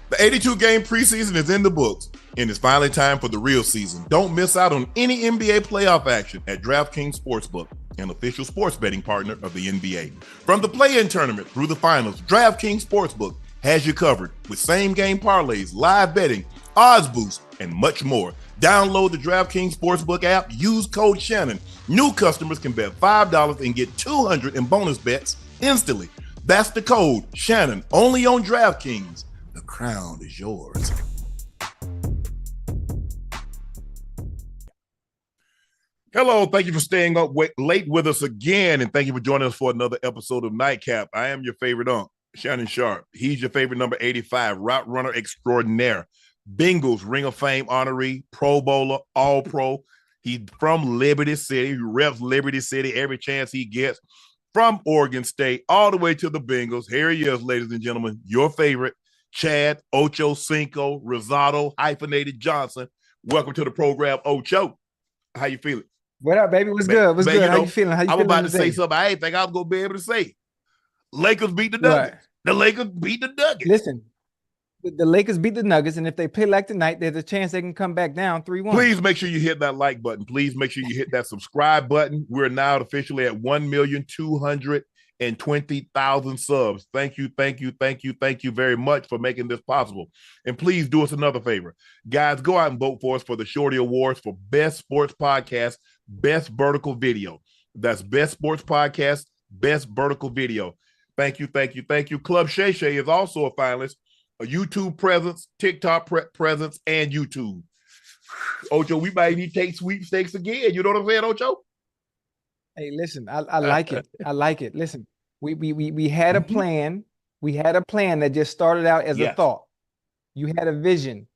The 82-game preseason is in the books, and it's finally time for the real season. Don't miss out on any NBA playoff action at DraftKings Sportsbook, an official sports betting partner of the NBA. From the play-in tournament through the finals, DraftKings Sportsbook has you covered with same-game parlays, live betting, odds boosts, and much more. Download the DraftKings Sportsbook app, use code Shannon. New customers can bet $5 and get $200 in bonus bets instantly. That's the code Shannon, only on DraftKings. The crown is yours. Hello, thank you for staying up late with us again, and thank you for joining us for another episode of Nightcap. I am your favorite Unc, Shannon Sharpe. He's your favorite number 85, route runner extraordinaire, Bengals Ring of Fame honoree, Pro Bowler, All-Pro. He's from Liberty City. He reps Liberty City every chance he gets. From Oregon State all the way to the Bengals. Here he is, ladies and gentlemen, your favorite, Chad, Ochocinco, Rosado, hyphenated Johnson. Welcome to the program, Ocho. How you feeling? What up, baby? What's good? What's good? How you feeling? I'm about to say something I ain't think I was going to be able to say. Lakers beat the Nuggets. Right. The Lakers beat the Nuggets. Listen, the Lakers beat the Nuggets, and if they play like tonight, there's a chance they can come back down 3-1. Please make sure you hit that like button. Please make sure you hit that subscribe button. We're now officially at 1,220,000 subs. Thank you very much for making this possible. And please do us another favor. Guys, go out and vote for us for the Shorty Awards for Best Sports Podcast, Best Vertical Video. That's Best Sports Podcast, Best Vertical Video. Thank you. Club Shay Shay is also a finalist. A YouTube presence, TikTok presence, and YouTube. Ocho, we might need to take sweepstakes again. You know what I'm saying, Ocho? Hey, listen, I like it. I like it. Listen, we had a plan. We had a plan that just started out as a thought. You had a vision,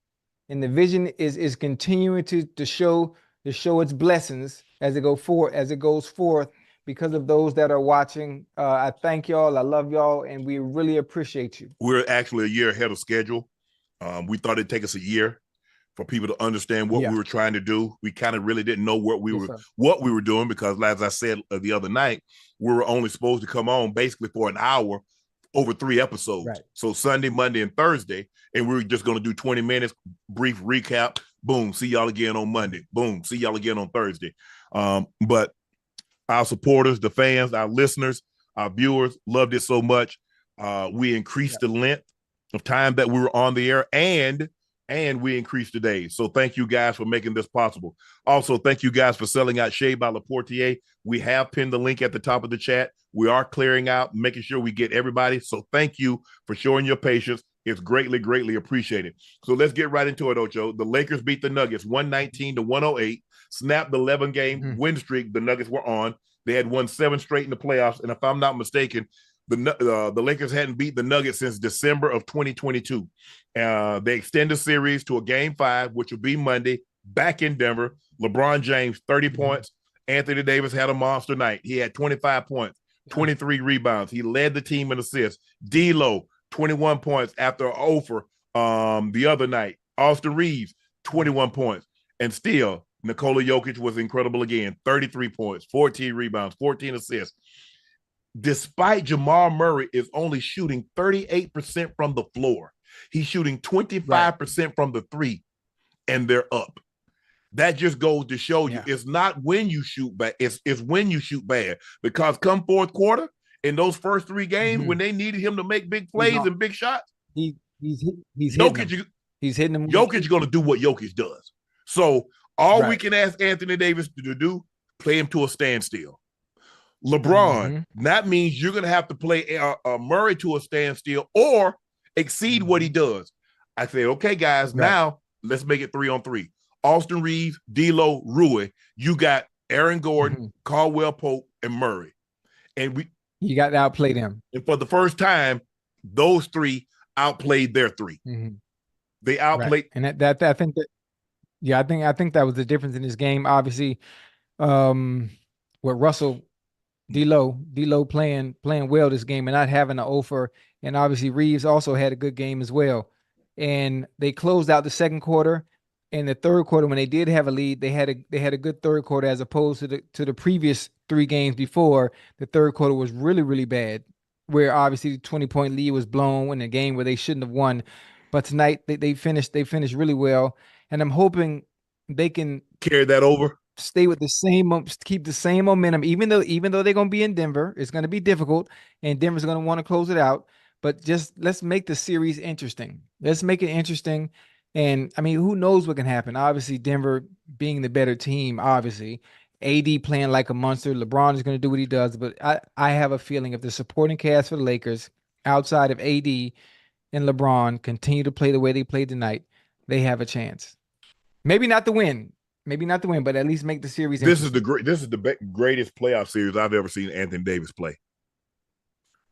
and the vision is continuing to show its blessings as it goes forth. Because of those that are watching, I thank y'all. I love y'all, and we really appreciate you. We're actually a year ahead of schedule. We thought it'd take us a year for people to understand what we were trying to do. We kind of really didn't know what we were doing because, as I said the other night, we were only supposed to come on basically for an hour over 3 episodes. Right. So Sunday, Monday, and Thursday, and we were just going to do 20 minutes, brief recap. Boom, see y'all again on Monday. Boom, see y'all again on Thursday. But our supporters, the fans, our listeners, our viewers loved it so much. We increased the length of time that we were on the air, and we increased the days. So thank you guys for making this possible. Also, thank you guys for selling out Shea by Laportier. We have pinned the link at the top of the chat. We are clearing out, making sure we get everybody. So thank you for showing your patience. It's greatly appreciated. So let's get right into it, Ocho. The Lakers beat the Nuggets 119-108. Snapped the 11-game win streak the Nuggets were on. They had won 7 straight in the playoffs, and if I'm not mistaken, the Lakers hadn't beat the Nuggets since December of 2022. They extend the series to a Game 5, which will be Monday, back in Denver. LeBron James, 30 points. Anthony Davis had a monster night. He had 25 points, 23 rebounds. He led the team in assists. D-Lo, 21 points after an over the other night. Austin Reeves, 21 points. And still, Nikola Jokic was incredible again. 33 points, 14 rebounds, 14 assists. Despite Jamal Murray is only shooting 38% from the floor. He's shooting 25% from the three, and they're up. That just goes to show you it's not when you shoot bad, it's when you shoot bad. Because come fourth quarter, in those first 3 games, when they needed him to make big plays and big shots, he's Jokic, he's hitting them. Jokic is going to do what Jokic does. So all we can ask Anthony Davis to do, play him to a standstill. LeBron, that means you're going to have to play Murray to a standstill or exceed what he does. I say, okay, guys, now let's make it 3-on-3. Austin Reeves, D'Lo, Rui. You got Aaron Gordon, Caldwell Pope, and Murray. And you got to outplay them. And for the first time, those 3 outplayed their 3. They outplayed. And I think that. Yeah, I think that was the difference in this game. Obviously, with Russell, D'Lo playing well this game and not having an offer, and obviously Reeves also had a good game as well. And they closed out the second quarter. In the third quarter, when they did have a lead, they had a good third quarter as opposed to the previous 3 games before. The third quarter was really bad, where obviously the 20-point lead was blown in a game where they shouldn't have won. but tonight they finished really well, and I'm hoping they can carry that over, stay with the same, keep the same momentum, even though they're going to be in Denver. It's going to be difficult, and Denver's going to want to close it out. But just let's make the series interesting. Let's make it interesting. And I mean, who knows what can happen? Obviously, Denver being the better team, obviously. AD playing like a monster. LeBron is going to do what he does. But I have a feeling if the supporting cast for the Lakers, outside of AD and LeBron, continue to play the way they played tonight, they have a chance. Maybe not to win, but at least make the series interesting. This is the greatest playoff series I've ever seen Anthony Davis play.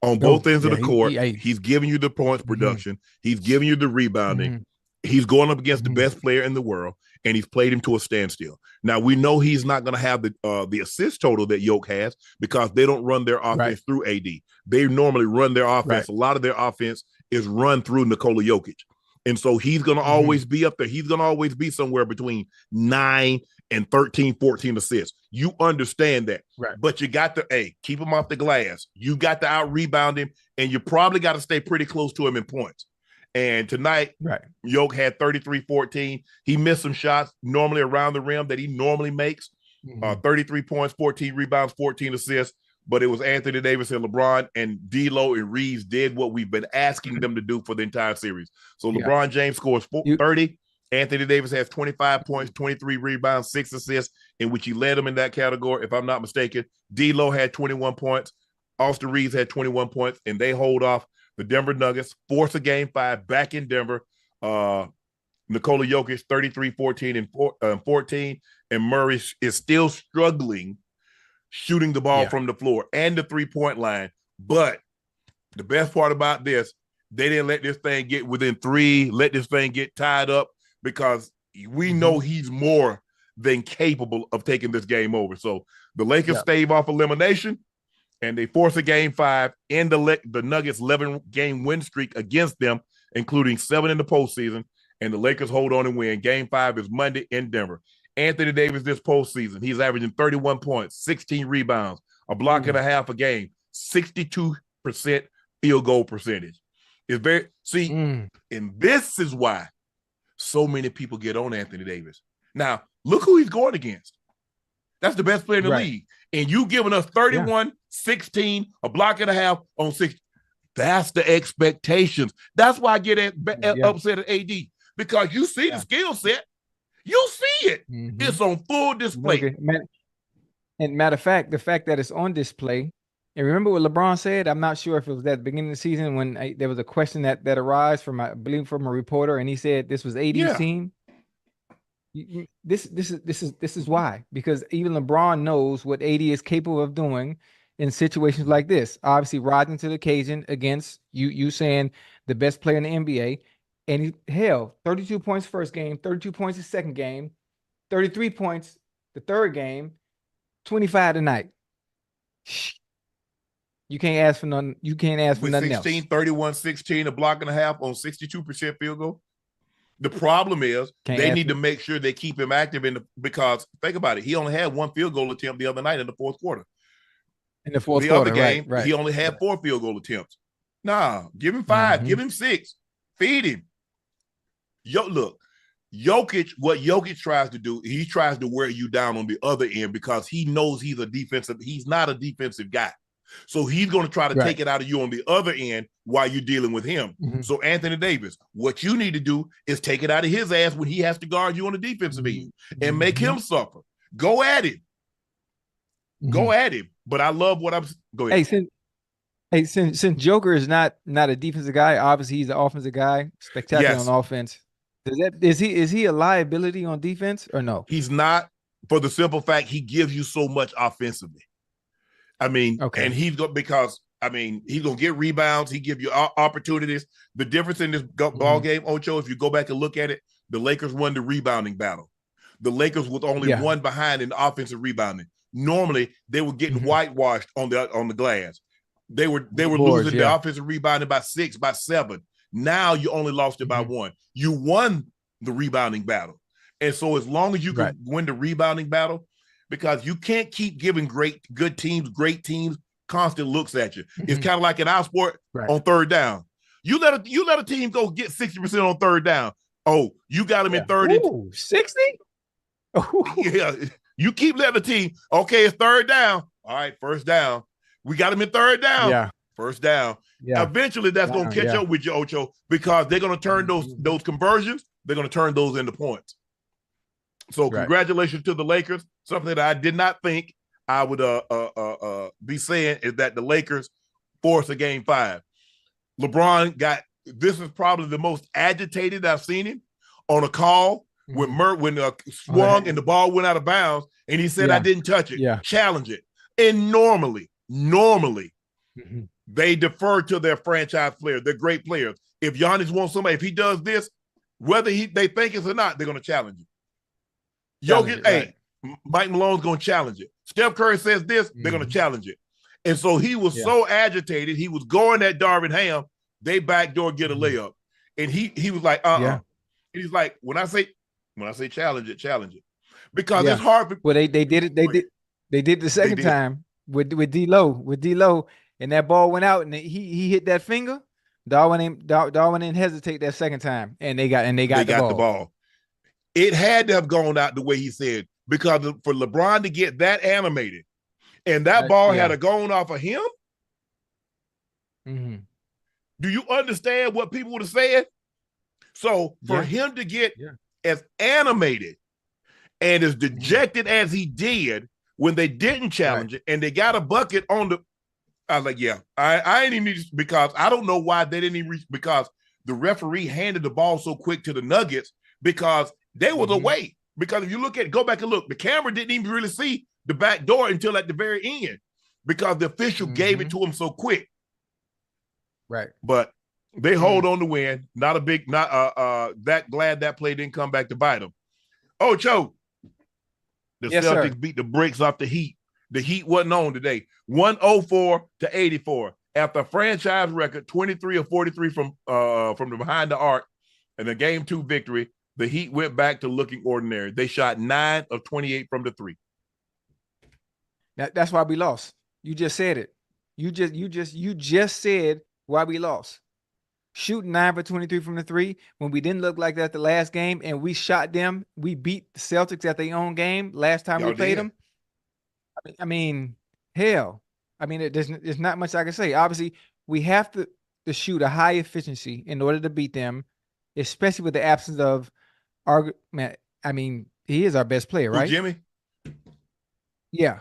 On both ends of the court, he's giving you the points production. He's giving you the rebounding. He's going up against the best player in the world, and he's played him to a standstill. Now, we know he's not going to have the assist total that Jokic has because they don't run their offense through AD. They normally run their offense. A lot of their offense is run through Nikola Jokic. And so he's going to always be up there. He's going to always be somewhere between 9 and 13, 14 assists. You understand that. But you got to, keep him off the glass. You got to out-rebound him, and you probably got to stay pretty close to him in points. And tonight, Jokic had 33-14. He missed some shots normally around the rim that he normally makes. 33 points, 14 rebounds, 14 assists. But it was Anthony Davis and LeBron, and D'Lo and Reeves did what we've been asking them to do for the entire series. So LeBron James scores 30. Anthony Davis has 25 points, 23 rebounds, 6 assists, in which he led them in that category, if I'm not mistaken. D'Lo had 21 points. Austin Reeves had 21 points, and they hold off the Denver Nuggets, force a game 5 back in Denver. Nikola Jokic, 33, 14, and 14. And Murray is still struggling shooting the ball from the floor and the three-point line. But the best part about this, they didn't let this thing get within 3, let this thing get tied up, because we know he's more than capable of taking this game over. So the Lakers stave off elimination, and they force a game 5 in the Nuggets' 11-game win streak against them, including 7 in the postseason, and the Lakers hold on and win. Game 5 is Monday in Denver. Anthony Davis this postseason, he's averaging 31 points, 16 rebounds, a block and a half a game, 62% field goal percentage. It's very and this is why so many people get on Anthony Davis. Now, look who he's going against. That's the best player in the league. And you giving us 31, 16, a block and a half on 6. That's the expectations. That's why I get upset at AD, because you see the skill set. You see it. It's on full display. And matter of fact, the fact that it's on display, and remember what LeBron said? I'm not sure if it was at the beginning of the season when there was a question that arose from, I believe, from a reporter, and he said this was AD's team. This is why, because even LeBron knows what AD is capable of doing in situations like this. Obviously, rising to the occasion against you saying the best player in the NBA. And 32 points first game, 32 points the second game, 33 points the third game, 25 tonight. You can't ask for nothing. You can't ask for nothing 16, else. 31, 16, a block and a half on 62% field goal. The problem is they need to make sure they keep him active because think about it. He only had 1 field goal attempt the other night in the fourth quarter. In the fourth quarter, other game, he only had 4 field goal attempts. Nah, give him 5, give him 6, feed him. Look, Jokic, what Jokic tries to do, he tries to wear you down on the other end because he knows he's not a defensive guy. So he's going to try to take it out of you on the other end while you're dealing with him. So Anthony Davis, what you need to do is take it out of his ass when he has to guard you on the defensive end and make him suffer. Go at him. Go at him. But I love what I'm go ahead. Since Joker is not a defensive guy, obviously he's an offensive guy, spectacular on offense. Is he a liability on defense or no? He's not, for the simple fact he gives you so much offensively. I mean, and he's going to get rebounds. He give you opportunities. The difference in this ball game, Ocho, if you go back and look at it, the Lakers won the rebounding battle. The Lakers was only 1 behind in offensive rebounding. Normally, they were getting whitewashed on the glass. They were losing the offensive rebounding by 6, by 7. Now you only lost it by 1. You won the rebounding battle. And so as long as you can win the rebounding battle, because you can't keep giving great teams constant looks at you. It's kind of like in our sport on third down. You let a team go get 60% on third down. Oh, you got them in third. Ooh, 60? Yeah, you keep letting the team. Okay, it's third down. All right, first down. We got them in third down. Yeah, first down. Yeah. Eventually, that's going to catch up with you, Ocho, because they're going to turn those conversions. They're going to turn those into points. So, congratulations to the Lakers. Something that I did not think I would be saying is that the Lakers forced a game 5. LeBron got. This is probably the most agitated I've seen him on a call when swung and the ball went out of bounds, and he said, "I didn't touch it. Challenge it." And normally, they defer to their franchise players. They're great players. If Giannis wants somebody, if he does this, whether they think it's or not, they're going to challenge it. Jokic, Mike Malone's going to challenge it. Steph Curry says this, they're going to challenge it. And so he was so agitated, he was going at Darvin Ham. They backdoor get a layup, and he was like, And he's like, when I say challenge it, because it's hard. Well, they did it. They did the second time with D-Lo, and that ball went out, and he hit that finger. Darwin didn't hesitate that second time, and they got the ball. It had to have gone out the way he said, because for LeBron to get that animated, and that ball had to gone off of him. Do you understand what people would have said? So for him to get as animated and as dejected as he did when they didn't challenge it, and they got a bucket on the, I was like, I ain't even need to, because I don't know why they didn't even reach, because the referee handed the ball so quick to the Nuggets, because they was away. Because if you go back and look, the camera didn't even really see the back door until at the very end, because the official gave it to him so quick. Right. But they hold on to win. That glad that play didn't come back to bite them. Ocho, the Celtics beat the brakes off the Heat. The Heat wasn't on today. 104-84 after a franchise record 23 of 43 from the behind the arc, and a game 2 victory. The Heat went back to looking ordinary. They shot 9 of 28 from the 3. That's why we lost. You just said it. You just said why we lost. Shooting 9 for 23 from the 3 when we didn't look like that the last game, and we shot them. We beat the Celtics at their own game last time we played them. I mean, hell. I mean, there's not much I can say. Obviously, we have to shoot a high efficiency in order to beat them, especially with the absence of our man. I mean, he is our best player, right? Jimmy? Yeah.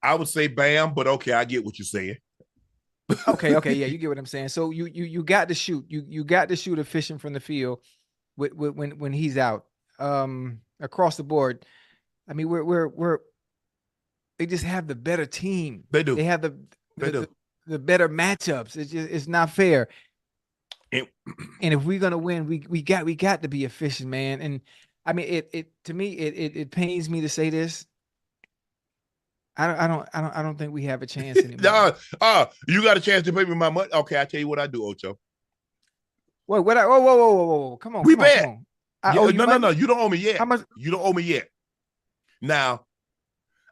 I would say Bam, but okay, I get what you're saying. Okay, yeah, you get what I'm saying. So you got to shoot. You got to shoot efficient from the field when he's out. Across the board. I mean, they just have the better team. They do. They have the better matchups. It's not fair. And if we're gonna win, we got to be efficient, man. And I mean, it pains me to say this. I don't think we have a chance anymore. You got a chance to pay me my money? Okay, I tell you what I do, Ocho. Wait, whoa, come on. We bet. Come on. No. You don't owe me yet. How much? You don't owe me yet. Now,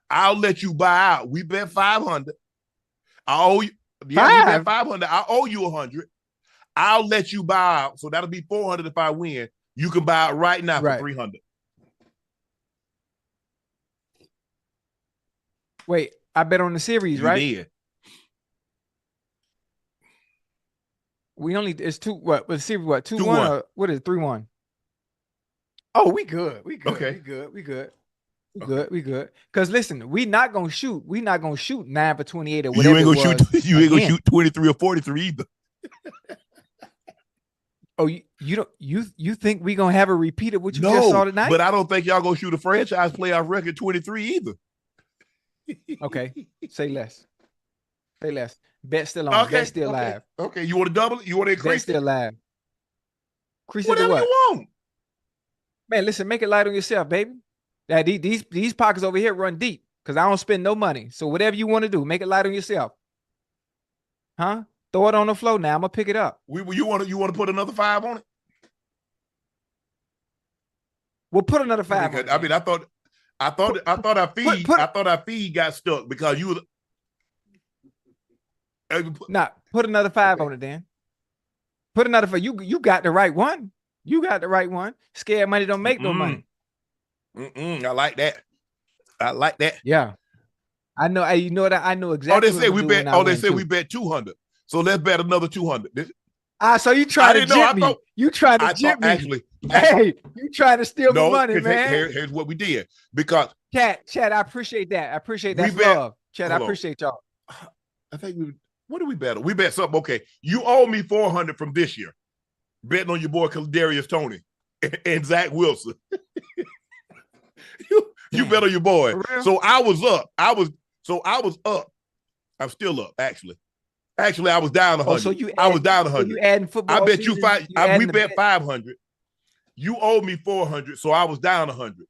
I'll let you buy out. We bet 500. I owe you. Yeah, we bet 500. I owe you 100. I'll let you buy out. So that'll be 400 if I win. You can buy out right now for 300. Wait, I bet on the series, right? You did. It's 2. What? The series? What? 2-1? Or what is it? 3-1? Oh, we good. Okay. We good. Because listen, we not gonna shoot. We not gonna shoot 9 for 28 or whatever. You ain't gonna shoot 23 or 43 either. Oh, you think we gonna have a repeat of what you just saw tonight? But I don't think y'all gonna shoot a franchise playoff record 23 either. Okay, say less. Bet still on. Bet still live. Okay, you want to double it? You want to increase? Bet still live. Increase whatever it to what? You want. Man, listen, make it light on yourself, baby. Now, these pockets over here run deep because I don't spend no money. So whatever you want to do, make it light on yourself. Huh? Throw it on the floor now. I'm gonna pick it up. You want to put another 5 on it? We'll put another 5 on it. I mean, I thought our feed got stuck because you was put another 5 on it, Dan. Put another for you. You got the right one. You got the right one. Scared money don't make no money. I like that. I like that. Yeah. I know. You know that I know exactly. They say we bet. They say we bet 200. So let's bet another 200. So you trying to jip me? You trying to jip me? Actually, hey, you trying to steal my money, man? Here's what we did. Because Chad, I appreciate that. I appreciate that love, Chad. I appreciate y'all. I think what did we bet? We bet something. Okay, you owe me 400 from this year, betting on your boy Kadarius Toney and Zach Wilson. you bet on your boy. So I was up. I was up. I'm still up, actually. Actually, I was down 100. I was down 100. You adding football? I bet you five. We bet 500. You owe me 400, so I was down 100.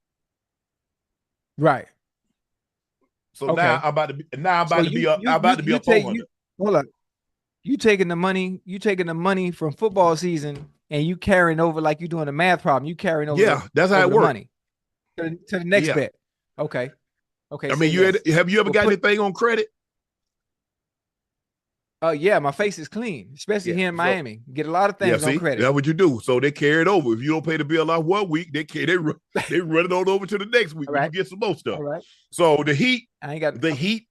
Right. So now I'm about to be. Now I'm about to be up. I'm about to be up 400. Hold up. You taking the money? You taking the money from football season and you carrying over like you doing a math problem? You carrying over? Yeah, that's how it works. Money to the next bet. Okay. I mean, have you ever got anything on credit? Yeah, my face is clean, especially here in Miami. Get a lot of things on credit. That's what you do. So they carry it over. If you don't pay the bill off 1 week, they run it on over to the next week. Right. You get some more stuff. All right. So the Heat, Heat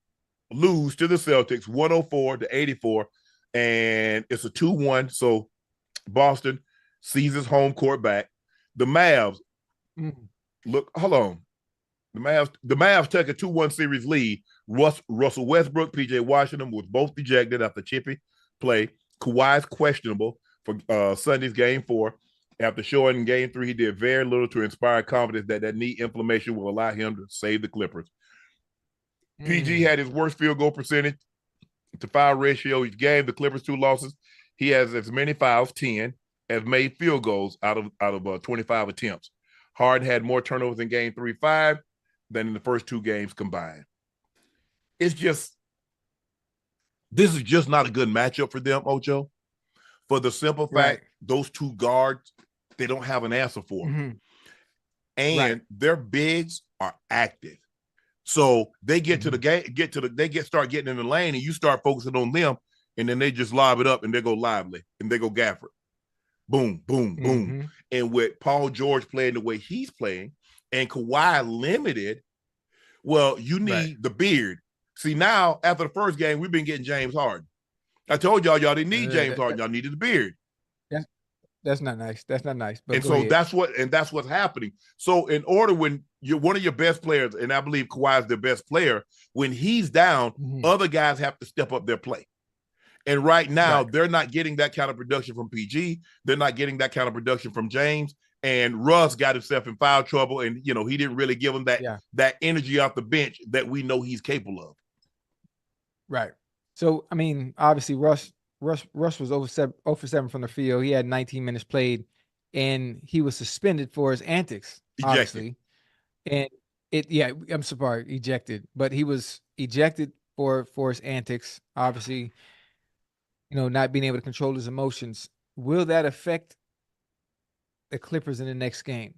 lose to the Celtics 104-84, and it's a 2-1. So Boston seizes home court back. The Mavs, look, hold on. The Mavs take a 2-1 series lead. Russell Westbrook, PJ Washington was both ejected after chippy play. Kawhi's questionable for Sunday's Game 4. After showing in Game 3, he did very little to inspire confidence that knee inflammation will allow him to save the Clippers. PG had his worst field goal percentage to foul ratio each game. The Clippers' 2 losses. He has as many fouls, 10, as made field goals out of 25 attempts. Harden had more turnovers in Game 3, 5 than in the first 2 games combined. This is just not a good matchup for them, Ocho. For the simple fact, those 2 guards, they don't have an answer for them. And their bigs are active. So they get to the game, start getting in the lane, and you start focusing on them, and then they just lob it up and they go lively and they go Gafford. Boom, boom, boom. And with Paul George playing the way he's playing and Kawhi limited, well, you need the beard. See, now, after the first game, we've been getting James Harden. I told y'all didn't need James Harden. Y'all needed the beard. That's not nice. That's not nice. But and so that's what's happening. So in order, when you're one of your best players, and I believe Kawhi is the best player, when he's down, other guys have to step up their play. And right now, they're not getting that kind of production from PG. They're not getting that kind of production from James. And Russ got himself in foul trouble, and he didn't really give him that energy off the bench that we know he's capable of. Right. So I mean, obviously, Russ was 0 for 7 from the field. He had 19 minutes played, and he was suspended for his antics. Obviously, and I'm sorry, ejected, but he was ejected for his antics. Obviously, not being able to control his emotions. Will that affect the Clippers in the next game?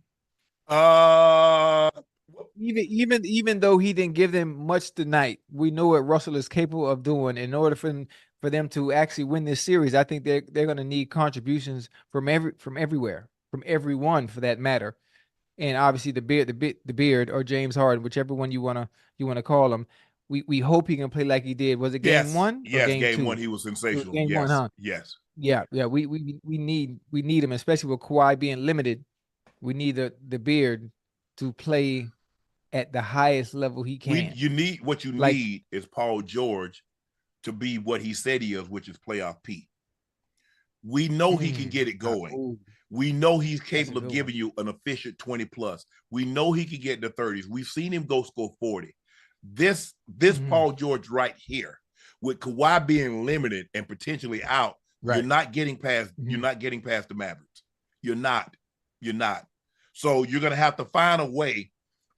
Even though he didn't give them much tonight, we know what Russell is capable of doing. In order for them to actually win this series, I think they're going to need contributions from everywhere, from everyone for that matter. And obviously the beard or James Harden, whichever one you wanna call him. We hope he can play like he did. Was it game 1? Yes, game 1 he was sensational. Game 1, huh? Yes. Yeah. We need him, especially with Kawhi being limited. We need the beard to play at the highest level he can. You need need is Paul George to be what he said he is, which is playoff P. We know he can get it going. We know he's capable of giving you an efficient 20 plus. We know he can get in the 30s. We've seen him go score 40. This Paul George right here, with Kawhi being limited and potentially out, you're not getting past. You're not getting past the Mavericks. You're not. So you're gonna have to find a way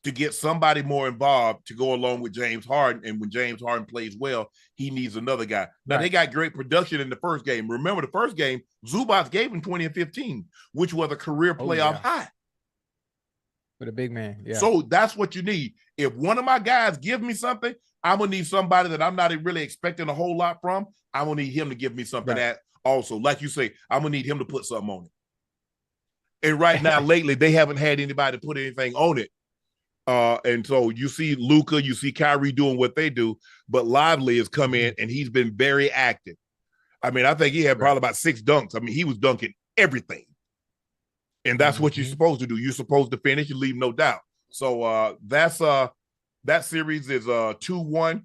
to get somebody more involved to go along with James Harden. And when James Harden plays well, he needs another guy. Now, they got great production in the first game. Remember, the first game, Zubac gave him 20 and 15, which was a career playoff high. For the big man, So that's what you need. If one of my guys give me something, I'm going to need somebody that I'm not really expecting a whole lot from. I'm going to need him to give me something also. Like you say, I'm going to need him to put something on it. And right now, lately, they haven't had anybody put anything on it. And so you see Luka, you see Kyrie doing what they do, but Lively has come in and he's been very active. I mean, I think he had probably about 6 dunks. I mean, he was dunking everything. And that's what you're supposed to do. You're supposed to finish and leave no doubt. So that series is 2-1.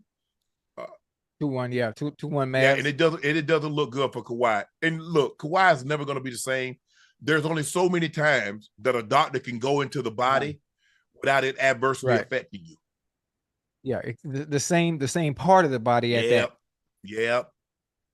2-1, yeah. 2-1 Mavs. Yeah, and it doesn't look good for Kawhi. And look, Kawhi is never going to be the same. There's only so many times that a doctor can go into the body without it adversely affecting you. Yeah, the same part of the body at that.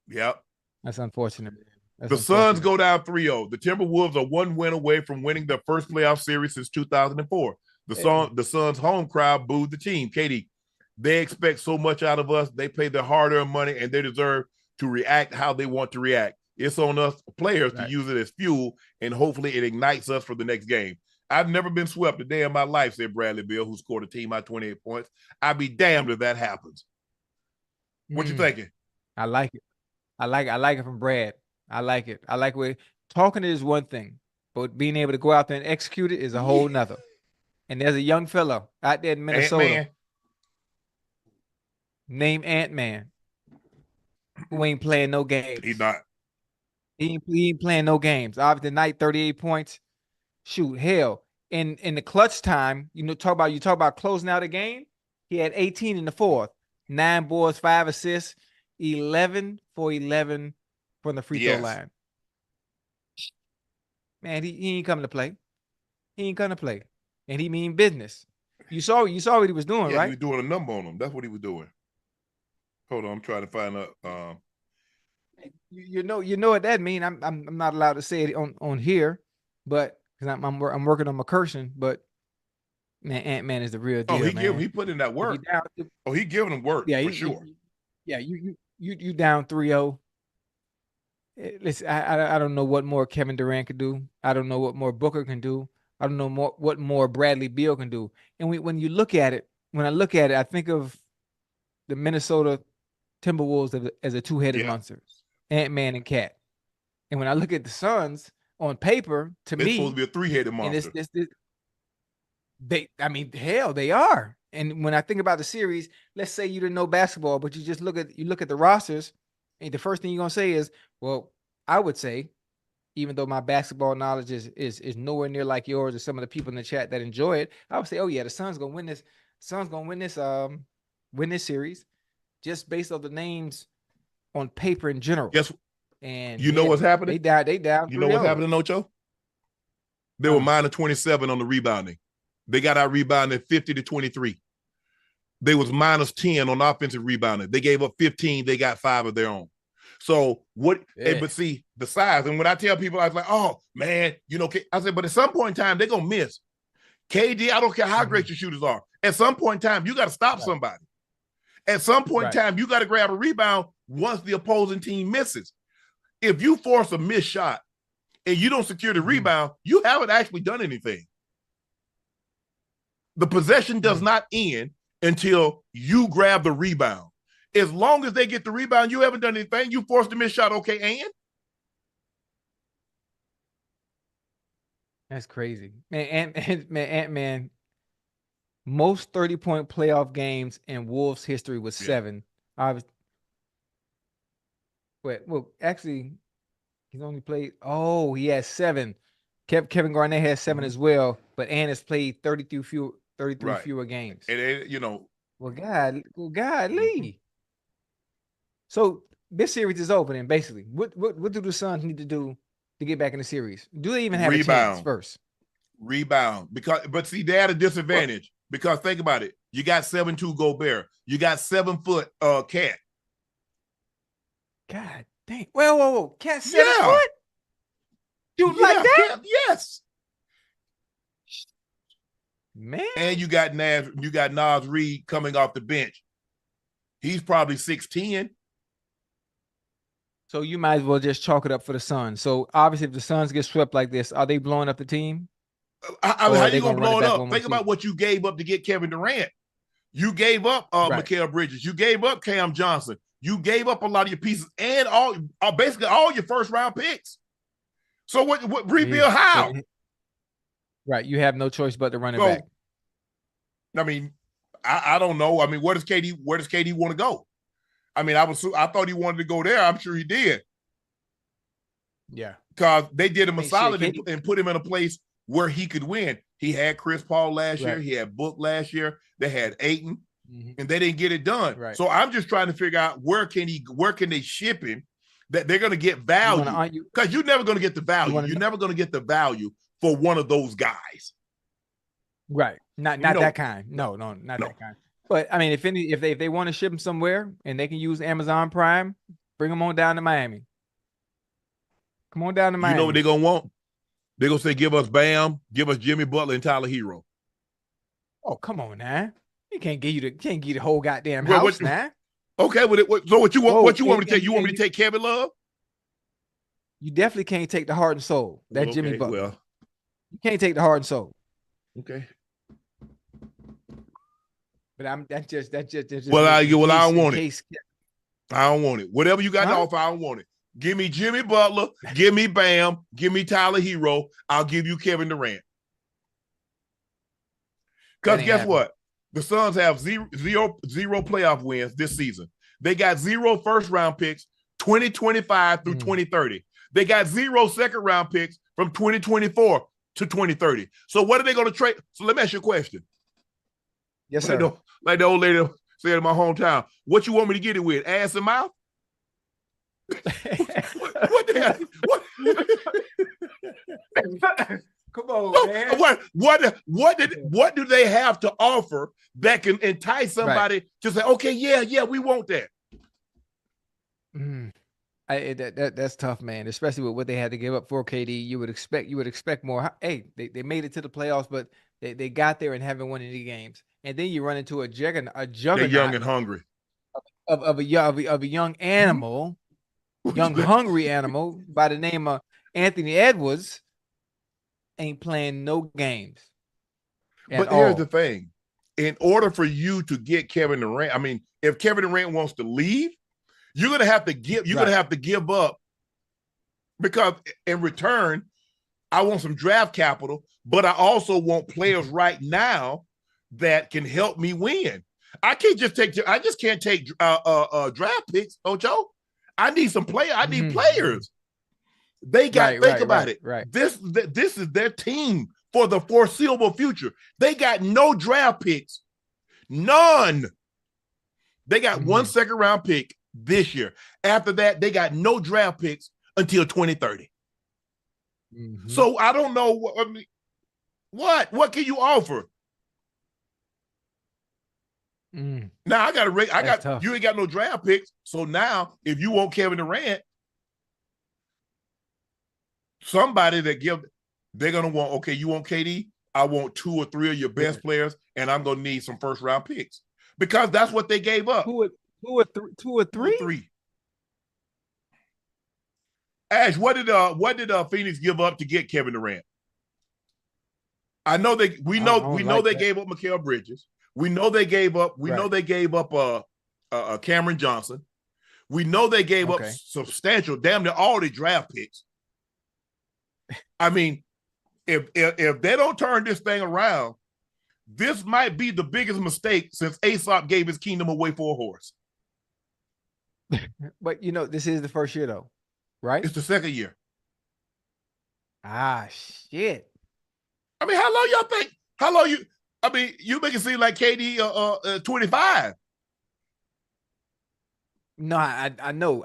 Yep. That's unfortunate. The Suns go down 3-0. The Timberwolves are 1 win away from winning their first playoff series since 2004. The Suns' home crowd booed the team. Katie, they expect so much out of us. They pay their hard-earned money, and they deserve to react how they want to react. It's on us players to use it as fuel, and hopefully it ignites us for the next game. I've never been swept a day in my life, said Bradley Beal, who scored a team high 28 points. I'd be damned if that happens. What you thinking? I like it. I like it from Brad. I like it. I like where talking is one thing, but being able to go out there and execute it is a whole nother. And there's a young fellow out there in Minnesota Ant-Man. named Ant-Man who ain't playing no games. He's not. He ain't playing no games. Obviously, tonight, 38 points. Shoot, hell. In the clutch time, talk about closing out a game. He had 18 in the fourth, 9 boards, 5 assists, 11 for 11 from the free throw line. Man, he ain't coming to play. He ain't gonna play, and he mean business. You saw what he was doing, right? He was doing a number on him. That's what he was doing. Hold on, I'm trying to find out. You know what that mean. I'm not allowed to say it on here, but because I'm working on my cursing. But man, Ant-Man is the real deal. He put in that work. He giving him work for sure. You down 3-0. Listen, I don't know what more Kevin Durant could do. I don't know what more Booker can do. I don't know what more Bradley Beal can do. And when I look at it, I think of the Minnesota Timberwolves as a two-headed monster, Ant-Man and Cat. And when I look at the Suns on paper, to me, it's supposed to be a three-headed monster. They are. And when I think about the series, let's say you didn't know basketball, but you just look at the rosters, and the first thing you're gonna say is, well, I would say, even though my basketball knowledge is nowhere near like yours or some of the people in the chat that enjoy it, I would say, oh yeah, the Suns gonna win this. Suns gonna win this series, just based on the names on paper in general. Yes. And you know what's happening? They down. You know what's happening, Ocho? They were minus 27 on the rebounding. They got out rebounded 50-23. They was minus 10 on offensive rebounding. They gave up 15. They got 5 of their own. So what? Yeah. But see the size. And when I tell people, I was like, "Oh man, I said, but at some point in time, they're gonna miss. KD, I don't care how great your shooters are. At some point in time, you got to stop somebody. At some point in time, you got to grab a rebound once the opposing team misses. If you force a missed shot and you don't secure the rebound, you haven't actually done anything. The possession does not end until you grab the rebound. As long as they get the rebound, you haven't done anything. You forced a missed shot, okay, and? That's crazy. Man, Ant-Man, most 30-point playoff games in Wolves history was 7. Actually, he's only played, he has 7. Kevin Garnett has 7 as well, but Ant has played 33 fewer games. And Well, golly. So this series is over then, basically. What do the Suns need to do to get back in the series? Do they even have a chance first? Rebound. But see, they had a disadvantage because think about it. You got 7'2" Gobert. You got 7-foot Cat. God dang. Whoa. Cat 7 foot? Dude, like that? Cat, yes. Man. And you got Naz Reid coming off the bench. He's probably 6'10". So you might as well just chalk it up for the Suns. So obviously, if the Suns get swept like this, are they blowing up the team? How are you gonna blow it up? Think about what you gave up to get Kevin Durant. You gave up Mikal Bridges. You gave up Cam Johnson. you gave up a lot of your pieces and basically all your first round picks. So what rebuild how? Right. You have no choice but to run it back. I mean, I don't know. I mean, where does KD want to go? I mean, I thought he wanted to go there. I'm sure he did. Yeah. Because they did him a solid and put him in a place where he could win. He had Chris Paul last year. He had Book last year. They had Ayton, and they didn't get it done. Right. So I'm just trying to figure out where can they ship him that they're going to get value. Because you're never going to get the value. You're never going to get the value for one of those guys. Right. Not that kind. No, not that kind. But I mean, if they want to ship them somewhere and they can use Amazon Prime, bring them on down to Miami. Come on down to Miami. You know what they're gonna want? They're gonna say, give us Bam, give us Jimmy Butler and Tyler Hero. Oh, come on now. You can't give you the whole goddamn house now. Okay, so what you want me to take? You want me to take Kevin Love? You definitely can't take the heart and soul. That's Jimmy Butler. Well, you can't take the heart and soul. Okay. But that's just I don't want it. I don't want it. Whatever you got to offer, I don't want it. Give me Jimmy Butler, give me Bam, give me Tyler Hero. I'll give you Kevin Durant. Because guess what? The Suns have zero playoff wins this season. They got 0 first-round picks 2025 through 2030. They got 0 second-round picks from 2024 to 2030. So what are they going to trade? So let me ask you a question. Yes, sir. Like the old lady said in my hometown, what you want me to get it with? Ass and mouth? What the hell? Come on, man. What do they have to offer that can entice somebody to say, okay, yeah, we want that? That's tough, man. Especially with what they had to give up for KD. You would expect more. Hey, they made it to the playoffs, but they got there and haven't won any games. And then you run into a juggernaut. They're young and hungry. Of a young animal. Young hungry animal by the name of Anthony Edwards ain't playing no games. But here's the thing. In order for you to get Kevin Durant, I mean, if Kevin Durant wants to leave, you're gonna have to give up, because in return, I want some draft capital, but I also want players right now that can help me win. I just can't take draft picks, Ocho. I need some players. I need players. They got to think about it. Right. This is their team for the foreseeable future. They got no draft picks. None. They got 1 second round pick this year. After that, they got no draft picks until 2030. So I don't know what can you offer? Now you ain't got no draft picks. So now if you want Kevin Durant, somebody they're gonna want, okay, you want KD? I want 2 or 3 of your best players, and I'm gonna need some first round picks. Because that's what they gave up. 2 or 3? 3. Ash, what did Phoenix give up to get Kevin Durant? I know they gave up Mikal Bridges. We know they gave up. Cameron Johnson. We know they gave up substantial, damn near all the draft picks. I mean, if they don't turn this thing around, this might be the biggest mistake since Aesop gave his kingdom away for a horse. But this is the first year though, right? It's the second year. Ah, shit. I mean, how long y'all think? I mean, you make it seem like KD 25. No, I know.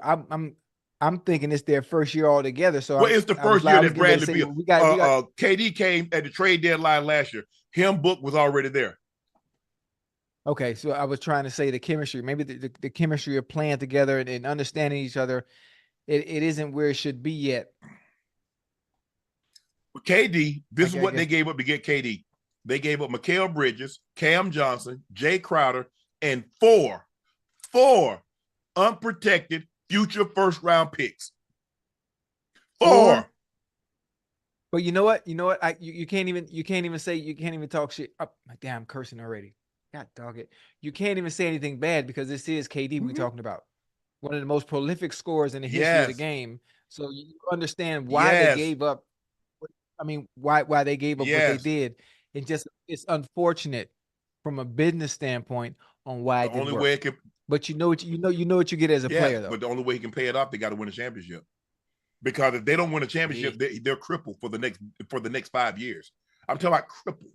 I'm thinking it's their first year altogether. So it's the first year that Bradley Beal. KD came at the trade deadline last year. Him, Book was already there. Okay, so I was trying to say the chemistry, maybe the chemistry of playing together and understanding each other, it isn't where it should be yet. With KD, this is what they gave up to get KD. They gave up Mikal Bridges, Cam Johnson, Jay Crowder, and four unprotected future first-round picks. 4. But you know what? You can't even talk shit. Oh, my damn, I'm cursing already. God dog it. You can't even say anything bad because this is KD we're talking about. one of the most prolific scorers in the history of the game. So you understand why they gave up. I mean, why they gave up what they did. And just it's unfortunate from a business standpoint on why it didn't work. But you know what you get as a player, though. But the only way he can pay it off, they got to win a championship. Because if they don't win a championship, they're crippled for the next 5 years. I'm talking about crippled.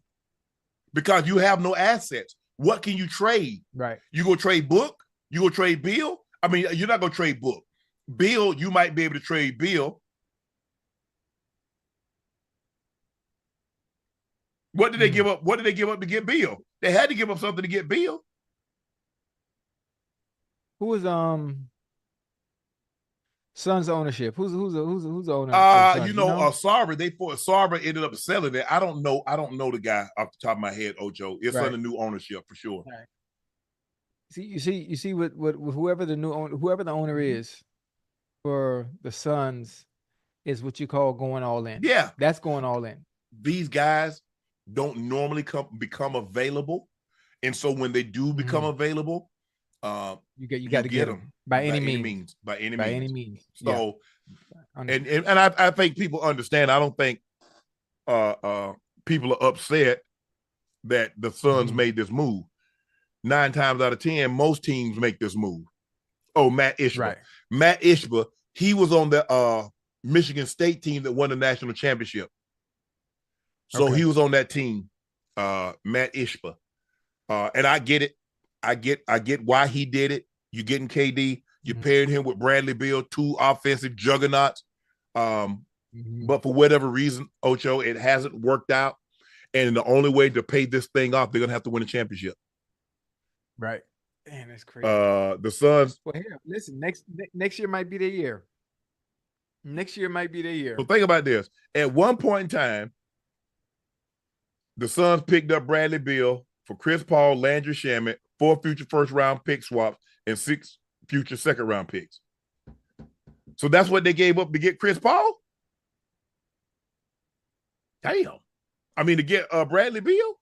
Because you have no assets. What can you trade? Right. You go trade Book? You go trade Bill? I mean, you're not gonna trade Book. Bill, you might be able to trade Bill. What did they give up? What did they give up to get Bill? They had to give up something to get Bill. Who was Suns ownership? Who's the owner? Sarver ended up selling it. I don't know the guy off the top of my head, Ocho. It's under new ownership for sure. Right. You see what whoever the owner is for the Suns is what you call going all in. Yeah. That's going all in. These guys don't normally become available. And so when they do become available, you got to get them by any means. So, and I think people understand. I don't think people are upset that the Suns made this move. 9 times out of 10, most teams make this move. Oh, Matt Ishbia. Right. Matt Ishbia, he was on the Michigan State team that won the national championship. So he was on that team, Matt Ishbia. And I get it. I get why he did it. You're getting KD. You paired him with Bradley Beal, 2 offensive juggernauts. But for whatever reason, Ocho, it hasn't worked out. And the only way to pay this thing off, they're going to have to win a championship. Right. Man, that's crazy. The Suns. Well, here, listen, next year might be their year. Next year might be their year. So think about this. At one point in time, the Suns picked up Bradley Beal for Chris Paul, Landry Shamet, 4 future first-round pick swaps, and 6 future second-round picks. So that's what they gave up to get Chris Paul? Damn. I mean, to get Bradley Beal?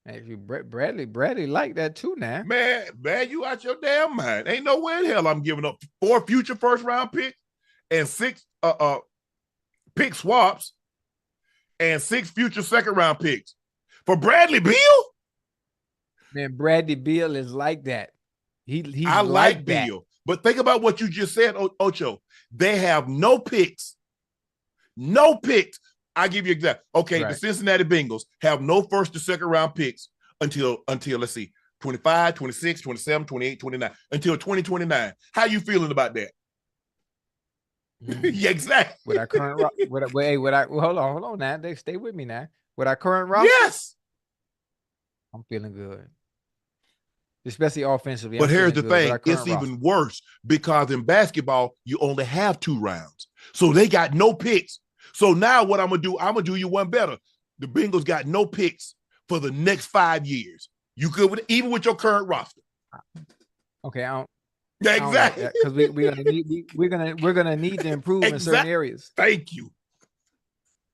Hey, Bradley like that too now. Man, you out your damn mind. Ain't no way in hell I'm giving up 4 future first-round picks and 6 pick swaps and 6 future second-round picks for Bradley Beal? Man, Bradley Beal is like that. I like Beal. But think about what you just said, Ocho. They have no picks. No picks. I'll give you an example. Okay, the Cincinnati Bengals have no first or second round picks until let's see, 25, 26, 27, 28, 29, until 2029. How you feeling about that? Yeah, exactly. With our current hold on now. They stay with me now. With our current roster? Yes. I'm feeling good. Especially offensively. But here's the thing, it's even worse because in basketball, you only have 2 rounds. So they got no picks. So now what I'm going to do you one better. The Bengals got no picks for the next 5 years. You could, even with your current roster. Okay, yeah, exactly. Because we're gonna need to improve in certain areas. Thank you.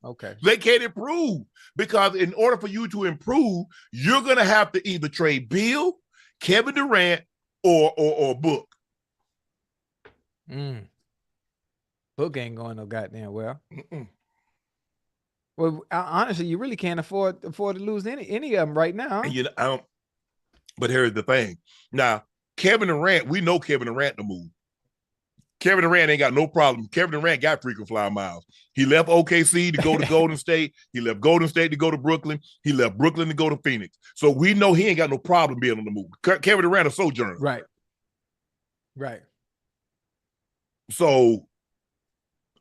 Okay. They can't improve because in order for you to improve, you're gonna have to either trade Bill, Kevin Durant, or Book. Book ain't going no goddamn well. Well, honestly, you really can't afford to lose any of them right now. And but here's the thing. Now, Kevin Durant, we know Kevin Durant to move. Kevin Durant ain't got no problem. Kevin Durant got frequent flyer miles. He left OKC to go to Golden State. He left Golden State to go to Brooklyn. He left Brooklyn to go to Phoenix. So we know he ain't got no problem being on the move. Kevin Durant a sojourner. Right. So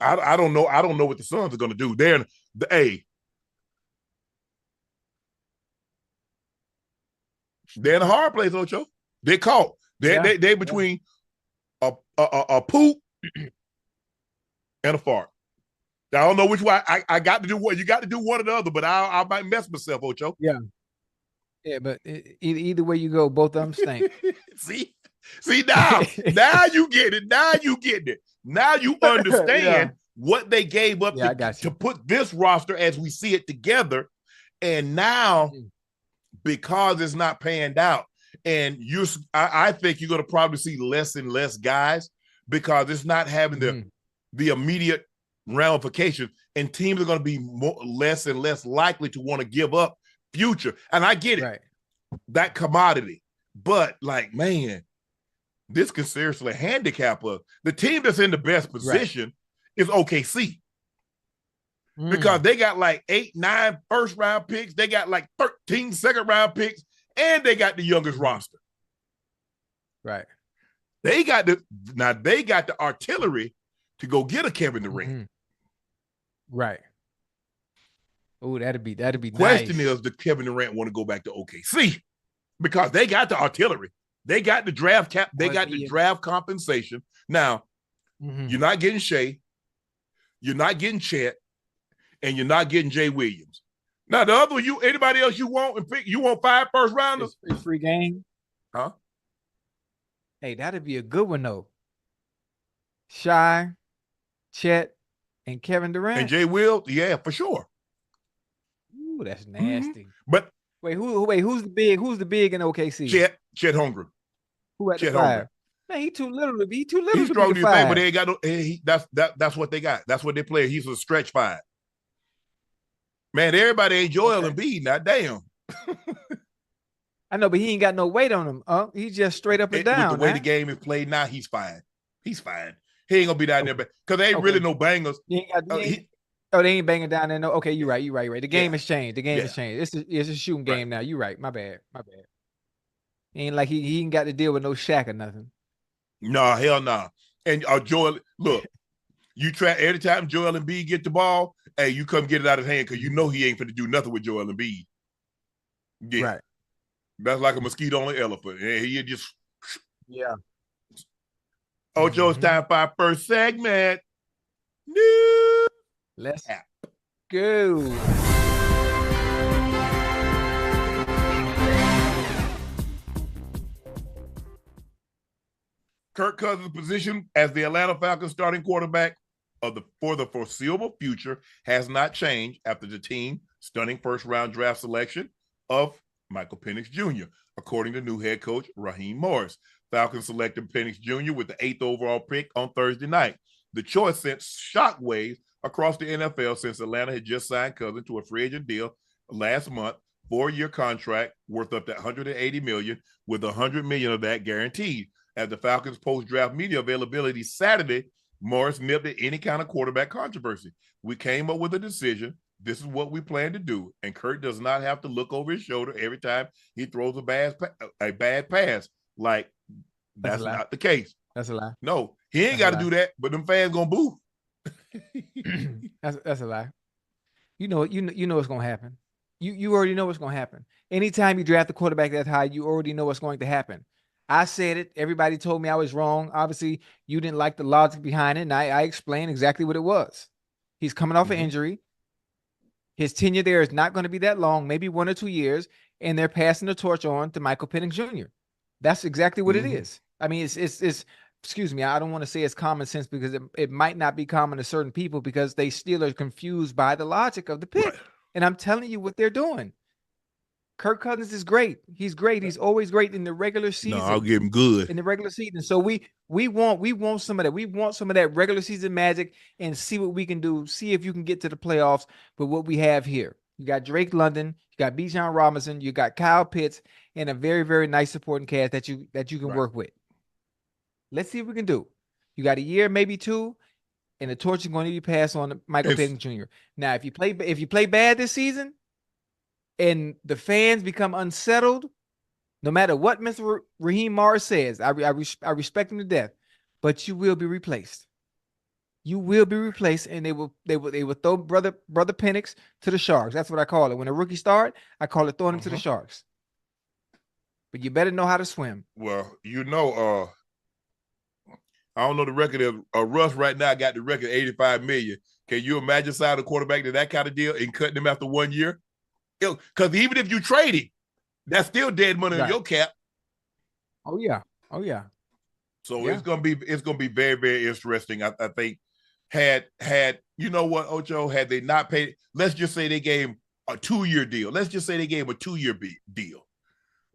I don't know. I don't know what the Suns are going to do. They're in a hard place, Ocho. They're caught. They're between a poop and a fart. I don't know which one. I got to do what you got to do one or the other, but I might mess myself, Ocho. Yeah, but either way you go, both of them stink. See now you get it. Now you get it. Now you understand what they gave up to put this roster as we see it together, and now because it's not panned out, And I think you're going to probably see less and less guys because it's not having the immediate ramifications, and teams are going to be less and less likely to want to give up future. And I get it, that commodity, but like, man, this could seriously handicap us. The team that's in the best position is OKC. Because they got like 8, 9 first-round picks. They got like 13 second-round picks, and they got the youngest roster. Right. They got the artillery to go get a Kevin Durant. Right. Oh, that'd be Question nice. is, does Kevin Durant want to go back to OKC? Because they got the artillery. They got the draft cap. They got the draft compensation. Now, you're not getting Shea. You're not getting Chet. And you're not getting Jay Williams. Now, the other anybody else you want and pick, you want 5 first rounders? It's free game. Huh? Hey, that'd be a good one, though. Shy, Chet, and Kevin Durant. And Jay Will, yeah, for sure. Ooh, that's nasty. But who's the big in OKC? Chet Holmgren. Who at the 5? Man, he too little to be He's strong to thing, but they ain't got no. That's what they got. That's what they play. He's a stretch 5. Man, everybody ain't Joel Embiid now. Damn. I know, but he ain't got no weight on him. He's just straight up and down. With the way the game is played now, he's fine. He's fine. He ain't gonna be down there because they ain't really no bangers. They ain't banging down there. No, okay, you're right. The game has changed. The game has changed. It's a shooting game now. You're right. My bad. Ain't like he ain't got to deal with no Shaq or nothing. No, hell no. And Joel, look, you try every time Joel Embiid get the ball, hey, you come get it out of his hand because you know he ain't finna do nothing with Joel Embiid. Yeah. Right. That's like a mosquito on an elephant. And he just Ocho, it's time for our first segment. Let's go. Kirk Cousins' position as the Atlanta Falcons starting quarterback for the foreseeable future has not changed after the team stunning first-round draft selection of Michael Penix Jr., according to new head coach Raheem Morris. Falcons selected Penix Jr. with the 8th overall pick on Thursday night. The choice sent shockwaves across the NFL since Atlanta had just signed Cousins to a free agent deal last month, 4-year contract worth up to $180 million, with $100 million of that guaranteed. At the Falcons' post-draft media availability Saturday, Morris nipped at any kind of quarterback controversy. We came up with a decision. This is what we plan to do. And Kirk does not have to look over his shoulder every time he throws a bad pass. Like, that's not the case. That's a lie. No, he ain't got to do that, but them fans gonna boo. That's a lie. You know what's gonna happen. You already know what's gonna happen. Anytime you draft a quarterback that high, you already know what's going to happen. I said it. Everybody told me I was wrong. Obviously, you didn't like the logic behind it, and I explained exactly what it was. He's coming off an injury. His tenure there is not going to be that long, maybe 1 or 2 years, and they're passing the torch on to Michael Penix Jr. That's exactly what it is. I mean, it's excuse me, I don't want to say it's common sense because it might not be common to certain people because they still are confused by the logic of the pick. Right. And I'm telling you what they're doing. Kirk Cousins is great. He's great. He's always great in the regular season. No, I'll give him good in the regular season. So we want some of that. We want some of that regular season magic and see what we can do. See if you can get to the playoffs with what we have here. You got Drake London, you got Bijan Robinson, you got Kyle Pitts, and a very, very nice supporting cast that you can work with. Let's see what we can do. You got a year, maybe 2, and the torch is going to be passed on to Michael Penix Jr. Now, if you play bad this season, and the fans become unsettled, no matter what Mr. Raheem Morris says, I respect him to death, but you will be replaced. You will be replaced, and they will throw brother Penix to the Sharks. That's what I call it. When a rookie start, I call it throwing him to the Sharks. But you better know how to swim. Well, I don't know the record of Russ right now. Got the record $85 million. Can you imagine signing a quarterback to that kind of deal and cutting him after 1 year? Because even if you trade him, that's still dead money in your cap. Oh yeah. So it's gonna be very, very interesting. I think had you know what, Ocho, had they not paid, let's just say they gave him a 2-year deal. Let's just say they gave him a 2-year deal.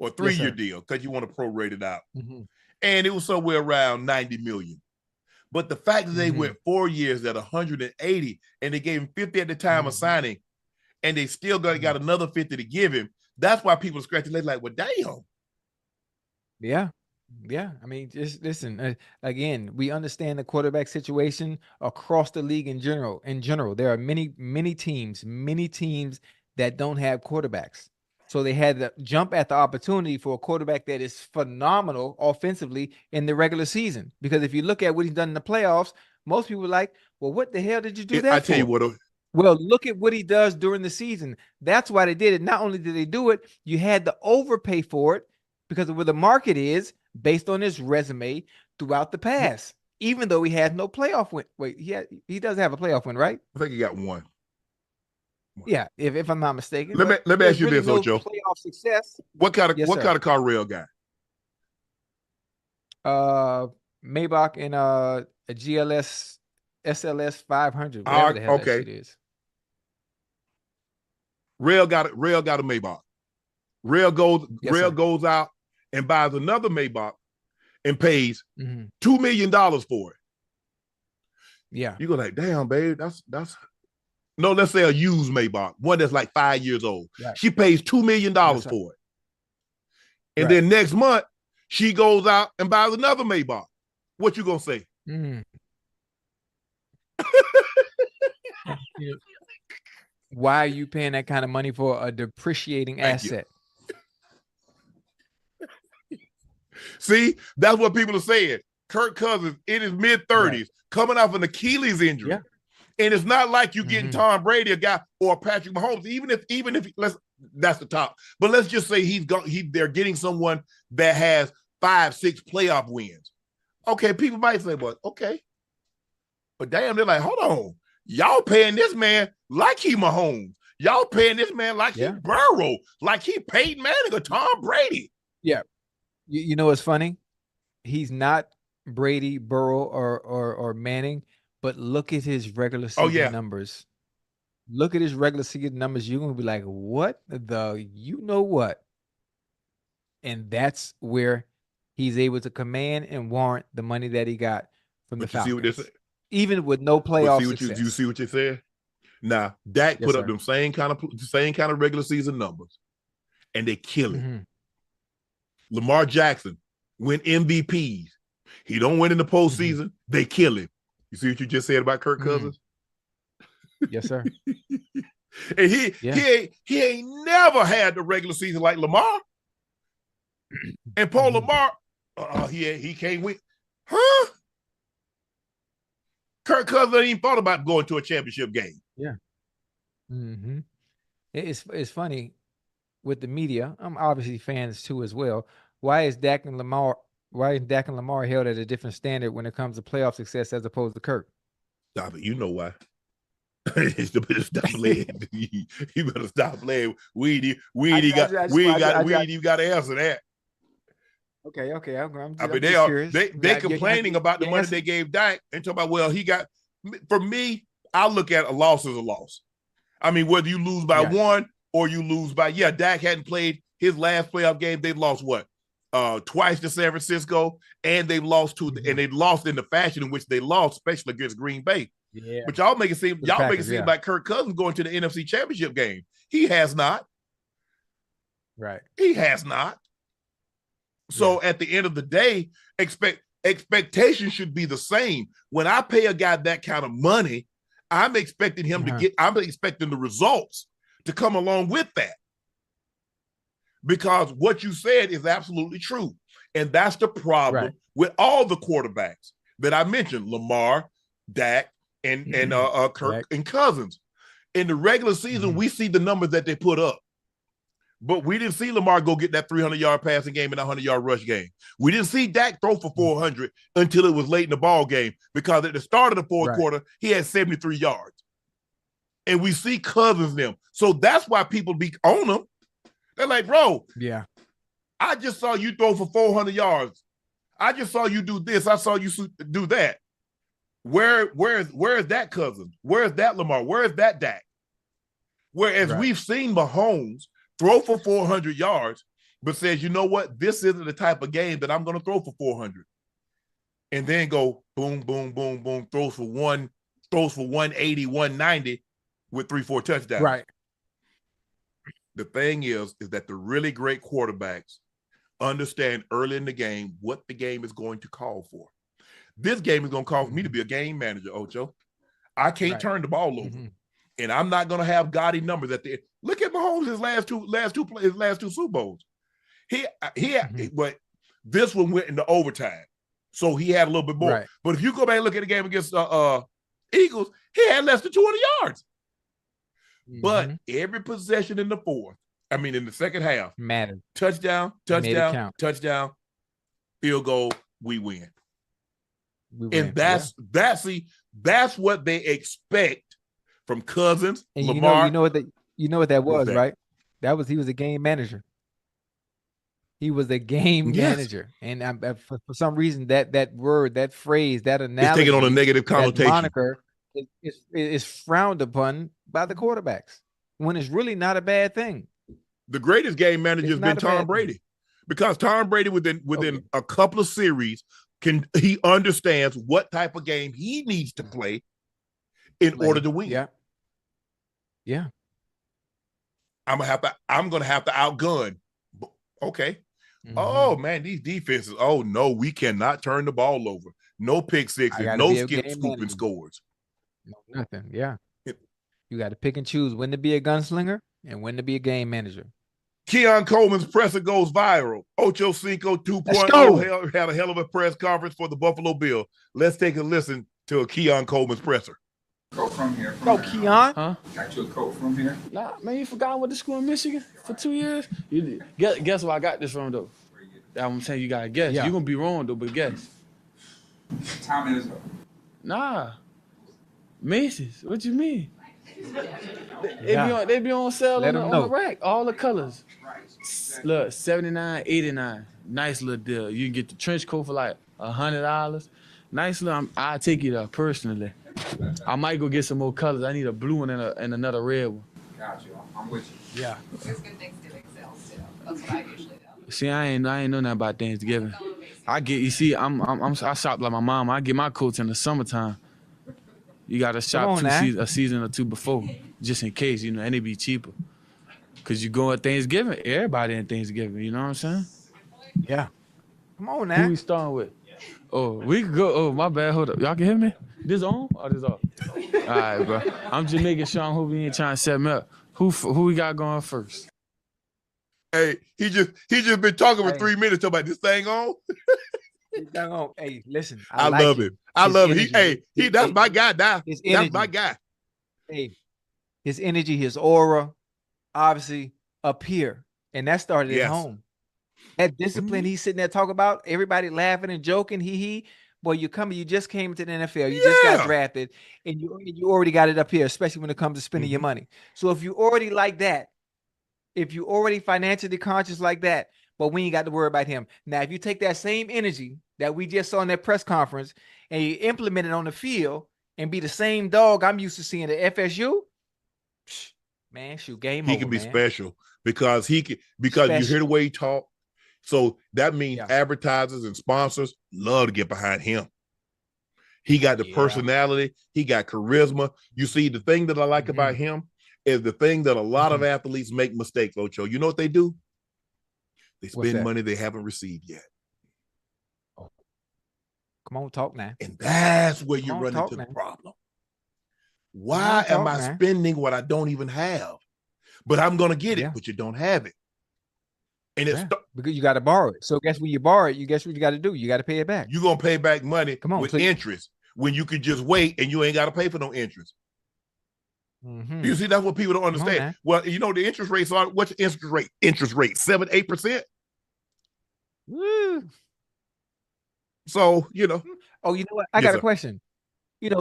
or 3-year deal because you want to prorate it out. And it was somewhere around 90 million. But the fact that they went 4 years at 180 and they gave him 50 at the time of signing, and they still got another 50 to give him, that's why people scratch their legs like, well, damn. Yeah. I mean, just listen, again, we understand the quarterback situation across the league in general. There are many teams that don't have quarterbacks. So they had to jump at the opportunity for a quarterback that is phenomenal offensively in the regular season. Because if you look at what he's done in the playoffs, most people are like, well, what the hell did you do that for? I tell you what. Well, look at what he does during the season. That's why they did it. Not only did they do it, you had to overpay for it because of where the market is based on his resume throughout the past. Even though he has no playoff win. Wait, he does have a playoff win, right? I think he got one. Yeah, if I'm not mistaken. Let me ask you this, Ocho. Playoff success. What kind of car Real got? Maybach and a GLS SLS 500. Whatever the hell that shit is. Real got a Maybach. Real goes out and buys another Maybach and pays $2 million for it. Yeah, you go like, damn, babe, that's. No, let's say a used Maybach, one that's like 5 years old. Right. She pays $2 million for it. And then next month, she goes out and buys another Maybach. What you gonna say? Why are you paying that kind of money for a depreciating asset? See, that's what people are saying. Kirk Cousins in his mid-30s, coming off an Achilles injury. Yeah. And it's not like you getting Tom Brady, a guy, or Patrick Mahomes. Even if that's the top. But let's just say they're getting someone that has 5-6 playoff wins. Okay, people might say, well, okay. But damn, they're like, hold on. Y'all paying this man like he Mahomes. Y'all paying this man like he Burrow, like he Peyton Manning or Tom Brady. Yeah. You know what's funny? He's not Brady, Burrow, or Manning. But look at his regular season numbers. Look at his regular season numbers. You're going to be like, what the, you know what? And that's where he's able to command and warrant the money that he got from the Falcons. Even with no playoff success. You see what you said? Now, Dak put up them same kind of regular season numbers, and they kill him. Lamar Jackson win MVPs. He don't win in the postseason. They kill him. You see what you just said about Kirk Cousins? Yes, sir. And he ain't never had the regular season like Lamar. And Paul Lamar, he can't win. Huh? Kirk Cousins ain't even thought about going to a championship game. Yeah. It's funny with the media. I'm obviously fans too as well. Why is Dak and Lamar held at a different standard when it comes to playoff success as opposed to Kirk? Stop it. You know why. Stop playing. You better stop playing. We ain't got to answer that. Okay. They complaining about the money they gave Dak and talking about, well, he got, for me, I look at a loss as a loss. I mean, whether you lose by one or you lose by, Dak hadn't played his last playoff game. They lost what? Twice to San Francisco, and they lost and they lost in the fashion in which they lost, especially against Green Bay. Yeah. But y'all make it seem like Kirk Cousins going to the NFC Championship game. He has not. Right. He has not. So at the end of the day, expectation should be the same. When I pay a guy that kind of money, I'm expecting him I'm expecting the results to come along with that. Because what you said is absolutely true. And that's the problem with all the quarterbacks that I mentioned, Lamar, Dak, and Kirk and Cousins. In the regular season, we see the numbers that they put up. But we didn't see Lamar go get that 300-yard passing game and a 100-yard rush game. We didn't see Dak throw for 400 until it was late in the ball game, because at the start of the fourth quarter, he had 73 yards. And we see Cousins them. So that's why people be on him. They're like, bro, I just saw you throw for 400 yards. I just saw you do this. I saw you do that. Where is that Cousins? Where is that Lamar? Where is that Dak? Whereas we've seen Mahomes throw for 400 yards but says, you know what? This isn't the type of game that I'm going to throw for 400. And then go boom, boom, boom, boom, throws for 180, 190 with 3-4 touchdowns. Right. The thing is that the really great quarterbacks understand early in the game what the game is going to call for. This game is going to call for me to be a game manager, Ocho. I can't turn the ball over. And I'm not going to have gaudy numbers at the end. Look at Mahomes' his last two Super Bowls. But this one went into overtime. So he had a little bit more. Right. But if you go back and look at the game against Eagles, he had less than 200 yards. But every possession in the second half mattered. Touchdown, field goal, we win. And that's what they expect from Cousins, and Lamar. You know what that was, right? He was a game manager. He was a game manager, and for some reason that word, that phrase, that analogy, it's taken on a negative connotation. That moniker is frowned upon by the quarterbacks when it's really not a bad thing. The greatest game manager has been Tom Brady, because Tom Brady within a couple of series he understands what type of game he needs to play in order to win. Yeah. I'm gonna have to outgun. Okay. Oh man, these defenses. Oh no, we cannot turn the ball over. No pick sixes, no scooping scores. No, nothing. Yeah. You got to pick and choose when to be a gunslinger and when to be a game manager. Keon Coleman's presser goes viral. Ochocinco 2.0 had a hell of a press conference for the Buffalo Bill. Let's take a listen to a Keon Coleman's presser. Coat from here. Keon. Huh? Got you a coat from here? Nah, man, you forgot I went to school in Michigan for 2 years? You did. Guess where I got this from, though? That's what I'm saying. You got to guess. Yeah. You're going to be wrong, though, but guess. Time is up. Nah. Macy's. What you mean? They be on sale on the rack. All the colors. Look, $79, $89. Nice little deal. You can get the trench coat for like $100. Nice little. I'll take you there personally. I might go get some more colors. I need a blue one and another red one. Got you. I'm with you. Yeah. There's good Thanksgiving sales too. That's what I usually do. See, I ain't know nothing about Thanksgiving. I shop like my mom. I get my coats in the summertime. You gotta shop a season or two before, just in case, and they be cheaper. Cause you go at Thanksgiving, everybody in Thanksgiving, you know what I'm saying? Yeah. Come on now. Who we starting with? Oh, we could go. Oh, my bad. Hold up. Y'all can hear me? This on or this off? All right, bro. I'm just making sure I hope we ain't trying to set me up. Who we got going first? Hey, he just been talking for 3 minutes about this thing on. Hey, listen. I love him. I love him. That's my guy now. That's my guy. Hey, his energy, his aura, obviously up here. And that started at home. That discipline he's sitting there talking about, everybody laughing and joking, boy, you just came into the NFL, you just got drafted, and you already got it up here, especially when it comes to spending your money. So if you already like that, if you already financially conscious like that, but we ain't got to worry about him. Now, if you take that same energy that we just saw in that press conference and you implement it on the field and be the same dog I'm used to seeing at FSU, man, game over. He can be special because you hear the way he talk. So that means advertisers and sponsors love to get behind him. He got the personality. He got charisma. You see, the thing that I like about him is the thing that a lot of athletes make mistakes, Ocho. You know what they do? They spend money they haven't received yet. Come on, talk now. And that's where you run into the problem. Why am I spending what I don't even have? But I'm going to get it, but you don't have it. And it's because you got to borrow it. So guess when you borrow it, guess what you got to do? You got to pay it back. You're going to pay back money with interest when you could just wait and you ain't got to pay for no interest. You see, that's what people don't understand. Well, the interest rates are, what's your interest rate? Interest rate, 7-8%. Woo. So, Oh, you know what? I got a question.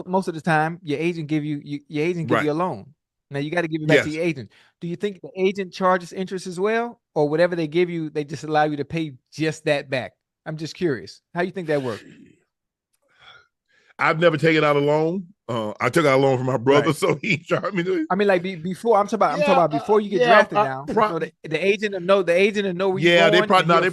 Most of the time, your agent give you a loan. Now you got to give it back to your agent. Do you think the agent charges interest as well, or whatever they give you, they just allow you to pay just that back? I'm just curious. How you think that works? I've never taken out a loan. I took out a loan from my brother, so he charged me. I mean, like before. I'm talking about before you get drafted. Now, so the agent will know. The agent will know where you're going. They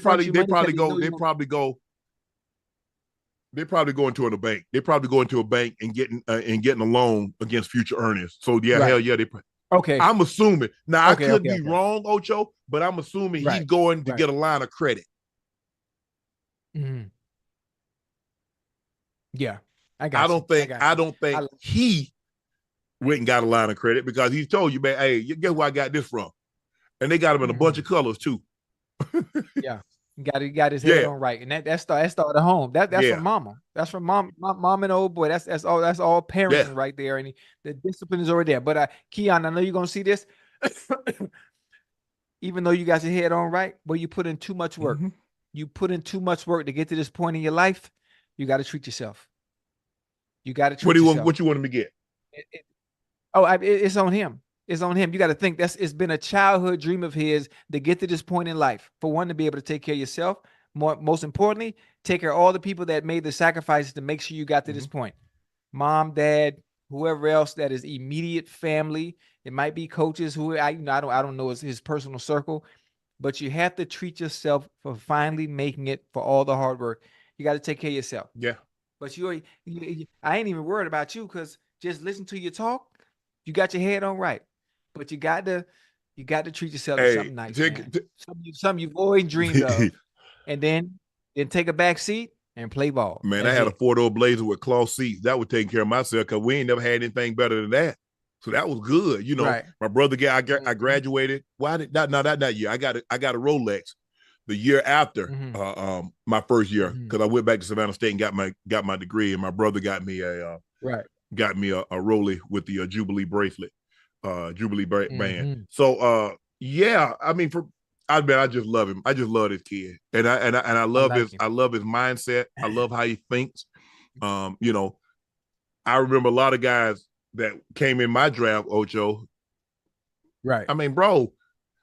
probably go into a bank. They probably go into a bank and getting a loan against future earnings. So hell yeah, they. Okay. I'm assuming. Now I could be wrong, Ocho, but I'm assuming he's going to get a line of credit. Mm-hmm. Yeah. I don't think he went and got a line of credit because he's told you, man, hey, guess where I got this from? And they got him in a bunch of colors too. Yeah. Got his head on right. And that started at home. That's from mama. That's from mom and old boy. That's all parenting right there. And the discipline is already there. But Keon, I know you're gonna see this. Even though you got your head on right, but you put in too much work. Mm-hmm. You put in too much work to get to this point in your life. You got to treat yourself. You got to treat yourself. What you want him to get? It's on him. It's on him. You got to think it's been a childhood dream of his to get to this point in life. For one, to be able to take care of yourself. Most importantly, take care of all the people that made the sacrifices to make sure you got to this point. Mom, dad, whoever else that is immediate family. It might be coaches who I don't know his personal circle, but you have to treat yourself for finally making it for all the hard work. You got to take care of yourself. Yeah. But I ain't even worried about you because just listen to your talk. You got your head on right, but you got to treat yourself to something nice, something you've always dreamed of, and then take a back seat and play ball. Man, I had a 4-door Blazer with cloth seats. That would take care of myself because we ain't never had anything better than that. So that was good. My brother I graduated. Why did not that year? I got a Rolex the year after my first year because I went back to Savannah State and got my degree, and my brother got me a Rollie with the Jubilee bracelet, Jubilee band. So I mean I just love him. I just love this kid, and I love his mindset. I love how he thinks. I remember a lot of guys that came in my draft, Ocho. Right. I mean, bro,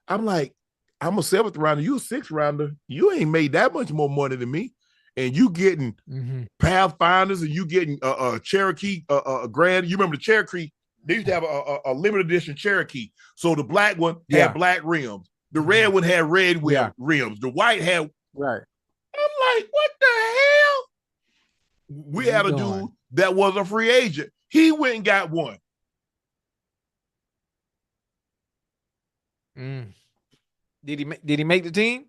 I'm like, I'm a 7th rounder. You a 6th rounder. You ain't made that much more money than me. And you getting Pathfinders and you getting a Cherokee Grand. You remember the Cherokee? They used to have a limited edition Cherokee. So the black one had black rims. The red one had red rims. The white had right. I'm like, what the hell? We had a dude that was a free agent. He went and got one. Did he make the team?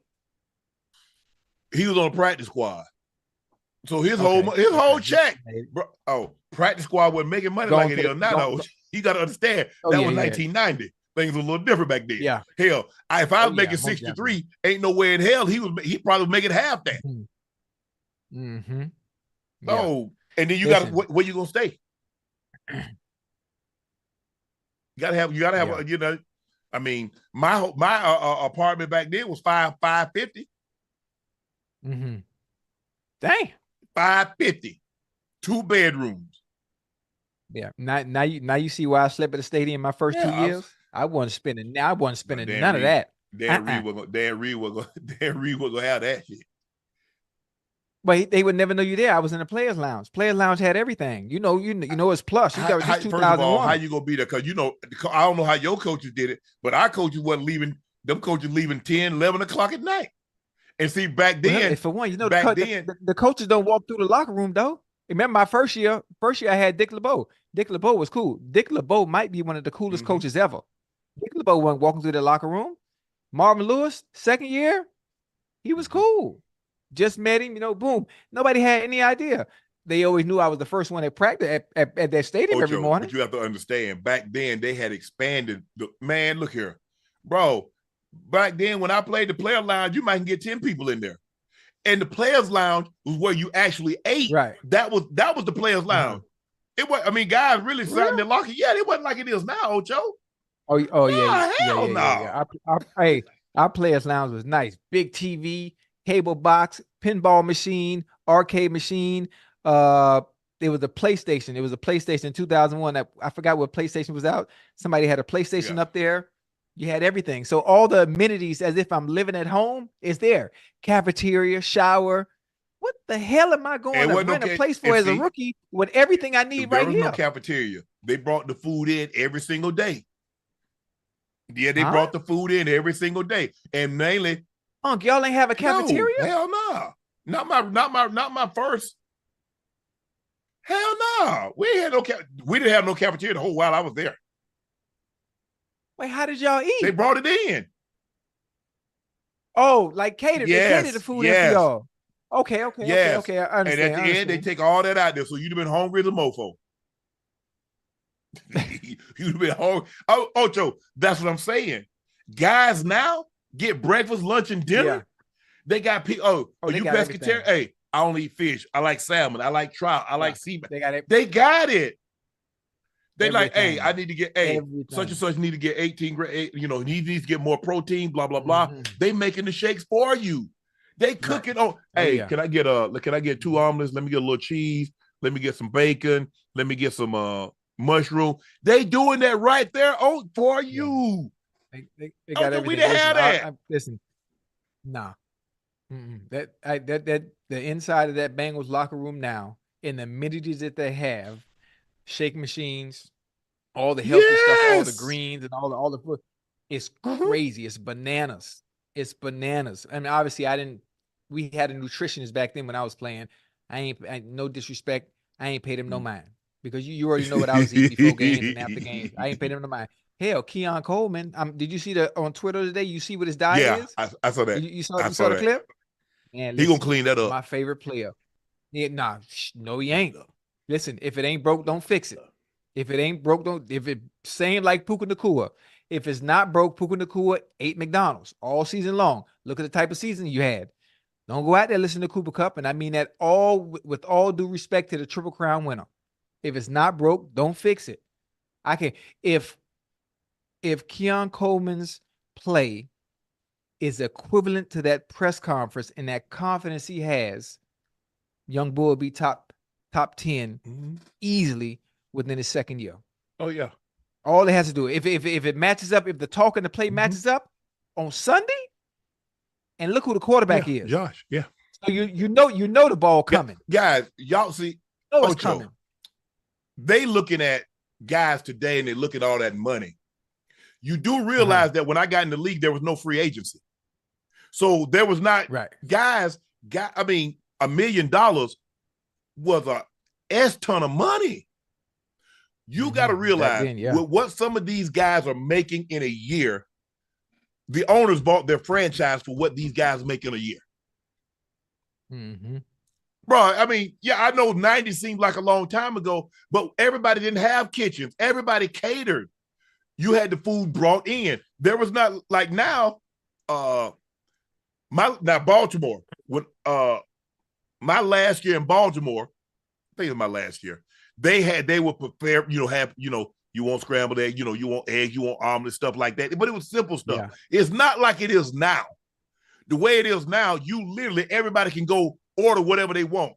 He was on a practice squad. So his whole check, bro. Practice squad wasn't making money like it is now. You got to understand that was 1990. Things were a little different back then. Yeah. Hell, if I was making 63, ain't no way in hell he probably was making half that. Mm-hmm. So, and then you got where you gonna stay? You gotta have. I mean, my apartment back then was $550. Mm-hmm. Dang. $550. 2 bedrooms. Yeah. Now you see why I slept at the stadium my first 2 years. I wasn't spending none of that. Dan Reed was gonna have that shit. But they would never know you there. I was in the Players Lounge. Players Lounge had everything. You know it's plus. You got first of all, how you gonna be there? Because I don't know how your coaches did it, but our coaches wasn't leaving. Them coaches leaving 10, 11 o'clock at night. And see, back then, for one, the coaches don't walk through the locker room though. Remember my first year I had Dick LeBeau. Dick LeBeau was cool. Dick LeBeau might be one of the coolest coaches ever. Dick LeBeau wasn't walking through the locker room. Marvin Lewis, second year, he was cool. Just met him, boom. Nobody had any idea. They always knew I was the first one at practice at that stadium every morning. But you have to understand, back then they had expanded. Man, look here, bro. Back then when I played the player lounge, you might get 10 people in there. And the players lounge was where you actually ate. Right. That was the players lounge. It was, guys really sat in their locker. Yeah, it wasn't like it is now, Ocho. Oh yeah. Hell no. Hey, our players lounge was nice. Big TV, cable box, pinball machine, arcade machine. It was a PlayStation. It was a PlayStation 2001. I forgot what PlayStation was out. Somebody had a PlayStation up there. You had everything. So all the amenities, as if I'm living at home, is there. Cafeteria, shower. what the hell am I going to rent a place for as a rookie with everything I need right here? There was no cafeteria. They brought the food in every single day. Yeah, they brought the food in every single day, and mainly. Unc, y'all ain't have a cafeteria? No, hell no. Not my first. Hell no. We didn't have no cafeteria the whole while I was there. Wait, how did y'all eat? They brought it in. Oh, like catered. They catered the food in for y'all. Okay. I understand. And at the end, they take all that out there. So you'd have been hungry as a mofo. You'd have been hungry. Oh, Ocho, that's what I'm saying. Guys now get breakfast, lunch, and dinner. Yeah. They got you pescatarian? Hey, I only eat fish. I like salmon. I like trout. I like seafood. They got it. They got it. They like, hey, I need to get such and such need to get 18 grams. He needs to get more protein. Blah blah blah. Mm-hmm. They making the shakes for you. They cook it on. Hey, can I get 2 omelets? Let me get a little cheese. Let me get some bacon. Let me get some mushroom. They doing that right there for you. They got everything. We didn't have that. Listen, nah. That the inside of that Bengals locker room now, in the amenities that they have, shake machines, all the healthy stuff, all the greens and all the food, it's crazy. It's bananas. It's bananas. I mean, obviously, we had a nutritionist back then when I was playing. No disrespect. I ain't paid him no mind because you already know what I was eating before games and after games. I ain't paid him no mind. Hell, Keon Coleman. Did you see on Twitter today? You see what his diet is? Yeah, I saw that. You saw the clip? Man, he gonna clean that up. My favorite player. No, he ain't. Listen, if it ain't broke, don't fix it. If it ain't broke, don't. If it same like Puka Nacua. If it's not broke, Puka Nacua ate McDonald's all season long. Look at the type of season you had. Don't go out there listen to Cooper Kupp, and I mean that with all due respect to the Triple Crown winner. If it's not broke, don't fix it. If Keon Coleman's play is equivalent to that press conference and that confidence he has, young boy will be top 10 easily within his second year. Oh yeah. All it has to do, if it matches up, if the talk and the play matches up on Sunday, and look who the quarterback is, Josh. Yeah. So you know the ball coming, guys. Y'all see, it's coming. They looking at guys today, and they look at all that money. You do realize that when I got in the league, there was no free agency. So there was not guys $1 million was a S ton of money. You got to realize with what some of these guys are making in a year, the owners bought their franchise for what these guys make in a year. Mm-hmm. Bro, I know 90 seemed like a long time ago, but everybody didn't have kitchens. Everybody catered. You had the food brought in. There was not like now. Baltimore. When my last year in Baltimore, I think it was my last year. They were prepared. You want scrambled egg. You want eggs. You want omelet, stuff like that. But it was simple stuff. Yeah. It's not like it is now. The way it is now, everybody can go order whatever they want.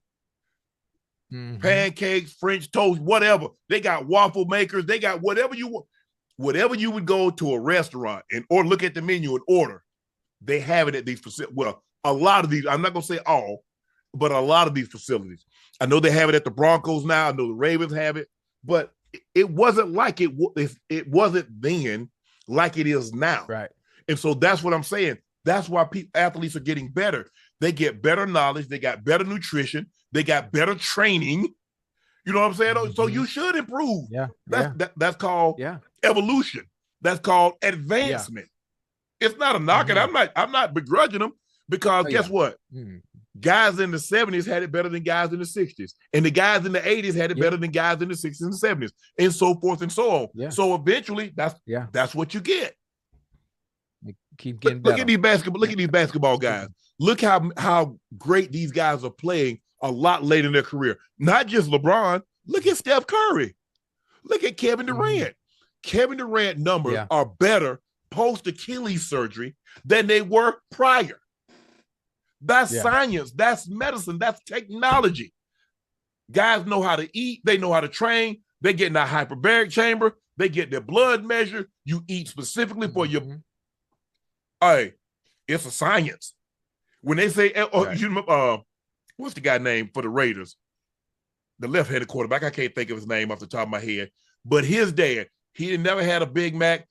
Mm-hmm. Pancakes, French toast, whatever. They got waffle makers. They got whatever you want. Whatever you would go to a restaurant or look at the menu and order, they have it at these facilities. Well, a lot of these, I'm not going to say all, but a lot of these facilities. I know they have it at the Broncos now. I know the Ravens have it, but it wasn't like it wasn't then like it is now. Right. And so that's what I'm saying. That's why athletes are getting better. They get better knowledge. They got better nutrition. They got better training. You know what I'm saying? Mm-hmm. So you should improve. Yeah. That's called evolution. That's called advancement. Yeah. It's not a knock, and I'm not begrudging them because guess what? Mm-hmm. Guys in the 70s had it better than guys in the 60s, and the guys in the 80s had it better than guys in the 60s and 70s, and so forth and so on. Yeah. So eventually, that's what you get. Keep getting better. Look at these basketball guys. Look how great these guys are playing a lot later in their career. Not just LeBron. Look at Steph Curry. Look at Kevin Durant. Mm-hmm. Kevin Durant numbers are better post Achilles surgery than they were prior. That's science. That's medicine. That's technology. Guys know how to eat. They know how to train. They get in that hyperbaric chamber. They get their blood measured. You eat specifically for your. Hey, it's a science. When they say, what's the guy name for the Raiders? The left-handed quarterback. I can't think of his name off the top of my head. But his dad, he never had a Big Mac.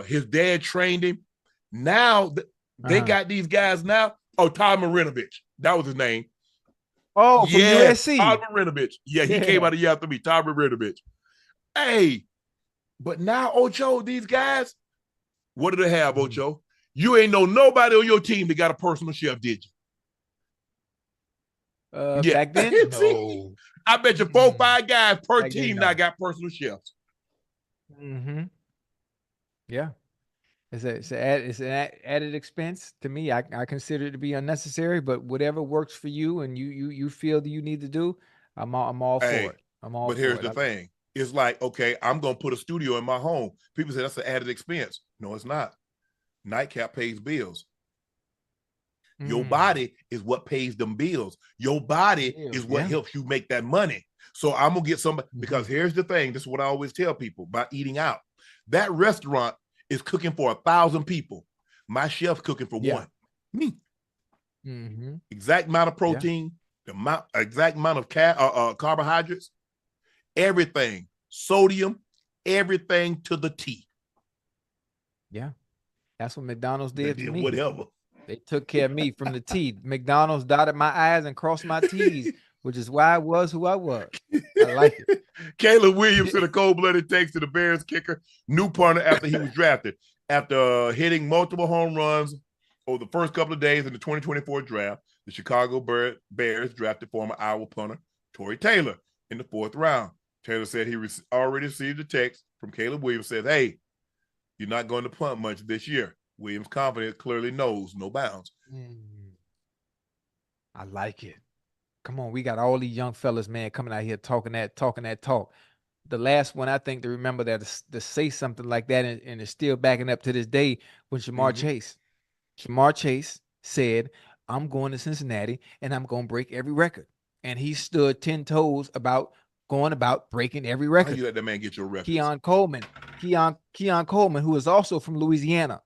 His dad trained him. Now they got these guys now. Oh, Todd Marinovich. That was his name. Oh, from USC. Todd Marinovich. Yeah, he came out a year after me. Todd Marinovich. Hey, but now, Ocho, these guys, what do they have, Ocho? You ain't know nobody on your team that got a personal chef, did you? Back then? No. I bet you 4 or 5 guys per team now got personal chefs. Mm-hmm. Yeah. It's an added expense to me. I consider it to be unnecessary, but whatever works for you and you feel that you need to do, I'm all for it. But here's the thing. It's like, okay, I'm going to put a studio in my home. People say that's an added expense. No, it's not. Nightcap pays bills. Your body is what pays them bills. Your body is what helps you make that money. So I'm going to get somebody, because here's the thing. This is what I always tell people about eating out. That restaurant is cooking for 1,000 people. My chef's cooking for one. Me. Exact amount of protein, the exact amount of carbohydrates, everything, sodium, everything to the T. Yeah. That's what McDonald's did to me. Whatever. They took care of me from the T. McDonald's dotted my I's and crossed my T's, which is why I was who I was. I like it. Caleb Williams sent a cold-blooded text to the Bears kicker, new partner after he was drafted. After hitting multiple home runs over the first couple of days in the 2024 draft, the Chicago Bears drafted former Iowa punter Torrey Taylor in the 4th round. Taylor said he already received a text from Caleb Williams, said, hey, you're not going to punt much this year. Williams' confidence clearly knows no bounds. I like it. Come on, we got all these young fellas, man, coming out here talking that talk. The last one I think to remember that to say something like that and it's still backing up to this day was Jamar Chase. Jamar Chase said, I'm going to Cincinnati and I'm going to break every record. And he stood 10 toes about breaking every record. How you let that man get your record? Keon Coleman, who is also from Louisiana,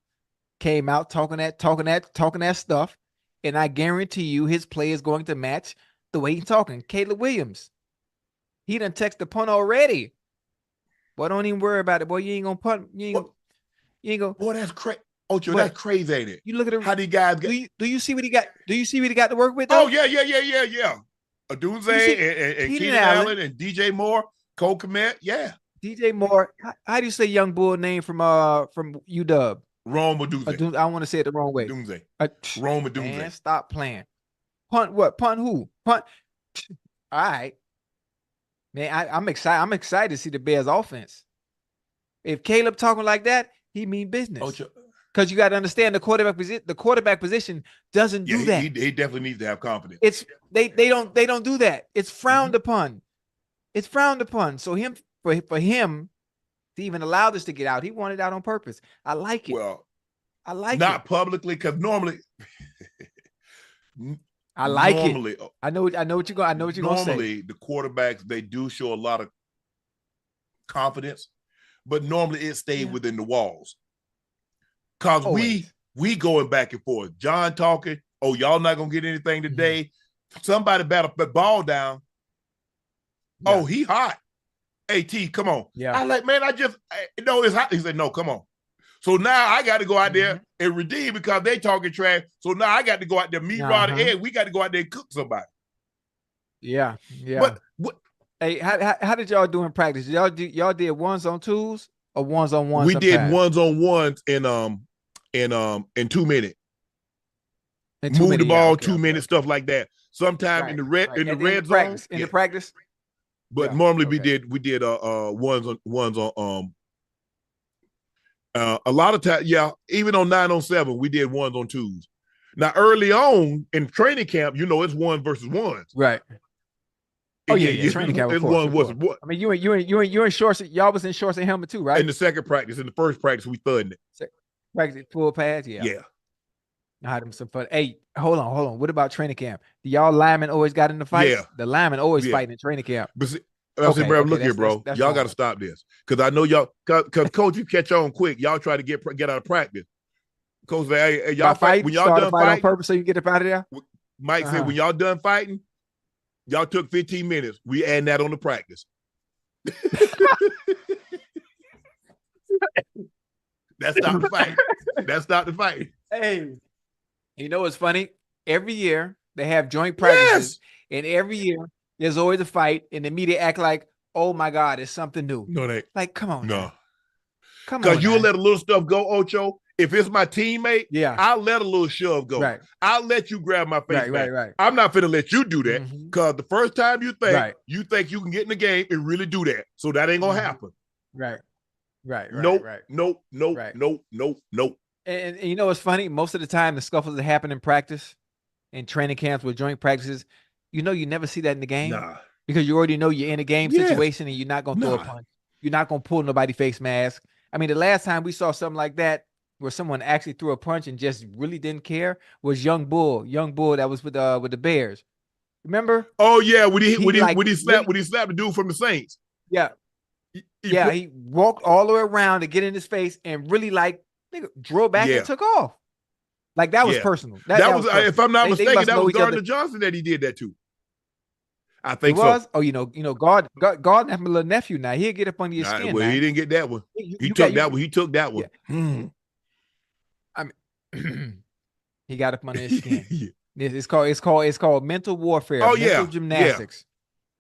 came out talking that stuff, and I guarantee you his play is going to match the way he's talking. Caleb Williams, he done text the punt already. Boy, don't even worry about it. Boy, you ain't gonna punt. You ain't gonna. Boy, that's crazy. Ocho, that's crazy, ain't it? You look at him. How these guys get? Do you see what he got? Do you see what he got to work with? Though? Oh yeah. Adunze and Keenan Allen and DJ Moore, Cole Kmet, DJ Moore. How do you say young bull name from UW? Rome Adunze. I want to say it the wrong way. Adunze. Rome Adunze. Man, stop playing. Punt what? Punt who? Punt. All right. Man, I'm excited. I'm excited to see the Bears offense. If Caleb talking like that, he mean business. Because you got to understand the quarterback position doesn't do that. He definitely needs to have confidence. It's they don't do that. It's frowned upon. It's frowned upon. So for him to even allow this to get out, he wanted it out on purpose. I like it. Well, I like not it. publicly, because normally I like it. I know what you're gonna say. Normally, the quarterbacks, they do show a lot of confidence, but normally it stays within the walls. Because we going back and forth. John talking, oh, y'all not gonna get anything today. Somebody battle the ball down. Yeah. Oh, he hot. AT, come on. Yeah. I like, man, no, it's hot. He said, no, come on. So now I got to go out there and redeem because they talking trash. So now I got to go out there, me, Rod, and Ed. We got to go out there and cook somebody. Yeah. But hey, how did y'all do in practice? Y'all did ones on twos or ones on ones? We did ones on ones in 2 minutes. Move the ball 2 minutes, stuff like that. Sometime in the red zone. In the practice. But normally we did ones on a lot of times, even on 9-on-7, we did ones on twos. Now, early on in training camp, it's ones versus ones. Right. Oh yeah. Training camp. It's one versus one. I mean, you in shorts. Y'all was in shorts and helmet too, right? In the second practice, in the first practice, we thudded it. Practice full pads, Yeah. I had them some fun. Hey, hold on. What about training camp? Do y'all linemen always got in the fight? Yeah. The linemen always fighting in training camp. But see, bro, look here, bro. Y'all got to stop this because I know y'all. Because coach, you catch on quick. Y'all try to get out of practice. Coach, hey, y'all fight when y'all done fight on purpose so you get up out of there. Mike said, when y'all done fighting, y'all took 15 minutes. We add that on the practice. That's not the fight. That's not the fight. Hey, you know what's funny? Every year they have joint practices, and every year there's always a fight, and the media act like, oh my God, it's something new. No, they like, come on. No. Now. Come on. Because you'll let a little stuff go, Ocho. If it's my teammate, I'll let a little shove go. Right. I'll let you grab my face. Right. I'm not finna let you do that. Because the first time you think you can get in the game and really do that. So that ain't gonna happen. Right. Nope. And you know what's funny? Most of the time the scuffles that happen in practice, in training camps with joint practices, you never see that in the game. Nah. Because you already know you're in a game situation and you're not gonna throw a punch. You're not gonna pull nobody's face mask. I mean, the last time we saw something like that where someone actually threw a punch and just really didn't care was Young Bull that was with the Bears. Remember? Oh yeah, when he slapped the dude from the Saints. Yeah. He walked all the way around to get in his face and really drove back and took off. Like that was personal. That was personal. If I'm not mistaken, that was Gardner Johnson that he did that to. I think so. Oh, Gardner have my little nephew now. He'll get up under your skin. Well, he didn't get that one. He took that one. He took that one. Yeah. I mean, he got up under his skin. It's called mental warfare. Mental gymnastics.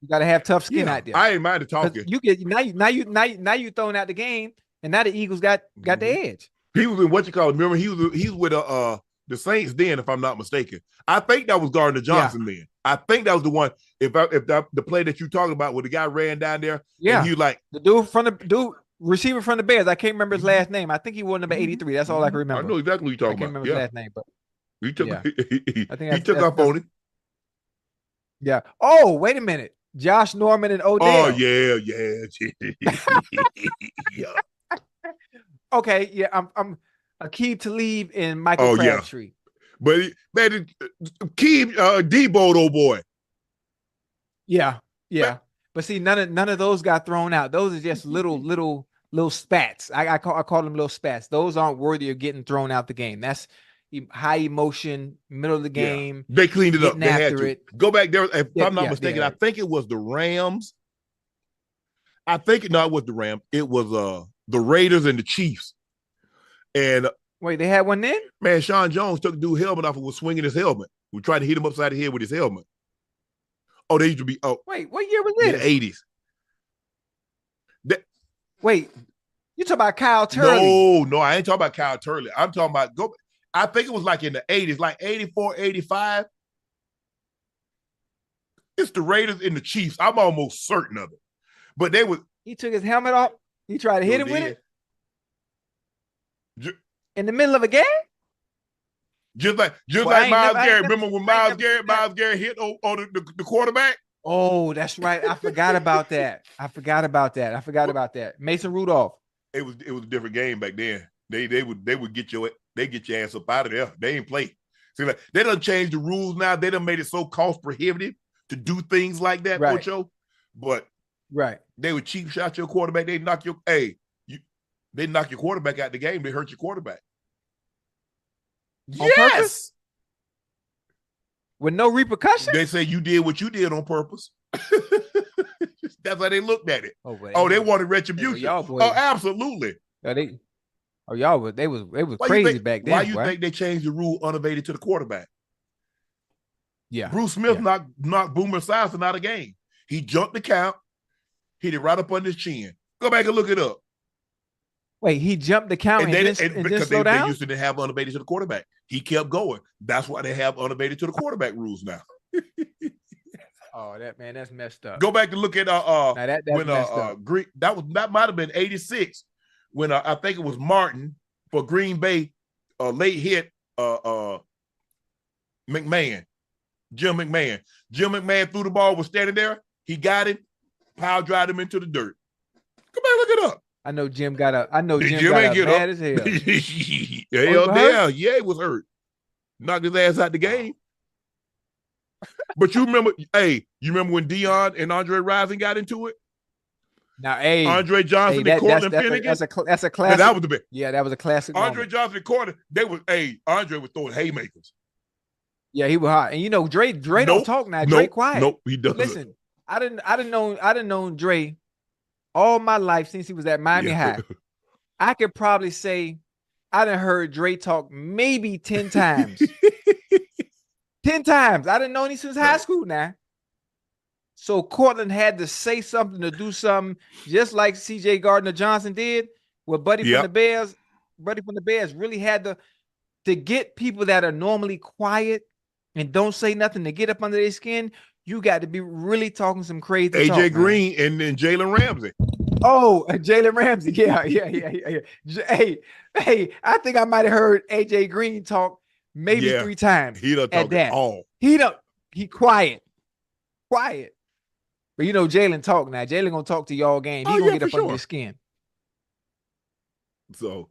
You got to have tough skin out there. I ain't mind talking. You get now you throwing out the game, and now the Eagles got the edge. He was in remember he was with the Saints then, if I'm not mistaken. I think that was Gardner Johnson then. I think that was the one. If the play that you talking about where the guy ran down there, and he like the dude receiver from the Bears. I can't remember his last name. I think he wore number 83. That's all I can remember. I know exactly what you're talking about. I can't remember his last name, but he took he took off on it. Yeah. Oh, wait a minute. Josh Norman and Odell. Oh yeah. Yeah. Okay, yeah. I'm Aqib Talib and Michael Crabtree. But man, Aqib Debo, old boy. Yeah. But see, none of those got thrown out. Those are just little spats. I call them little spats. Those aren't worthy of getting thrown out the game. That's high emotion, middle of the game. They cleaned it up. They had to go back there. If I'm not mistaken, I think it was the Rams. It was the Rams. It was the Raiders and the Chiefs. And wait, they had one then? Man, Sean Jones took the dude's helmet off and was swinging his helmet. We tried to hit him upside the head with his helmet. Oh, they used to be. Oh, wait, what year was this? The 80s. Wait, you talking about Kyle Turley? No, I ain't talking about Kyle Turley. I'm talking about I think it was like in the 80s, like 84, 85. It's the Raiders and the Chiefs. I'm almost certain of it. But they was. He took his helmet off. He tried to hit him with it in the middle of a game. Just like Myles Garrett. Remember when Myles Garrett hit on the quarterback? Oh, that's right. I forgot about that. Mason Rudolph. It was a different game back then. They would get your ass up out of there. They ain't play. See, like, they done changed the rules now. They done made it so cost prohibitive to do things like that, Ocho. But they would cheap shot your quarterback. They knock your quarterback out the game. They hurt your quarterback. On purpose? With no repercussions? They say you did what you did on purpose. That's how they looked at it. They wanted retribution. Absolutely. They was crazy back then. Why you think they changed the rule unabated to the quarterback? Yeah. Bruce Smith knocked Boomer Esiason out of the game. He jumped the count, hit it right up on his chin. Go back and look it up. Wait, he jumped the count and didn't slow down? They used to have unabated to the quarterback. He kept going. That's why they have unabated to the quarterback rules now. Oh, that's messed up. Go back and look at when that might have been 86 when I think it was Martin for Green Bay late hit McMahon. Jim McMahon. Jim McMahon threw the ball, was standing there. He got him, power drive him into the dirt. Come back, look it up. I know Jim got up bad as hell. He was hurt. Knocked his ass out the game. But you remember when Dion and Andre Rison got into it? Now, Andre Johnson and Cortland Finnegan. That's a classic. That was the best. Yeah, that was a classic. Andre Johnson and Cortland. Andre was throwing haymakers. Yeah, he was hot. And you know, Dre don't talk now. Dre quiet. Nope, he doesn't. Listen, I didn't know Dre all my life since he was at Miami High. I could probably say I done heard Dre talk maybe 10 times. 10 times. I didn't know him since high school now. So Cortland had to say something, to do something, just like CJ Gardner-Johnson did with Buddy from the Bears. Buddy from the Bears really had to get people that are normally quiet and don't say nothing to get up under their skin. You got to be really talking some crazy AJ Green and then Jalen Ramsey. Oh, Jalen Ramsey. Yeah. Hey, I think I might have heard AJ Green talk maybe 3 times. He don't talk at all. He quiet. But you know, Jalen talk now. Jalen gonna talk to y'all game. He gonna get up under your skin. So,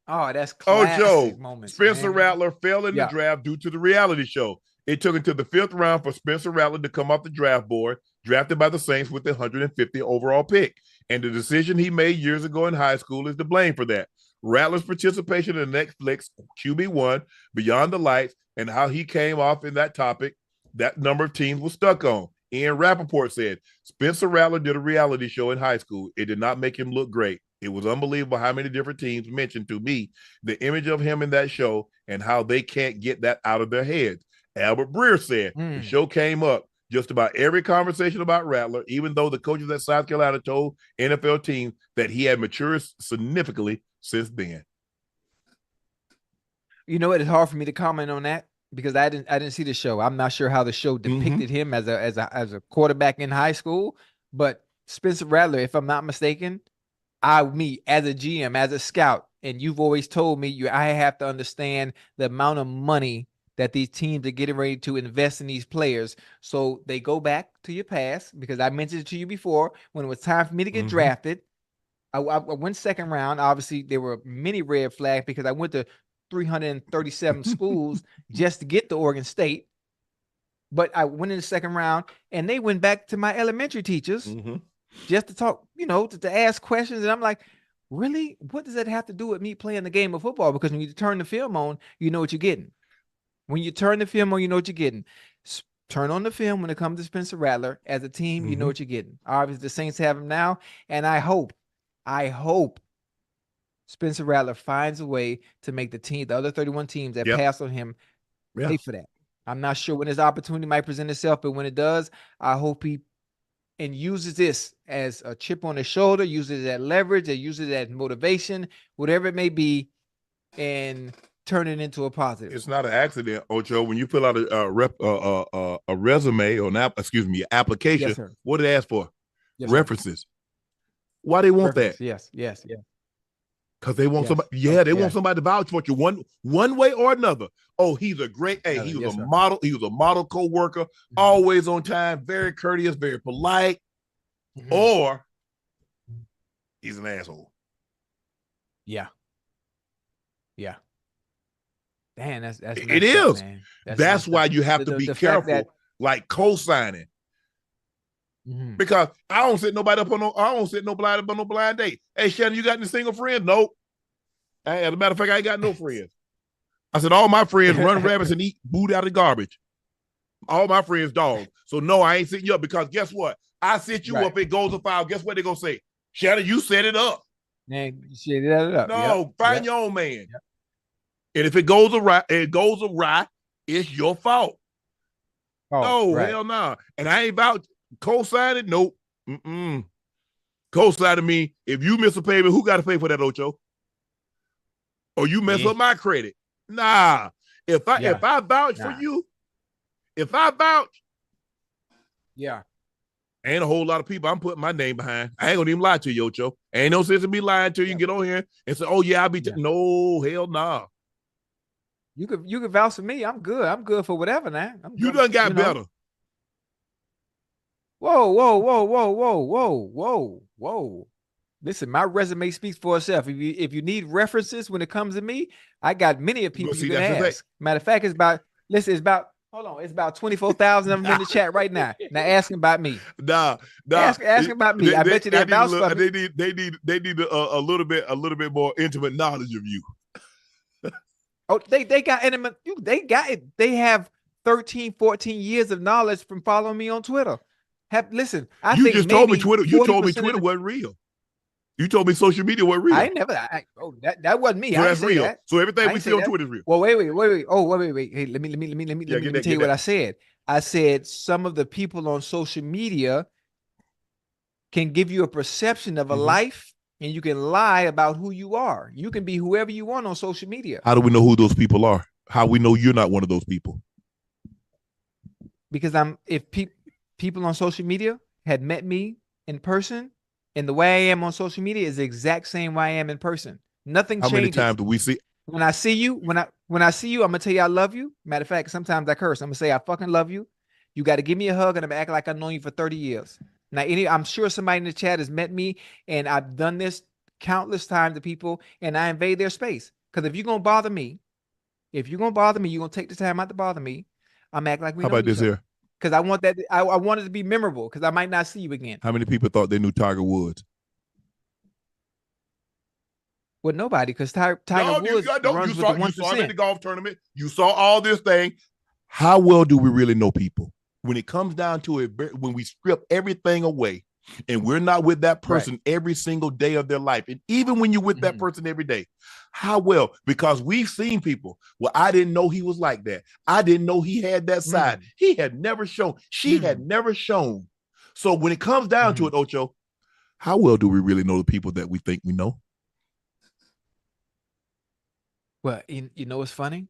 that's classic Ocho, moments. Spencer Rattler fell in the draft due to the reality show. It took him to the 5th round for Spencer Rattler to come off the draft board, drafted by the Saints with the 150 overall pick. And the decision he made years ago in high school is to blame for that. Rattler's participation in the Netflix QB1, Beyond the Lights, and how he came off in that topic, that number of teams was stuck on. Ian Rappaport said, Spencer Rattler did a reality show in high school. It did not make him look great. It was unbelievable how many different teams mentioned to me the image of him in that show and how they can't get that out of their heads. Albert Breer said, the show came up just about every conversation about Rattler, even though the coaches at South Carolina told NFL teams that he had matured significantly since then. You know, it is hard for me to comment on that because I didn't see the show. I'm not sure how the show depicted him as a quarterback in high school, but Spencer Rattler, if I'm not mistaken, me as a GM, as a scout, and you've always told me I have to understand the amount of money that these teams are getting ready to invest in these players. So they go back to your past, because I mentioned it to you before, when it was time for me to get drafted, I went 2nd round. Obviously, there were many red flags because I went to 337 schools just to get to Oregon State. But I went in the 2nd round, and they went back to my elementary teachers just to talk, to ask questions. And I'm like, really? What does that have to do with me playing the game of football? Because when you turn the film on, you know what you're getting. When you turn the film on, you know what you're getting. Turn on the film when it comes to Spencer Rattler. As a team, you know what you're getting. Obviously, the Saints have him now, and I hope Spencer Rattler finds a way to make the other 31 teams that pass on him pay for that. I'm not sure when his opportunity might present itself, but when it does, I hope he uses this as a chip on his shoulder, uses it as leverage, or uses it as motivation, whatever it may be, and turn it into a positive. It's not an accident, Ocho. When you fill out a resume or application, what do they ask for? References. Why they want that? Yes. Because they want somebody. They want somebody to vouch for you one way or another. Oh, he's a great. Hey, he was a model. He was a model co-worker, always on time, very courteous, very polite. Or he's an asshole. Yeah. Damn, that's it is. Man. That's why you have to be careful, like co-signing. Because I don't set nobody up on no blind date. Hey, Shannon, you got any single friends? Nope. Hey, as a matter of fact, I ain't got no friends. I said all my friends run rabbits and eat food out of garbage. All my friends dogs. So no, I ain't setting you up, because guess what? I set you up, it goes a foul. Guess what they're gonna say? Shannon, you set it up. Man, you set it up. No, find your own man. And if it goes awry, it's your fault. Hell no. And I ain't about co-signing. Nope. Co-signing me. If you miss a payment, who got to pay for that, Ocho? Or you mess up my credit? Nah. If I vouch for you, ain't a whole lot of people I'm putting my name behind. I ain't gonna even lie to you, Ocho. Ain't no sense in me lying to you and get on here and say, oh yeah, I'll be no, hell nah. You could vouch for me. I'm good. I'm good for whatever now. You done got better. Whoa. Listen, my resume speaks for itself. If you need references when it comes to me, I got many of people you can ask. Matter of fact, it's about 24,000 of them in the chat right now. Now asking about me. Nah. Asking about me. I bet you that vouch for me. They need a little bit more intimate knowledge of you. Oh, they got intimate. They got it. They have 13, 14 years of knowledge from following me on Twitter. Listen, you just told me Twitter. You told me Twitter wasn't real. You told me social media wasn't real. I never. That wasn't me. So that's real. That. So everything we see on Twitter is real. Well, wait. Oh, wait. Hey, let me tell you what I said. I said some of the people on social media can give you a perception of a life, and you can lie about who you are. You can be whoever you want on social media. How do we know who those people are? How we know you're not one of those people? Because people on social media had met me in person, and the way I am on social media is the exact same way I am in person. Nothing changes. How many times do we see? When I see you, when I see you, I'm gonna tell you I love you. Matter of fact, sometimes I curse. I'm gonna say I fucking love you. You got to give me a hug, and I'm gonna act like I've known you for 30 years. Now, I'm sure somebody in the chat has met me, and I've done this countless times to people, and I invade their space. Because if you're gonna bother me, you're gonna take the time out to bother me. I'm acting like we. How about this here? Because I want that. I want it to be memorable. Because I might not see you again. How many people thought they knew Tiger Woods? Well, nobody. Because Tiger Woods runs with the 1%. You saw him at the golf tournament. You saw all this thing. How well do we really know people? When it comes down to it, when we strip everything away and we're not with that person every single day of their life, and even when you're with that person every day, how well? Because we've seen people, well, I didn't know he was like that. I didn't know he had that side. He had never shown. She had never shown. So when it comes down to it, Ocho, how well do we really know the people that we think we know? Well, you know what's funny?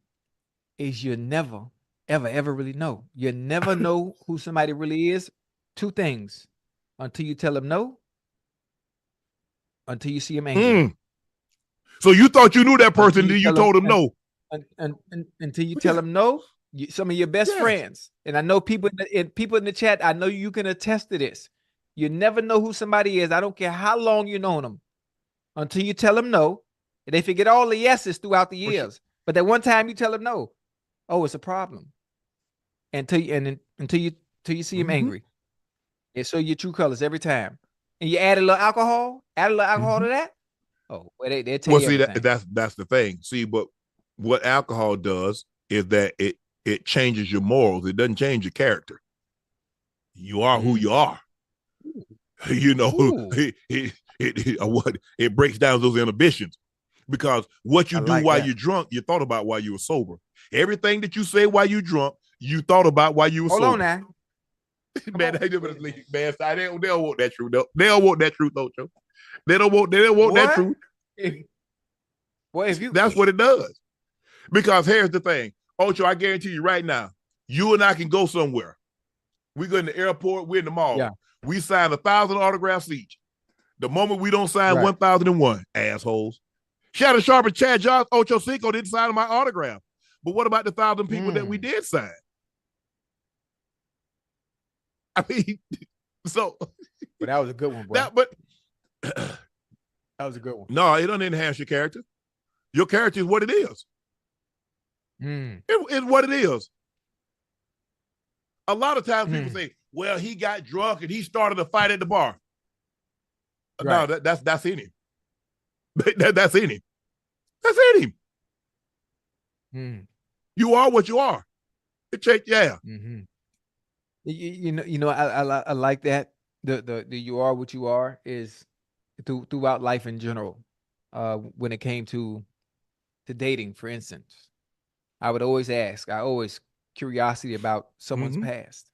Is you never ever really know. You never know who somebody really is. Two things: until you tell them no, until you see them angry. So you thought you knew that person, then you told them no. Until you tell them no, some of your best friends, and I know people in the chat, I know you can attest to this. You never know who somebody is. I don't care how long you've known them, until you tell them no, and they forget all the yeses throughout the years. But that one time you tell them no, oh, it's a problem. Until you see him angry, and show your true colors every time, and you add a little alcohol, to that. Oh, well, they tell you everything. that's the thing. See, but what alcohol does is that it changes your morals. It doesn't change your character. You are who you are. You know, it breaks down those inhibitions, because what you do while you're drunk, you thought about while you were sober. Everything that you say while you're drunk, you thought about while you were sober. Hold on now. Man, they don't want that truth. They don't want that truth, Ocho. They don't want that truth. That's what it does. Because here's the thing, Ocho, I guarantee you right now, you and I can go somewhere. We go in the airport, we're in the mall. Yeah. We sign 1,000 autographs each. The moment we don't sign 1,001, assholes. Shannon Sharpe and Chad, Ochocinco didn't sign my autograph. But what about the 1,000 people that we did sign? I mean, so. But that was a good one, bro. That was a good one. No, it doesn't enhance your character. Your character is what it is. It's what it is. A lot of times people say, well, he got drunk and he started a fight at the bar. Right. No, that's in him. That's in him. That's in him. You are what you are. You know, I like that. The you are what you are is throughout life in general. When it came to dating, for instance, I would always ask. I always curiosity about someone's past,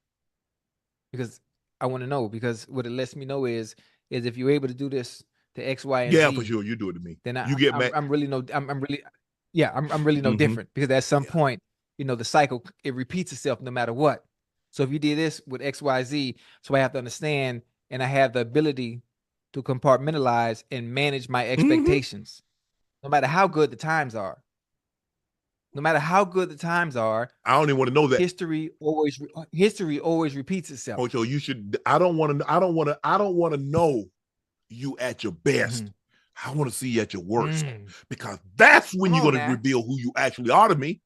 because I want to know. Because what it lets me know is if you're able to do this to X, Y, and Z, for sure, you do it to me. Then I'm really no different, because at some point, you know, the cycle, it repeats itself no matter what. So if you did this with X, Y, Z, so I have to understand, and I have the ability to compartmentalize and manage my expectations, no matter how good the times are. No matter how good the times are, I don't even want to know that history always repeats itself. Ocho, you should. I don't want to know you at your best. I want to see you at your worst, because that's when you're going to reveal who you actually are to me.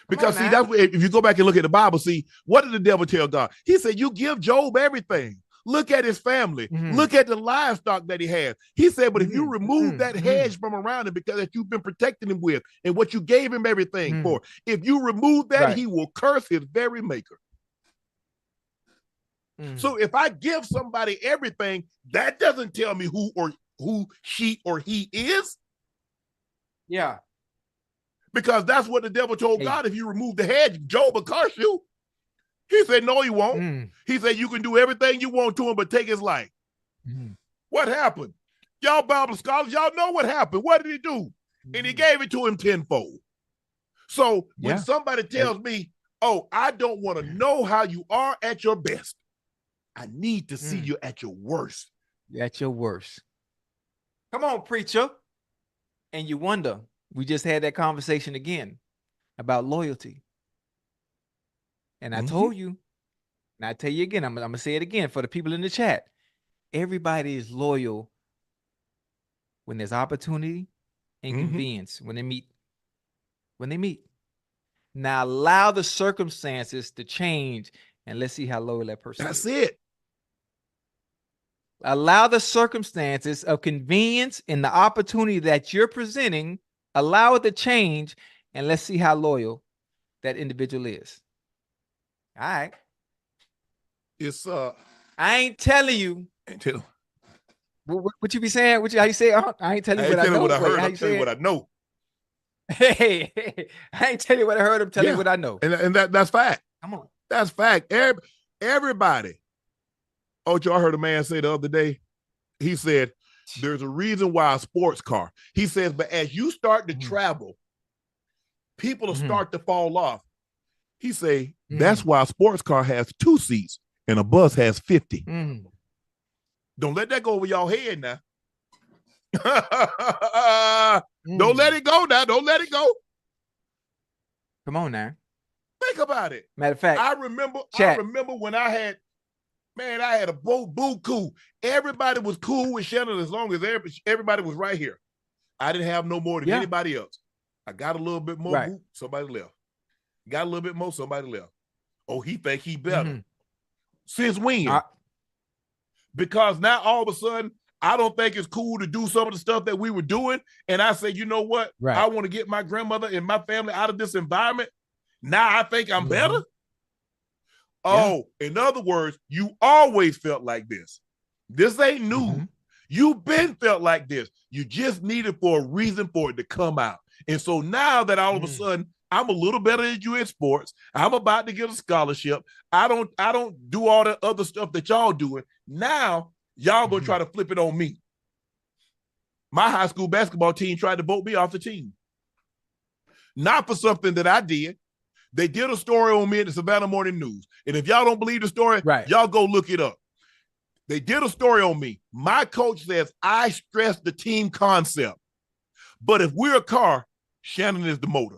Because see, that's what, if you go back and look at the Bible, see, what did the devil tell God? He said, you give Job everything. Look at his family. Look at the livestock that he has. He said, but if you remove that hedge from around him because that you've been protecting him with and what you gave him everything for, if you remove that, he will curse his very maker. So if I give somebody everything, that doesn't tell me who she or he is. Yeah. Because that's what the devil told God. If you remove the hedge, Job will curse you. He said, no, he won't. He said, you can do everything you want to him, but take his life. What happened? Y'all Bible scholars, y'all know what happened. What did he do? And he gave it to him tenfold. So when somebody tells me, oh, I don't want to know how you are at your best, I need to see you at your worst. At your worst. Come on, preacher. And you wonder, we just had that conversation again about loyalty. And I told you, and I tell you again, I'm going to say it again for the people in the chat. Everybody is loyal when there's opportunity and convenience, when they meet. When they meet. Now allow the circumstances to change and let's see how loyal that person is. That's it. Allow the circumstances of convenience and the opportunity that you're presenting, allow it to change, and let's see how loyal that individual is. All right. It's I ain't telling you. Ain't tell What you be saying? How you say? I ain't telling you what I know. What I heard. I'm telling you what I know. Hey, I ain't telling you what I heard. I'm telling you what I know. And that's fact. Come on. That's fact. Everybody. Ocho, I heard a man say the other day, he said, there's a reason why a sports car. He says, but as you start to travel, people will start to fall off. He say, that's why a sports car has 2 seats and a bus has 50. Don't let that go over y'all head now. Don't let it go now. Don't let it go. Come on now. Think about it. Matter of fact, I remember when I had a boo cool. Everybody was cool with Shannon as long as everybody was right here. I didn't have no more than anybody else. I got a little bit more boo, somebody left. Got a little bit more, somebody left. Oh, he think he better. Since when? Because now all of a sudden, I don't think it's cool to do some of the stuff that we were doing. And I say, you know what? I want to get my grandmother and my family out of this environment. Now I think I'm better. Oh, in other words, you always felt like this. This ain't new. You've been felt like this. You just needed for a reason for it to come out. And so now that all of a sudden I'm a little better than you in sports, I'm about to get a scholarship. I don't do all the other stuff that y'all doing. Now y'all gonna try to flip it on me. My high school basketball team tried to vote me off the team. Not for something that I did. They did a story on me at the Savannah Morning News. And if y'all don't believe the story, y'all go look it up. They did a story on me. My coach says I stress the team concept. But if we're a car, Shannon is the motor.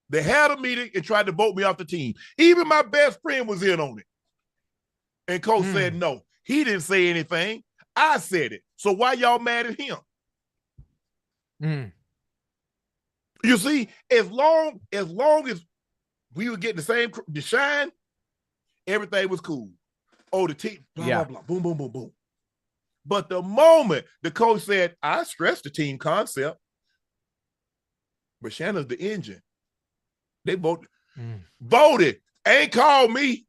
They had a meeting and tried to vote me off the team. Even my best friend was in on it. And coach said no. He didn't say anything. I said it. So why y'all mad at him? You see, as long as we were getting the shine, everything was cool. Oh, the team, blah, blah, blah, boom, boom, boom, boom. But the moment the coach said, I stress the team concept, but Shannon's the engine. They voted, ain't called me.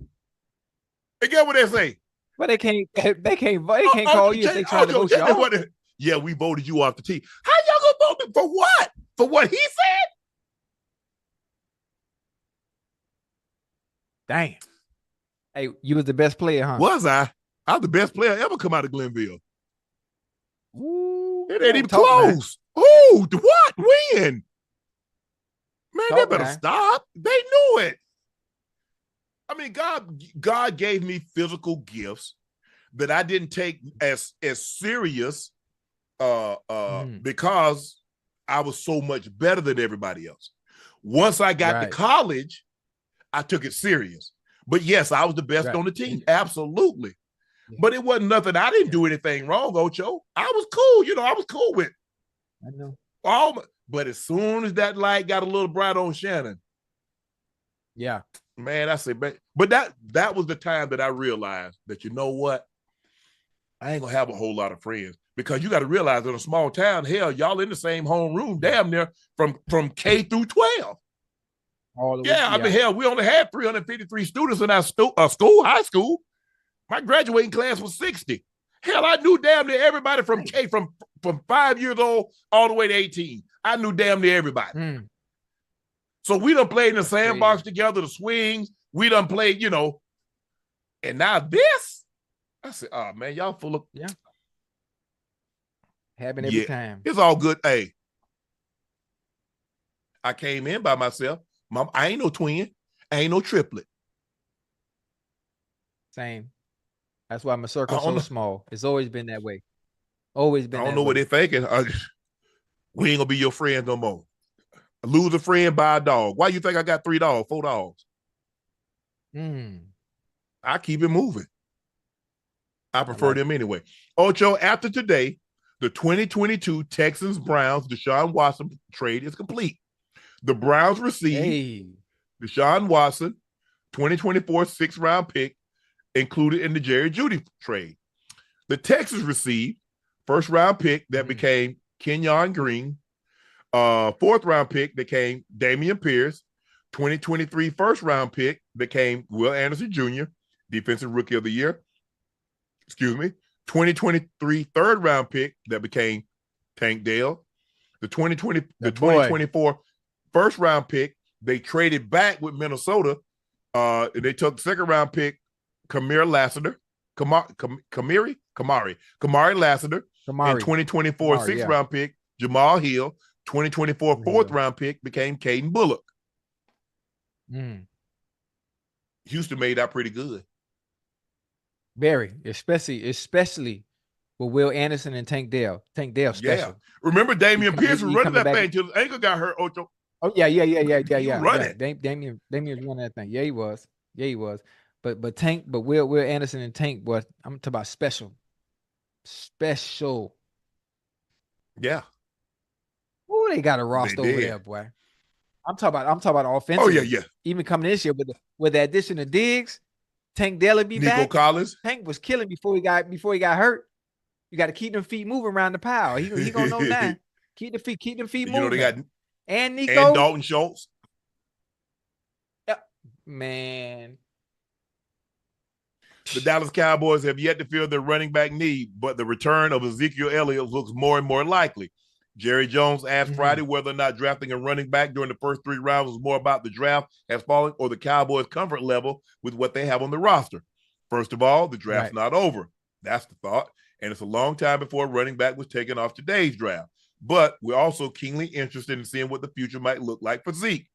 And get what they say? But they can't call you if they try to vote you off. Yeah, we voted you off the team. How y'all gonna vote me for what? For what he said? Damn. Hey, you was the best player, huh? Was I? I'm the best player ever come out of Glenville. Ooh, it ain't even close. Who? What? When? Man, they better stop. They knew it. I mean, God gave me physical gifts that I didn't take as serious because I was so much better than everybody else. Once I got to college, I took it serious. But yes, I was the best on the team. Absolutely. Yeah. But it wasn't nothing. I didn't do anything wrong, Ocho. I was cool. You know, I was cool with. I know. But as soon as that light got a little bright on Shannon, Yeah. Man, I say, but that was the time that I realized that, you know what? I ain't gonna have a whole lot of friends, because you got to realize in a small town, hell, y'all in the same homeroom, damn near from K through 12. All the way, I mean, hell, we only had 353 students in our high school. My graduating class was 60. Hell, I knew damn near everybody from from 5 years old all the way to 18. I knew damn near everybody. So we done played in the sandbox together, the swings. We done played, and now this. I said, oh, man, y'all full of. Yeah. Having every time. It's all good. Hey, I came in by myself. Mom, I ain't no twin. I ain't no triplet. Same. That's why my circle's so small. It's always been that way. Always been. I don't know what they're thinking. We ain't gonna be your friend no more. Lose a friend, buy a dog. Why you think I got 3 dogs, 4 dogs? I keep it moving. I prefer them anyway. Ocho, after today, the 2022 Texans-Browns Deshaun Watson trade is complete. The Browns received Deshaun Watson, 2024 6th-round pick, included in the Jerry Jeudy trade. The Texans received first-round pick that became Kenyon Green, 4th-round pick became Dameon Pierce, 2023 first-round pick became Will Anderson Jr., Defensive Rookie of the Year. 2023 3rd-round pick that became Tank Dell. The 2024 first-round pick, they traded back with Minnesota. They took 2nd-round pick Kamari Lassiter, and 2024 6th-round pick Jamal Hill. 2024 4th-round pick became Caden Bullock. Houston made that pretty good. Very, especially with Will Anderson and Tank Dell. Tank Dell special. Yeah. Remember Dameon Pierce was running that thing till his ankle got hurt, Ocho. Oh, yeah. Running. Dameon was running that thing. Yeah, he was. But Will Anderson and Tank, boy, I'm talking about special. Special. Yeah. Oh, they got a roster over there, boy. I'm talking about offense. Oh, yeah. Even coming this year with the addition of Diggs, Tank Dell be Nico back. Collins. Tank was killing before he got hurt. You got to keep them feet moving around the pile. He gonna know that. Keep them feet moving. They got and Nico and Dalton Schultz. Man. The Dallas Cowboys have yet to fill their running back need, but the return of Ezekiel Elliott looks more and more likely. Jerry Jones asked Friday whether or not drafting a running back during the first 3 rounds was more about the draft has fallen or the Cowboys' comfort level with what they have on the roster. First of all, the draft's not over. That's the thought. And it's a long time before a running back was taken off today's draft. But we're also keenly interested in seeing what the future might look like for Zeke.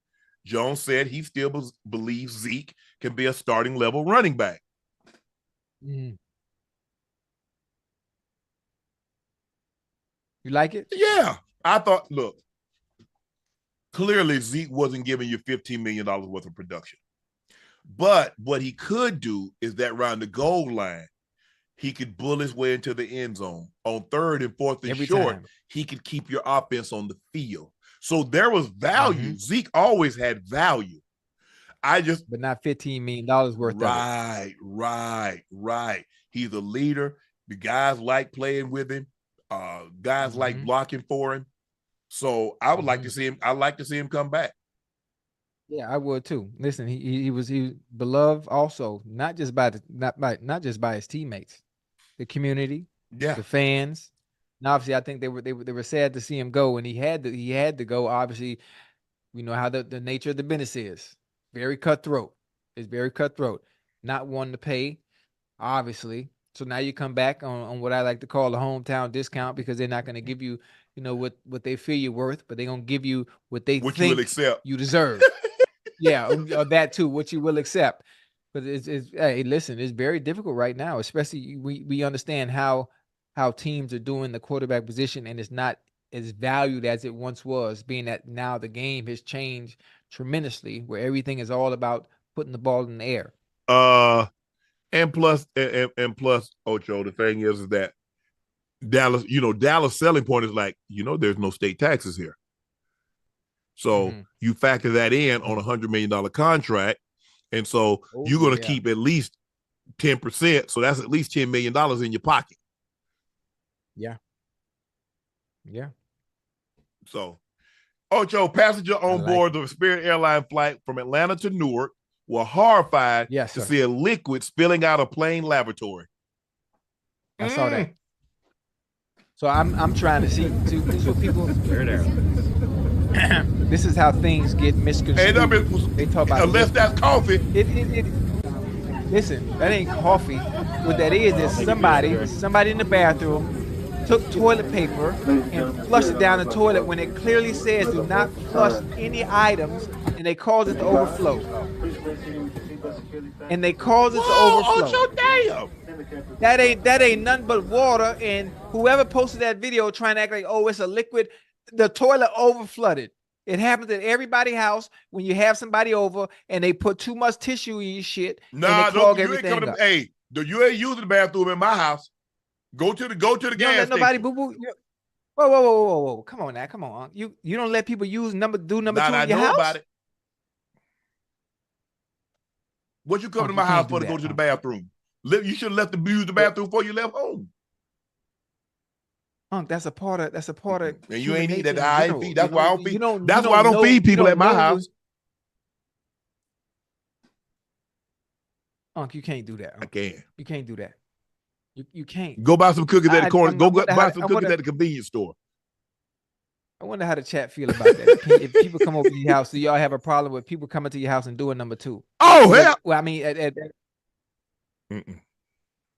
Jones said he still believes Zeke can be a starting level running back. You like it? Yeah. I thought, look, clearly Zeke wasn't giving you $15 million worth of production. But what he could do is that around the goal line, he could bull his way into the end zone. On 3rd and 4th and short, he could keep your offense on the field. So there was value. Zeke always had value. But not $15 million worth of it. Right. He's a leader. The guys like playing with him. Guys like blocking for him. So I would like to see him. I'd like to see him come back. Yeah, I would too. Listen, he was beloved also, not just by his teammates, the community, the fans. And obviously, I think they were sad to see him go, and he had to go. Obviously, we know how the nature of the business is. Very cutthroat. It's very cutthroat. Not wanting to pay, obviously. So now you come back on what I like to call a hometown discount, because they're not going to give you, what they feel you're worth, but they're going to give you what they think you will accept. You deserve. Yeah, or that too, what you will accept. But hey, listen, it's very difficult right now, especially we understand how teams are doing the quarterback position, and it's not as valued as it once was, being that now the game has changed tremendously, where everything is all about putting the ball in the air. And plus, Ocho, the thing is that Dallas selling point is like, there's no state taxes here. So you factor that in on $100 million contract. And so you're going to keep at least 10%. So that's at least $10 million in your pocket. Yeah. Yeah. So, Ocho, passenger on board the Spirit Airline flight from Atlanta to Newark were horrified to see a liquid spilling out of plane lavatory. I saw that. So I'm trying to see. This is what people. This is how things get misconstrued. They talk about unless that's coffee. Listen, that ain't coffee. What that is somebody in the bathroom took toilet paper and flushed it down the toilet when it clearly says do not flush any items, and they caused it to overflow. And they caused it to overflow. Ocho, damn. That ain't nothing but water. And whoever posted that video trying to act like, oh, it's a liquid, the toilet overflooded. It happens at everybody's house when you have somebody over and they put too much tissue in your shit. Nah, no, you ain't coming to. Hey, you ain't using the bathroom in my house. Go to the gas station. Nobody boo boo. Whoa. Come on now. Come on. You don't let people use number two in your house? I know about it. What you come to my house for to go to the bathroom? You should have left use the bathroom before you left home. That's a part of and you ain't need that. I ain't feed. That's why I don't feed. That's why I don't feed people at my house. Unc, you can't do that. I can. You can't do that. You can't. Go buy some cookies at the corner. Go buy some cookies at the convenience store. I wonder how the chat feel about that. If people come over to your house, do y'all have a problem with people coming to your house and doing number two? Oh, hell. Well, I mean,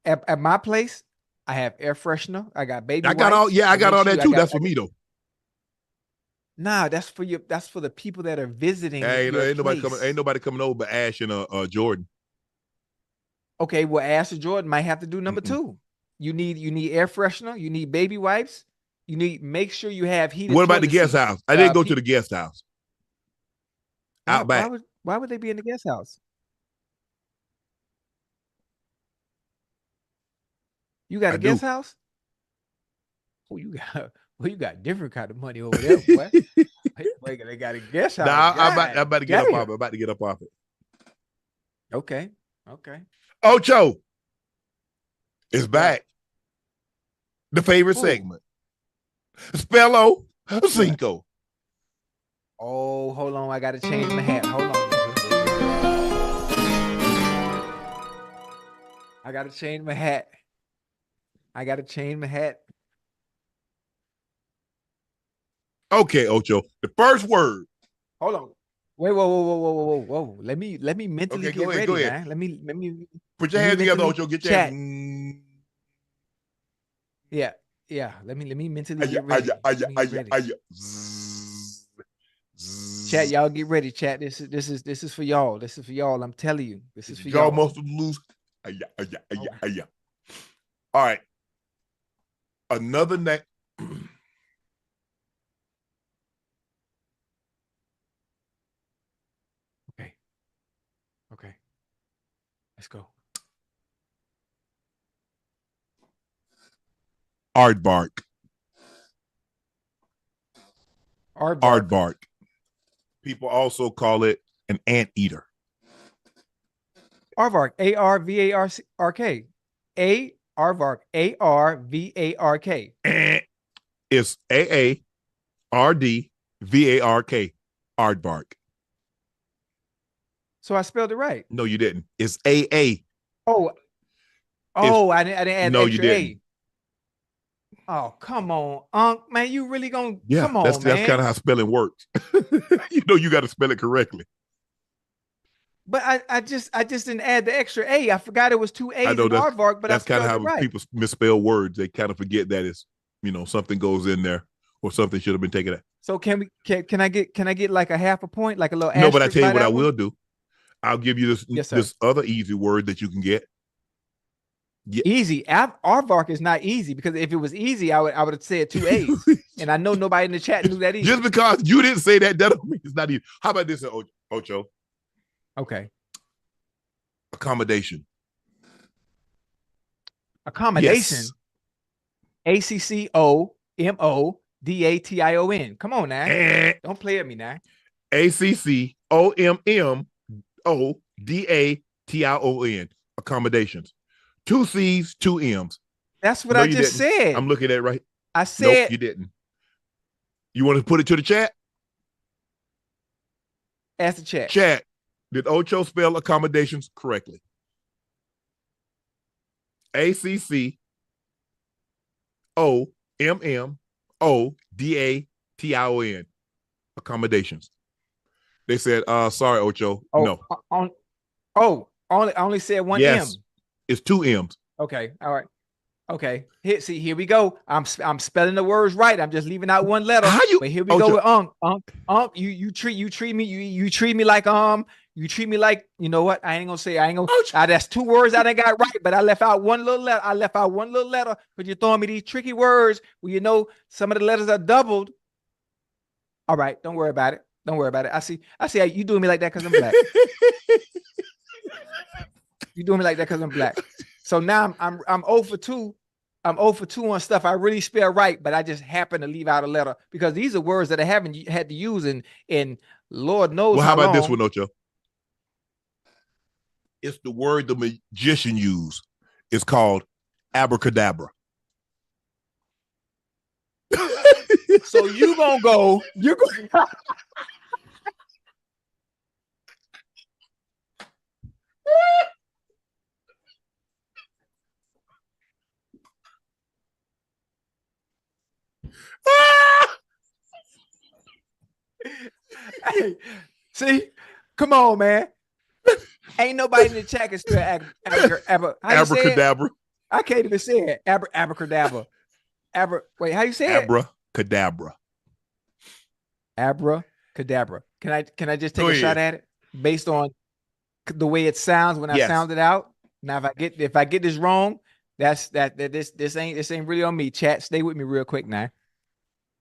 at my place, I have air freshener. I got baby wipes. I got all that too. That's for me though. Nah, that's for you. That's for the people that are visiting. Hey, ain't nobody coming over but Ash and Jordan. Okay, well, Ash and Jordan might have to do number two. You need air freshener. You need baby wipes. You need make sure you have heated. What about the guest house? I didn't go to the guest house. Out back. Why would they be in the guest house? You got a guest house? Oh, you got different kind of money over there, boy. They got a guest house. Nah, I'm about to get up off it. About to get up off it. Okay. Ocho is back. The favorite segment. Spellocinco. Oh, hold on. I got to change my hat. Hold on. I got to change my hat. Okay, Ocho. The first word. Hold on. Wait, whoa. Let me mentally get ready, man. Let me put your hands together, Ocho. Get your hands. Yeah. Let me mentally get ready. Chat, y'all get ready. Chat, this is for y'all. This is for y'all. I'm telling you, this is for y'all. Y'all must lose. All right. Another name. Okay. Let's go. Aardvark. People also call it an anteater. Aardvark. A-R-V-A-R-K. Aardvark. A-R-V-A-R-K. It's A-A-R-D-V-A-R-K. Aardvark. So I spelled it right. No, you didn't. It's A-A. I didn't add no, extra you didn't. A. Oh, come on, Unc, man, you really gonna come on, that's kind of how spelling works. You got to spell it correctly. But I just didn't add the extra A. I forgot it was two A's in Aardvark, but that's kind of how right. people misspell words. They kind of forget that it's something goes in there or something should have been taken out. So can I get like a half a point, like a little no? But I tell you what I will one? do. I'll give you this other easy word that you can get. Yeah. Easy. Aardvark is not easy because if it was easy, I would have said two A's. And I know nobody in the chat knew that either. Just because you didn't say that doesn't mean it's not easy. How about this, Ocho? Okay. Accommodation. Yes. ACCOMODATION. D-A-T-I-O-N. Come on now. Don't play at me now. ACCOMMODATION. Accommodations. 2 C's, 2 M's. That's what I just said. I'm looking at it right. I said. Nope, you didn't. You want to put it to the chat? Ask the chat. Chat. Did Ocho spell accommodations correctly? ACCOMMODATION. Accommodations. They said, sorry, Ocho. No. I only said one yes, M. It's 2 M's. Okay. All right. Okay. Here we go. I'm spelling the words right. I'm just leaving out one letter. But here we go with Unc. You treat me like you know what? That's 2 words I didn't got right, but I left out one little letter because you're throwing me these tricky words where you know some of the letters are doubled. All right, don't worry about it. I see how you doing me like that because I'm black. You doing me like that because I'm black. So now I'm 0 for 2. I'm 0 for 2 on stuff I really spell right, but I just happen to leave out a letter because these are words that I haven't had to use in Lord knows. Well, how about this one, though? Ocho? It's the word the magician used. It's called abracadabra. So you're going. Hey, see, come on, man. Ain't nobody in the chat can spell abracadabra. I can't even say it. Abracadabra. Wait, how you say it? Abracadabra. Abracadabra. Can I just take a shot at it based on the way it sounds when I sound it out? Now, if I get this wrong, this ain't really on me. Chat, stay with me real quick now.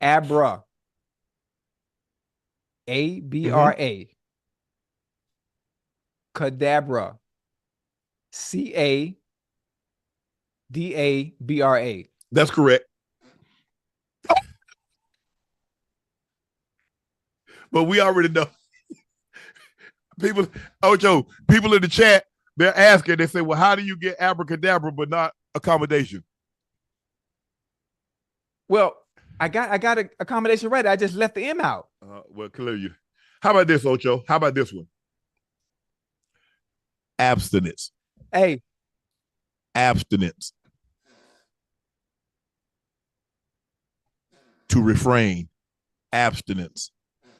Abra. A-B-R-A. Cadabra. C-A-D-A-B-R-A. That's correct. But we already know. People in the chat, they're asking, they say, well, how do you get abracadabra but not accommodation? Well, I got an accommodation right. I just left the M out. Well, clear you. How about this, Ocho? How about this one? Abstinence. Hey. Abstinence. To refrain. Abstinence.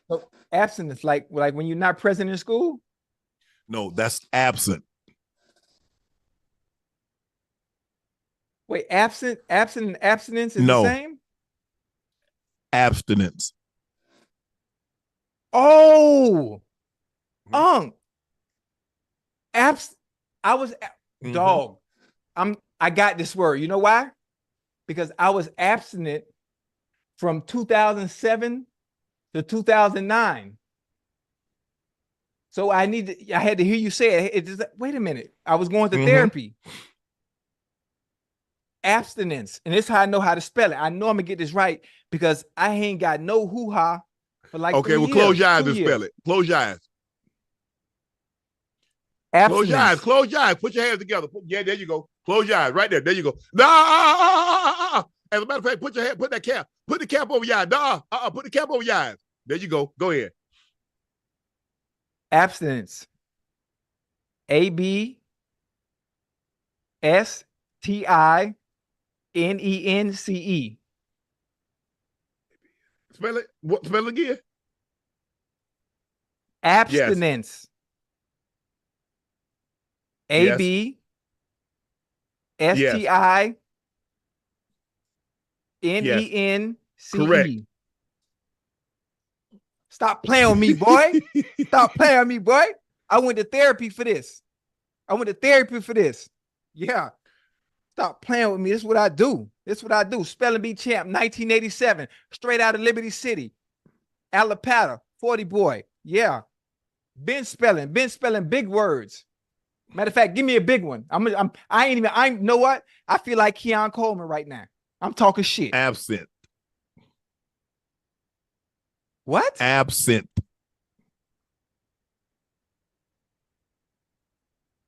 So abstinence, like when you're not present in school? No, that's absent. Wait, absent and abstinence is the same? Abstinence. Oh, I was dog. I got this word. You know why? Because I was abstinent from 2007 to 2009. So I had to hear you say it. Wait a minute. I was going to therapy. Abstinence. And this is how I know how to spell it. I know I'm gonna get this right because I ain't got no hoo-ha for like 3 years. Close your eyes and spell it. Close your eyes. Abstinence. Close your eyes. Put your hands together. There you go. Close your eyes. Right there. There you go. Nah. As a matter of fact, put the cap over your eyes. Put the cap over your eyes. There you go. Go ahead. Abstinence. A-B-S-T-I-N-E-N-C-E. Spell it. What? Spell it again. Abstinence. Yes. A-B-S-T-I-N-E-N-C-E. Correct. Stop playing with me, boy. Stop playing with me, boy. I went to therapy for this. Yeah. Stop playing with me. This is what I do. Spelling bee champ, 1987. Straight out of Liberty City. Alapata, 40 boy. Yeah. Been spelling big words. Matter of fact, give me a big one. I know what? I feel like Keon Coleman right now. I'm talking shit. Absent. What? Absinthe.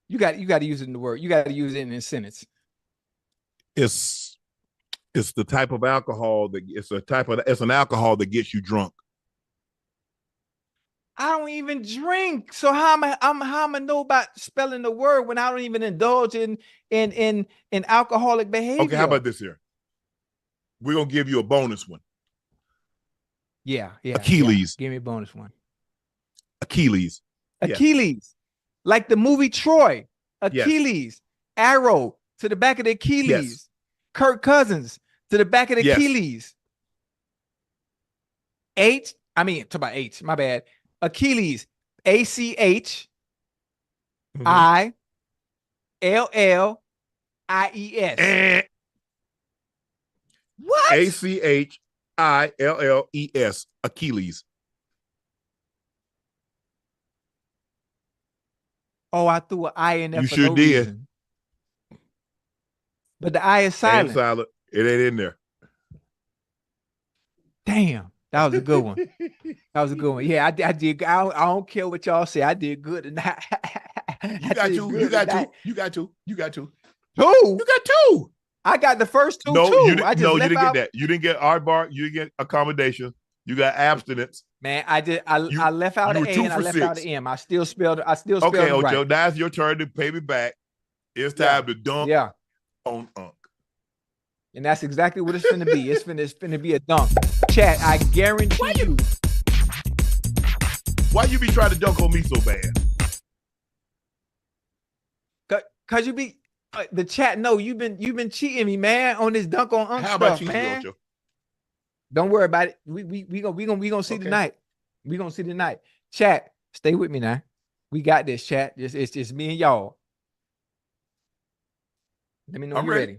You got to use it in the word. You got to use it in a sentence. It's the type of alcohol it's an alcohol that gets you drunk. I don't even drink. So how am I know about spelling the word when I don't even indulge in alcoholic behavior? Okay, how about this here? We're gonna give you a bonus one. Yeah. Achilles. Yeah. Give me a bonus one. Achilles. Achilles. Like the movie Troy. Achilles. Yes. Arrow to the back of the Achilles. Yes. Kirk Cousins to the back of the Achilles. Talk about H, my bad. Achilles. ACHILLIES. What? ACHILLES. Achilles. Oh, I threw an I in there. You for sure no did. Reason. But the I is silent. Ain't silent. It ain't in there. Damn, that was a good one. That was a good one. Yeah, I did. I don't care what y'all say. I did good tonight. You got two. You got two. You got two. You got two. Two. You got two. I got the first two. No, too. you didn't get that. You didn't get aardvark. You didn't get accommodation. You got abstinence. Man, I did. I left out an A and I left out an M. I still spelled it okay, Ocho, right. Now it's your turn to pay me back. It's time to dunk on Unc. And that's exactly what it's finna be. It's finna be a dunk. Chat, I guarantee you. Why you be trying to dunk on me so bad? Cause you be the chat. No, you've been cheating me, man, on this dunk on Unc How about stuff, you, man. Ocho? Don't worry about it. We gonna see tonight. We gonna see tonight. Chat, stay with me now. We got this, chat. It's just me and y'all. Let me know you're ready.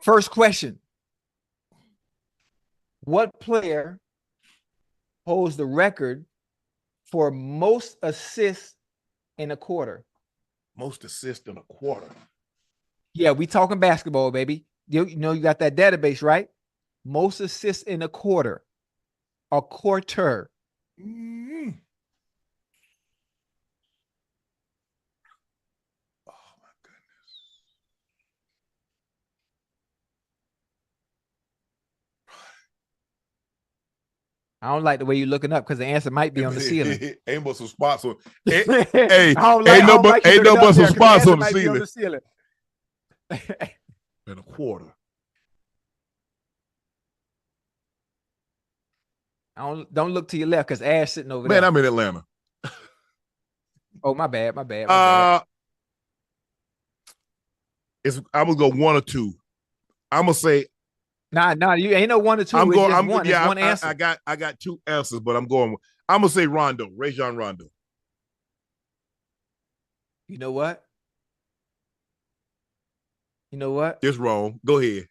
First question. What player holds the record for most assists in a quarter? Most assists in a quarter. Yeah, we talking basketball, baby. You know you got that database, right? Most assists in a quarter. A quarter. Mm-hmm. Oh my goodness. I don't like the way you're looking up because the answer might be on the ceiling. Ain't but some spots on. Ain't no but some spots on the ceiling. In a quarter. Don't look to your left because Ash sitting over there. Man, I'm in Atlanta. Oh, my bad. My bad. I'm gonna go one or two. I'm gonna say. Nah, you ain't no one or two. It's one answer. I got two answers, but I'm gonna say Rondo, Rajon Rondo. You know what? It's wrong. Go ahead.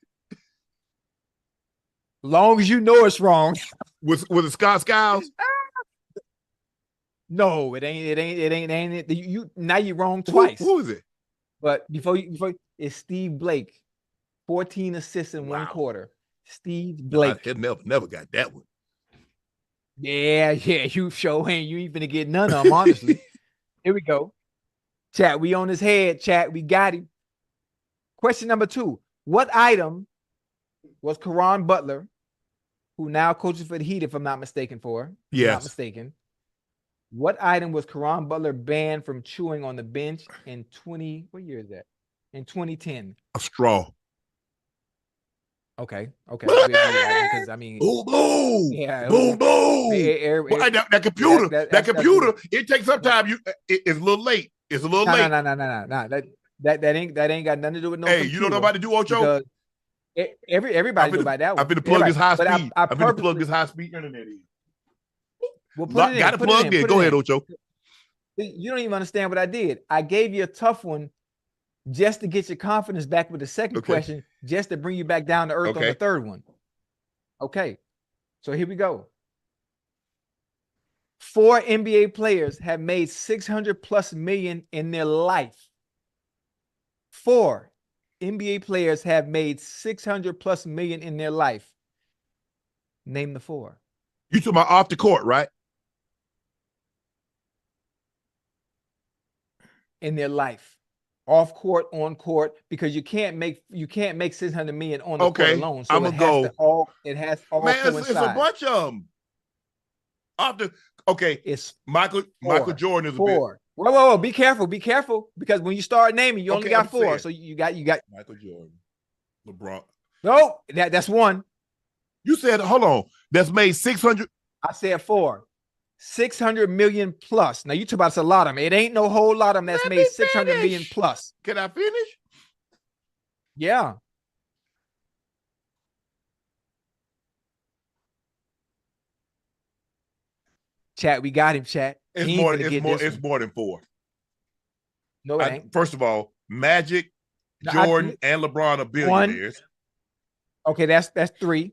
Long as you know it's wrong. With the Scott Skiles? No, it ain't. You now you're wrong twice. Who is it? But before it's Steve Blake. 14 assists in one quarter. Steve Blake. I never got that one. Yeah, you sure ain't. You ain't finna get none of them, honestly. Here we go. Chat, we on his head. Chat, we got him. Question number 2. What item was Caron Butler, who now coaches for the Heat, if I'm not mistaken, Yes. Not mistaken. What item was Caron Butler banned from chewing on the bench in what year is that? In 2010. A straw. Okay. Because I mean, boom, yeah, boom. That computer, it takes some time. It's a little late. It's a little late. No. That ain't got nothing to do with no. Hey, computer, you don't know about to do Ocho? Everybody know about that one. I've been to plug this high speed. I've been to plug this high speed internet in. Well, got it plugged in. Go ahead, Ocho. You don't even understand what I did. I gave you a tough one just to get your confidence back with the second question, just to bring you back down to earth on the third one. Okay. So here we go. 4 NBA players have made 600 plus million in their life. 4 NBA players have made 600 plus million in their life. Name the 4. You talking about off the court, right? In their life, off court, on court, because you can't make 600 million on the court alone. So I'm gonna go. It has all man, coincide. it's a bunch of them. It's Michael Jordan is 4. Whoa! Be careful, because when you start naming, you only got 4. So you got Michael Jordan, LeBron. No, that's 1. You said, hold on, that's made 600. I said 4. 600 million plus. Now you talk about a lot of them. It ain't no whole lot of them that's made 600 million plus. Can I finish? Yeah. Chat, we got him, chat. It's more than 4. No, it ain't. First of all, Magic, Jordan, and LeBron are billionaires. Okay, that's 3.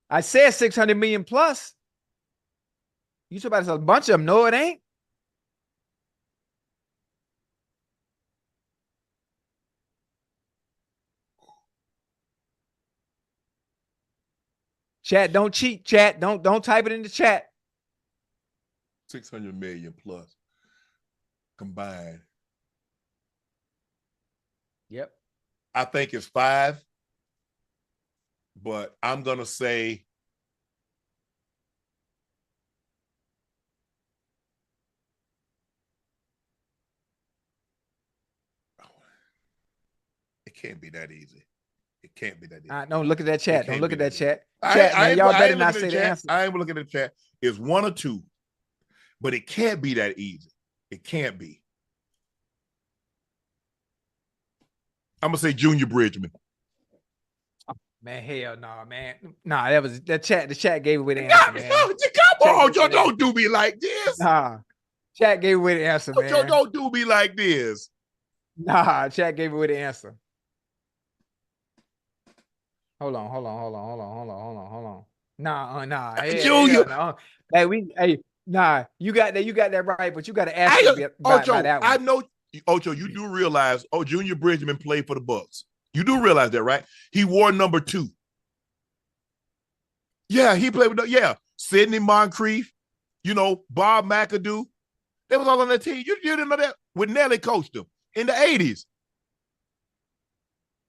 I said 600 million plus. You talk about a bunch of them. No, it ain't. Chat, don't cheat. Chat, don't type it in the chat. 600 million plus combined. Yep. I think it's 5, but I'm gonna say it can't be that easy. It can't be that easy. Don't look at that chat. Don't look at that chat. Chat, man, y'all better not say the answer. I ain't looking at the chat. It's 1 or 2, but it can't be that easy. It can't be. I'm gonna say Junior Bridgman. Man, hell no, man. Nah, that was the chat. The chat gave away the answer, man. Come on, Joe, don't do me like this. Nah, chat gave away the answer, man. Joe, don't do me like this. Nah, chat gave away the answer. Hold on. Nah. Hey, Junior. Nah. Nah, you got that right, but you got to ask Ocho, by that one. I know, Ocho, you do realize, Junior Bridgman played for the Bucks. You do realize that, right? He wore number 2. Yeah, he played with, Sidney Moncrief, Bob McAdoo. They was all on that team. You didn't know that? When Nelly coached them in the 80s.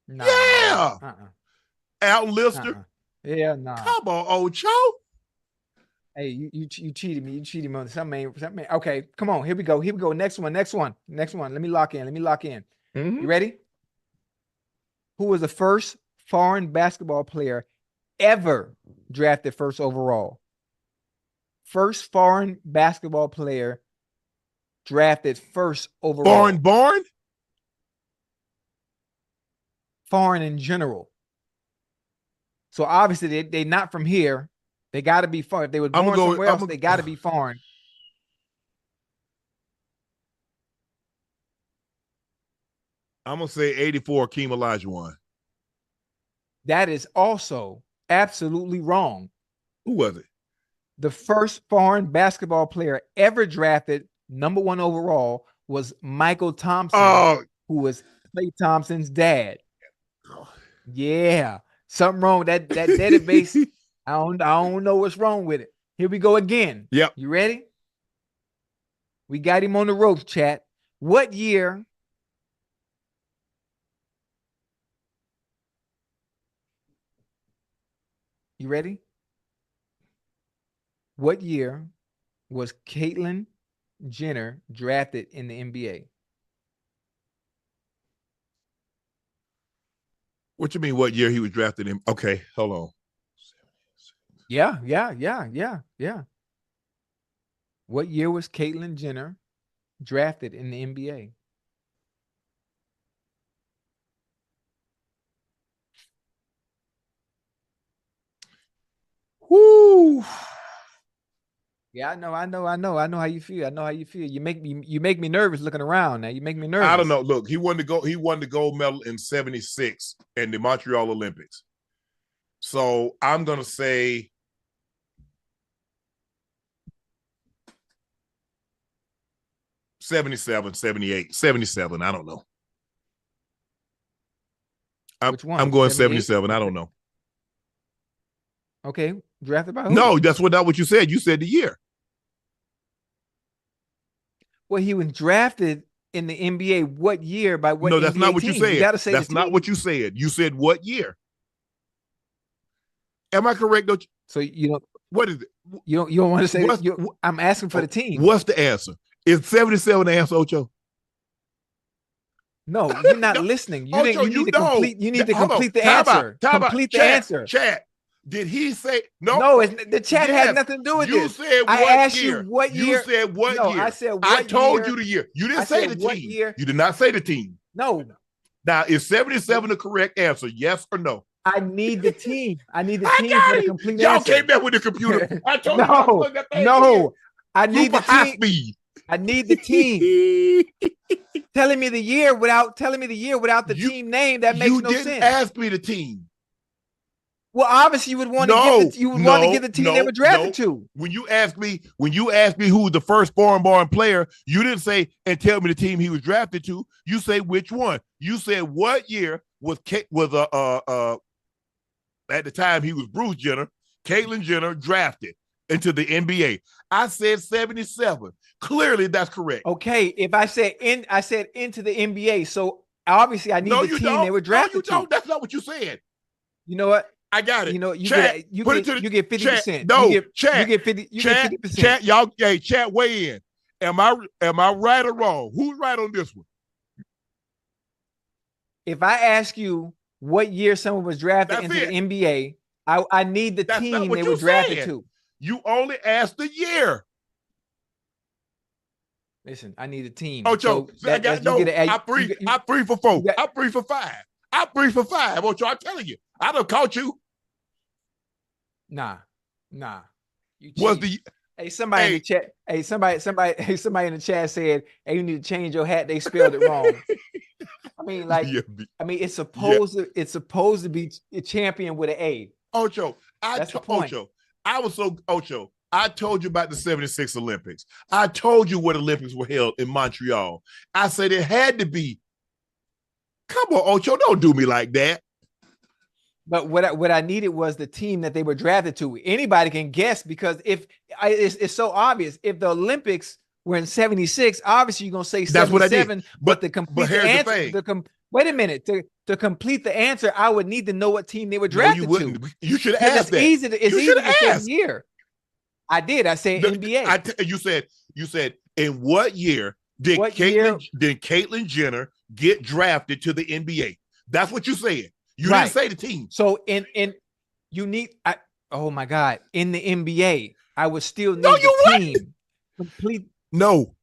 Nah, yeah. Al Lister. Yeah, nah. Come on, Ocho. Hey, you cheated me. You cheated me on something. Okay, come on. Here we go. Next one. Let me lock in. Mm-hmm. You ready? Who was the first foreign basketball player ever drafted first overall? First foreign basketball player drafted first overall. Foreign born? Foreign in general. So obviously they not from here. They got to be foreign. If they were born somewhere else, they got to be foreign. I'm going to say 84, Hakeem Olajuwon. That is also absolutely wrong. Who was it? The first foreign basketball player ever drafted number 1 overall was Michael Thompson, who was Klay Thompson's dad. Yeah. Something wrong with that database. I don't know what's wrong with it. Here we go again. Yep. You ready? We got him on the ropes, chat. What year? You ready? What year was Caitlyn Jenner drafted in the NBA? What you mean, what year he was drafted in? Okay, hold on. Yeah. What year was Caitlyn Jenner drafted in the NBA? Woo! Yeah, I know how you feel. You make me nervous looking around now. You make me nervous. I don't know. Look, he won the gold medal in '76 in the Montreal Olympics. So I'm gonna say 77, 78, 77. I don't know. Which one? I'm going 77. I don't know. Okay. Drafted by who? No, that's not what you said. You said the year. Well, he was drafted in the NBA. What year? By what? No, that's NBA not what team? you said. You gotta say that's not what you said. You said what year? Am I correct? Don't you? So you don't. What is it? You don't want to say. I'm asking for the team. What's the answer? Is 77 the answer, Ocho? No, you're not listening. You Ocho, need to complete. You need to complete the answer. Complete the answer. Chat. Did he say no? No, the chat has nothing to do with you this. Said what I asked year? you what year. You said what no, year? I said what I told year. you the year. You didn't say the what team. Year. You did not say the team. No. Now, is 77 the correct answer? Yes or no? I need the team. I need the team for the complete Y'all answer. came back with the computer. I told you. No. I need the high team. Speed. I need the team. telling me the year without the team name, that makes no sense. You didn't ask me the team. Well, obviously you would want to give the team they were drafted to. When you asked me who was the first foreign-born player, you didn't say and tell me the team he was drafted to. You say which one. You said what year was at the time he was Bruce Jenner, Caitlyn Jenner drafted into the NBA. I said 77. Clearly, that's correct. Okay, if I said into the NBA, so obviously I need the team they were drafted to. That's not what you said. You know what? I got it. You know, you chat, get 50%. No, you get 50%. Chat, y'all, hey, chat, weigh in. Am I right or wrong? Who's right on this one? If I ask you what year someone was drafted into the NBA, I need the team they were drafted to. You only asked the year. Listen, I need a team. Ocho, I'm 3 for 4. I'm 3 for 5. I'm 3 for 5. Ocho, I'm telling you, I done caught you. Nah. You Hey, somebody in the chat. Hey, somebody in the chat said, "Hey, you need to change your hat. They spelled it wrong." I mean, it's supposed to be a champion with an A. Ocho, that's the point. Ocho, I told you about the 76 Olympics. I told you where the Olympics were held in Montreal. I said it had to be. Come on, Ocho, don't do me like that. But what I needed was the team that they were drafted to. Anybody can guess because it's so obvious. If the Olympics were in 76, obviously you're gonna say 77. That's what I did. But here's the thing. Wait a minute. To complete the answer, I would need to know what team they were drafted to. You should ask that. It's easy to say year. I did. I said NBA. You said in what year did Caitlyn Jenner get drafted to the NBA? That's what you said. You didn't say the team. So you need. Oh my God! In the NBA, I would still need the team. Complete. No,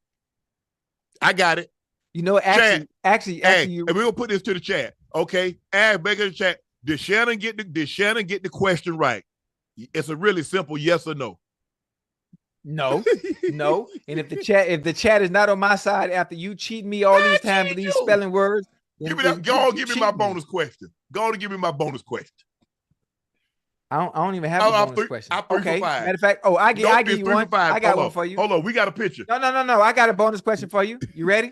I got it. You know, actually, and we're gonna put this to the chat. Okay, add back in the chat. Did Shannon get the question right? It's a really simple yes or no. No. And if the chat is not on my side after you cheat me all these times with these spelling words, give me my bonus question. Go on and give me my bonus question. I don't even have a bonus question. Okay. Matter of fact, I give you one. I got one for you. Hold on, we got a picture. No. I got a bonus question for you. You ready?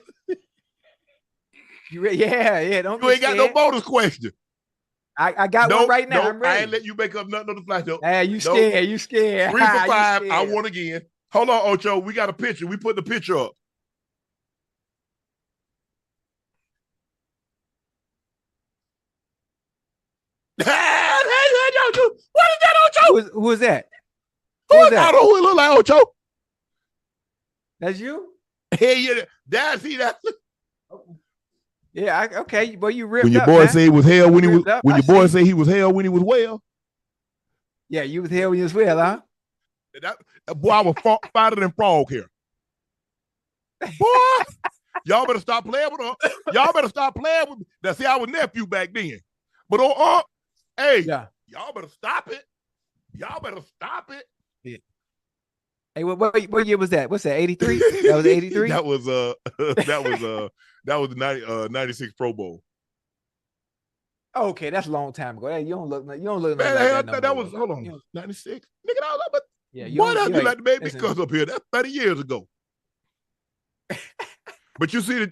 You ready? Yeah. Don't. You ain't got no bonus question. I got one right now. I'm ready. I ain't let you make up nothing on the flash though. Hey, you scared? You scared? 3 for 5. I won again. Hold on, Ocho. We got a picture. We put the picture up. What is that, Ocho? Who is that? Who is that? I don't know who it look like, Ocho. That's you? Hey, yeah, that's. Yeah, okay. Well, you ripped when your up, boy man. say he was hell when he was when your boy say he was hell when he was well. Yeah, you was hell when you was well, huh? That boy, I was fatter than Frog here. Boy, y'all better stop playing with her. Y'all better stop playing with me. Now, see, I was nephew back then. But hey, y'all better stop it. Y'all better stop it. Yeah. Hey, what year was that? What's that? 83? That was 83? That was the 96 Pro Bowl. Okay, that's a long time ago. Hey, you don't look man, like that was hold on. 96. Nigga, that was but why not you like the baby cuss up here? That's 30 years ago. But you see,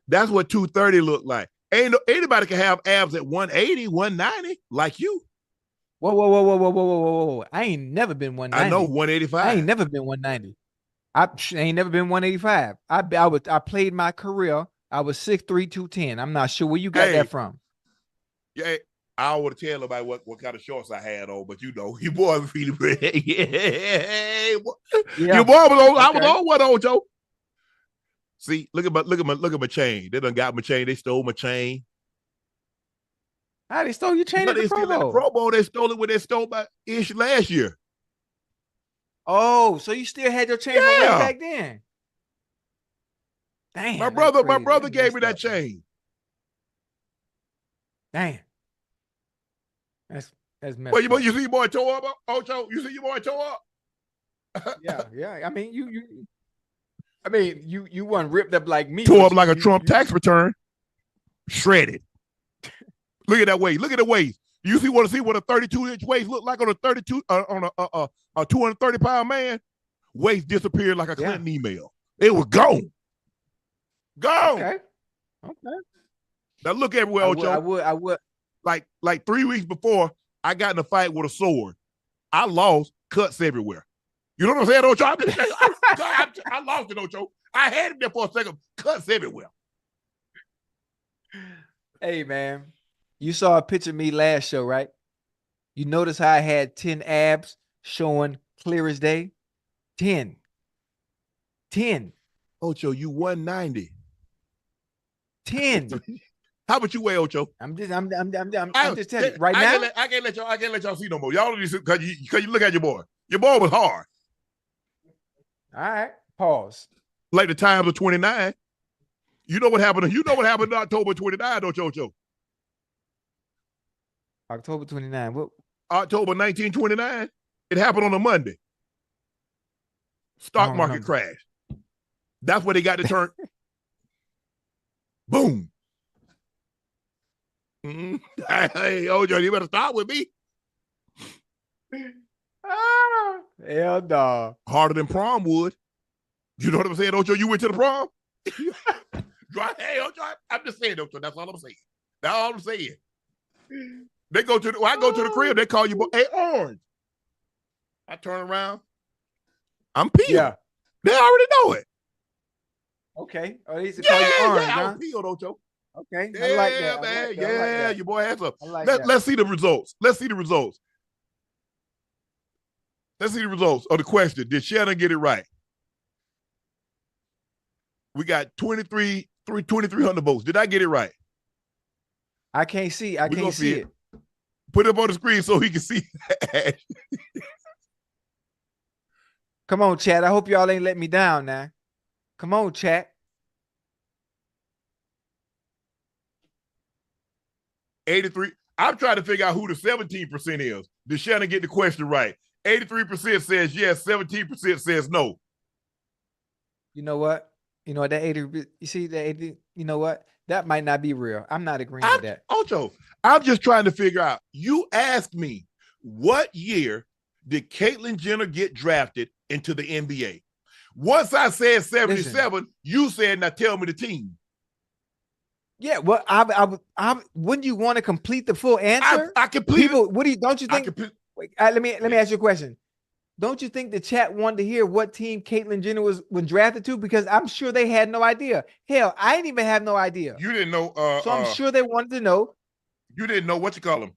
that's what 230 looked like. Ain't anybody can have abs at 180, 190 like you. Whoa. I ain't never been 190. I know 185. I ain't never been 190. I ain't never been 185. I played my career. I was 6'3", 210. I'm not sure where you got that from. Yeah, I don't want to tell nobody what kind of shorts I had on, but you know, your boy was feeling yeah. Your boy was on. Okay. I was on one, Ocho. See, look at my chain. They done got my chain. They stole my chain. How they stole your chain at the Pro Bowl? At the Pro Bowl, they stole it when they stole my ish last year. Oh, so you still had your chain from way back then? Damn. My brother gave me that chain. Damn. That's messed up. You see your boy toe up, Ocho? You see your boy toe up? Yeah. I mean, you weren't ripped up like me. Tore up like a Trump tax return. Shredded. Look at that waist. Look at the waist. You want to see what a 32-inch waist look like on a 32 on a 230-pound man? Waist disappeared like a Clinton email. It was gone. Gone. Okay. Now look everywhere, Ocho. I would. Like 3 weeks before, I got in a fight with a sword. I lost, cuts everywhere. You know what I'm saying, Ocho? I lost it, Ocho. I had it there for a second, cuts everywhere. Hey, man. You saw a picture of me last show, right? You notice how I had 10 abs showing clear as day? 10. Ocho, you 190. 10. How about you weigh, Ocho? I'm just telling you right now. I can't let y'all see no more. Y'all because you look at your boy. Your boy was hard. All right. Pause. Like the times of 29. You know what happened? You know what happened on October 29, don't you, Ocho? October 29. What? October 1929. It happened on a Monday. Stock market crash. That's where they got the turn. Boom. Hey, Ocho, you better start with me. Hell no. Harder than prom would. You know what I'm saying, Ocho? You went to the prom? Hey, Ocho, I'm just saying, Ocho. That's all I'm saying. That's all I'm saying. I go to the crib, they call you, hey, Orange. I turn around. I'm peeled. Yeah. They already know it. Okay. Oh, they used to call you Orange, huh? I'm peeled, Ocho. Okay. I like that. Man. Your boy has some. Let's see the results. Let's see the results of the question. Did Shannon get it right? We got 2,300 votes. Did I get it right? I can't see. I can't see it. Put it up on the screen so he can see. Come on, chat. I hope y'all ain't let me down now. Come on, chat. 83. I'm trying to figure out who the 17% is. Did Shannon get the question right? 83% says yes, 17% says no. You know what? That 80, you see that 80, you know what? That might not be real. I'm not agreeing with that. Ocho, I'm just trying to figure out. You asked me, what year did Caitlyn Jenner get drafted into the NBA? Once I said 77, you said, now tell me the team. Yeah, well, I wouldn't you want to complete the full answer? I complete people. Don't you think? Wait, let me ask you a question. Don't you think the chat wanted to hear what team Caitlyn Jenner was drafted to? Because I'm sure they had no idea. Hell, I didn't even have no idea. You didn't know. So I'm sure they wanted to know. You didn't know what you call them.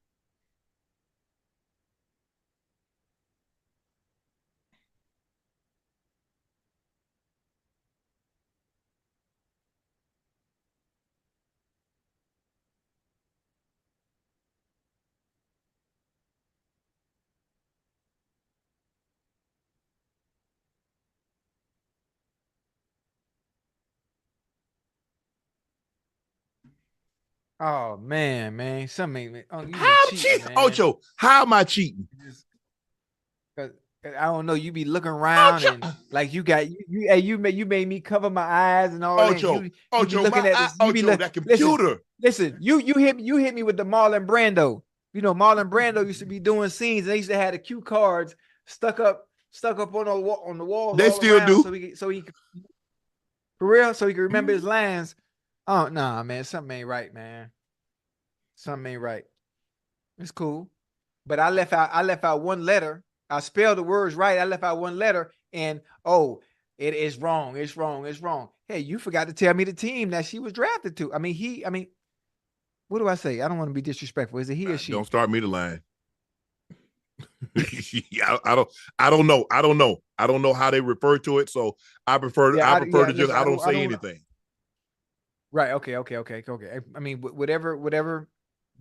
Oh man, something. Oh, how cheating, Ocho? How am I cheating? Because I don't know. You be looking around and like you made me cover my eyes and all Ocho, that. Ocho, you be looking at this. Ocho, that computer. Listen, you hit me with the Marlon Brando. You know, Marlon Brando used to be doing scenes. And they used to have the cue cards stuck up on the wall. They still do. So he for real, so he can remember his lines. Oh, nah, man. Something ain't right, man. Something ain't right. It's cool. But I left out one letter. I spelled the words right. I left out one letter, and it is wrong. It's wrong. It's wrong. Hey, you forgot to tell me the team that she was drafted to. I mean, what do I say? I don't want to be disrespectful. Is it he or she? Don't start me the line. I don't know. I don't know how they refer to it. So I prefer to just I don't say anything. Right. Okay. I mean, whatever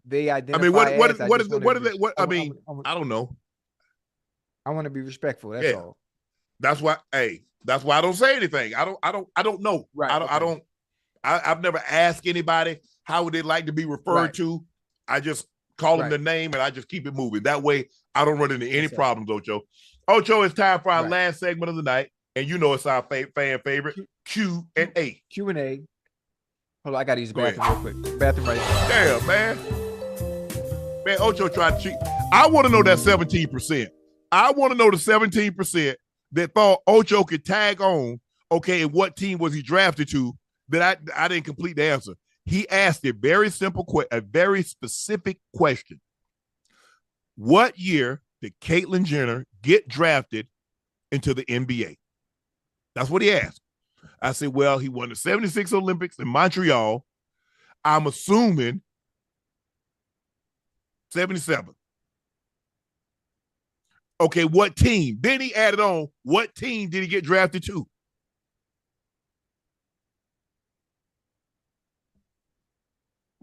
they identify. I mean, what is it? I mean, I don't know. I want to be respectful. That's all. That's why I don't say anything. I don't know. Right. I've never asked anybody how would they like to be referred to. I just call them the name and I just keep it moving. That way I don't run into any problems, Ocho. Ocho, it's time for our last segment of the night. And you know it's our fan favorite, Q&A. Q&A. Hold on, I got to use the bathroom real quick. Bathroom right there. Damn, man. Man, Ocho tried to cheat. I want to know that 17%. I want to know the 17% that thought Ocho could tag on, okay, and what team was he drafted to, that I didn't complete the answer. He asked a very specific question. What year did Caitlyn Jenner get drafted into the NBA? That's what he asked. I said, well, he won the 76 Olympics in Montreal. I'm assuming 77. Okay, what team? Then he added on, what team did he get drafted to?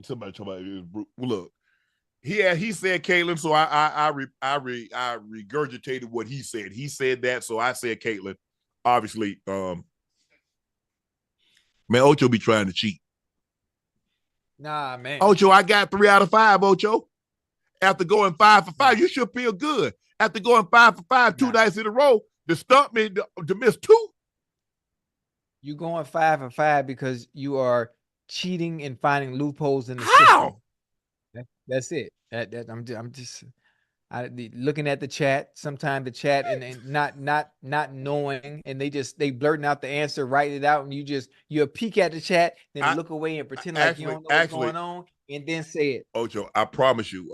Somebody talking about look. He said Caitlyn, so I regurgitated what he said. He said that, so I said Caitlyn. Obviously, man, Ocho be trying to cheat. Nah, man. Ocho, I got 3 out of 5, Ocho. After going 5 for 5, you should feel good. After going 5 for 5 2 nights in a row, to stump me to miss 2. You going 5 for 5 because you are cheating and finding loopholes in the system. That's it. I'm just looking at the chat. Sometimes the chat and not knowing, and they blurting out the answer, write it out, and you peek at the chat, then look away and pretend like you don't know what's going on, and then say it. Ocho, I promise you,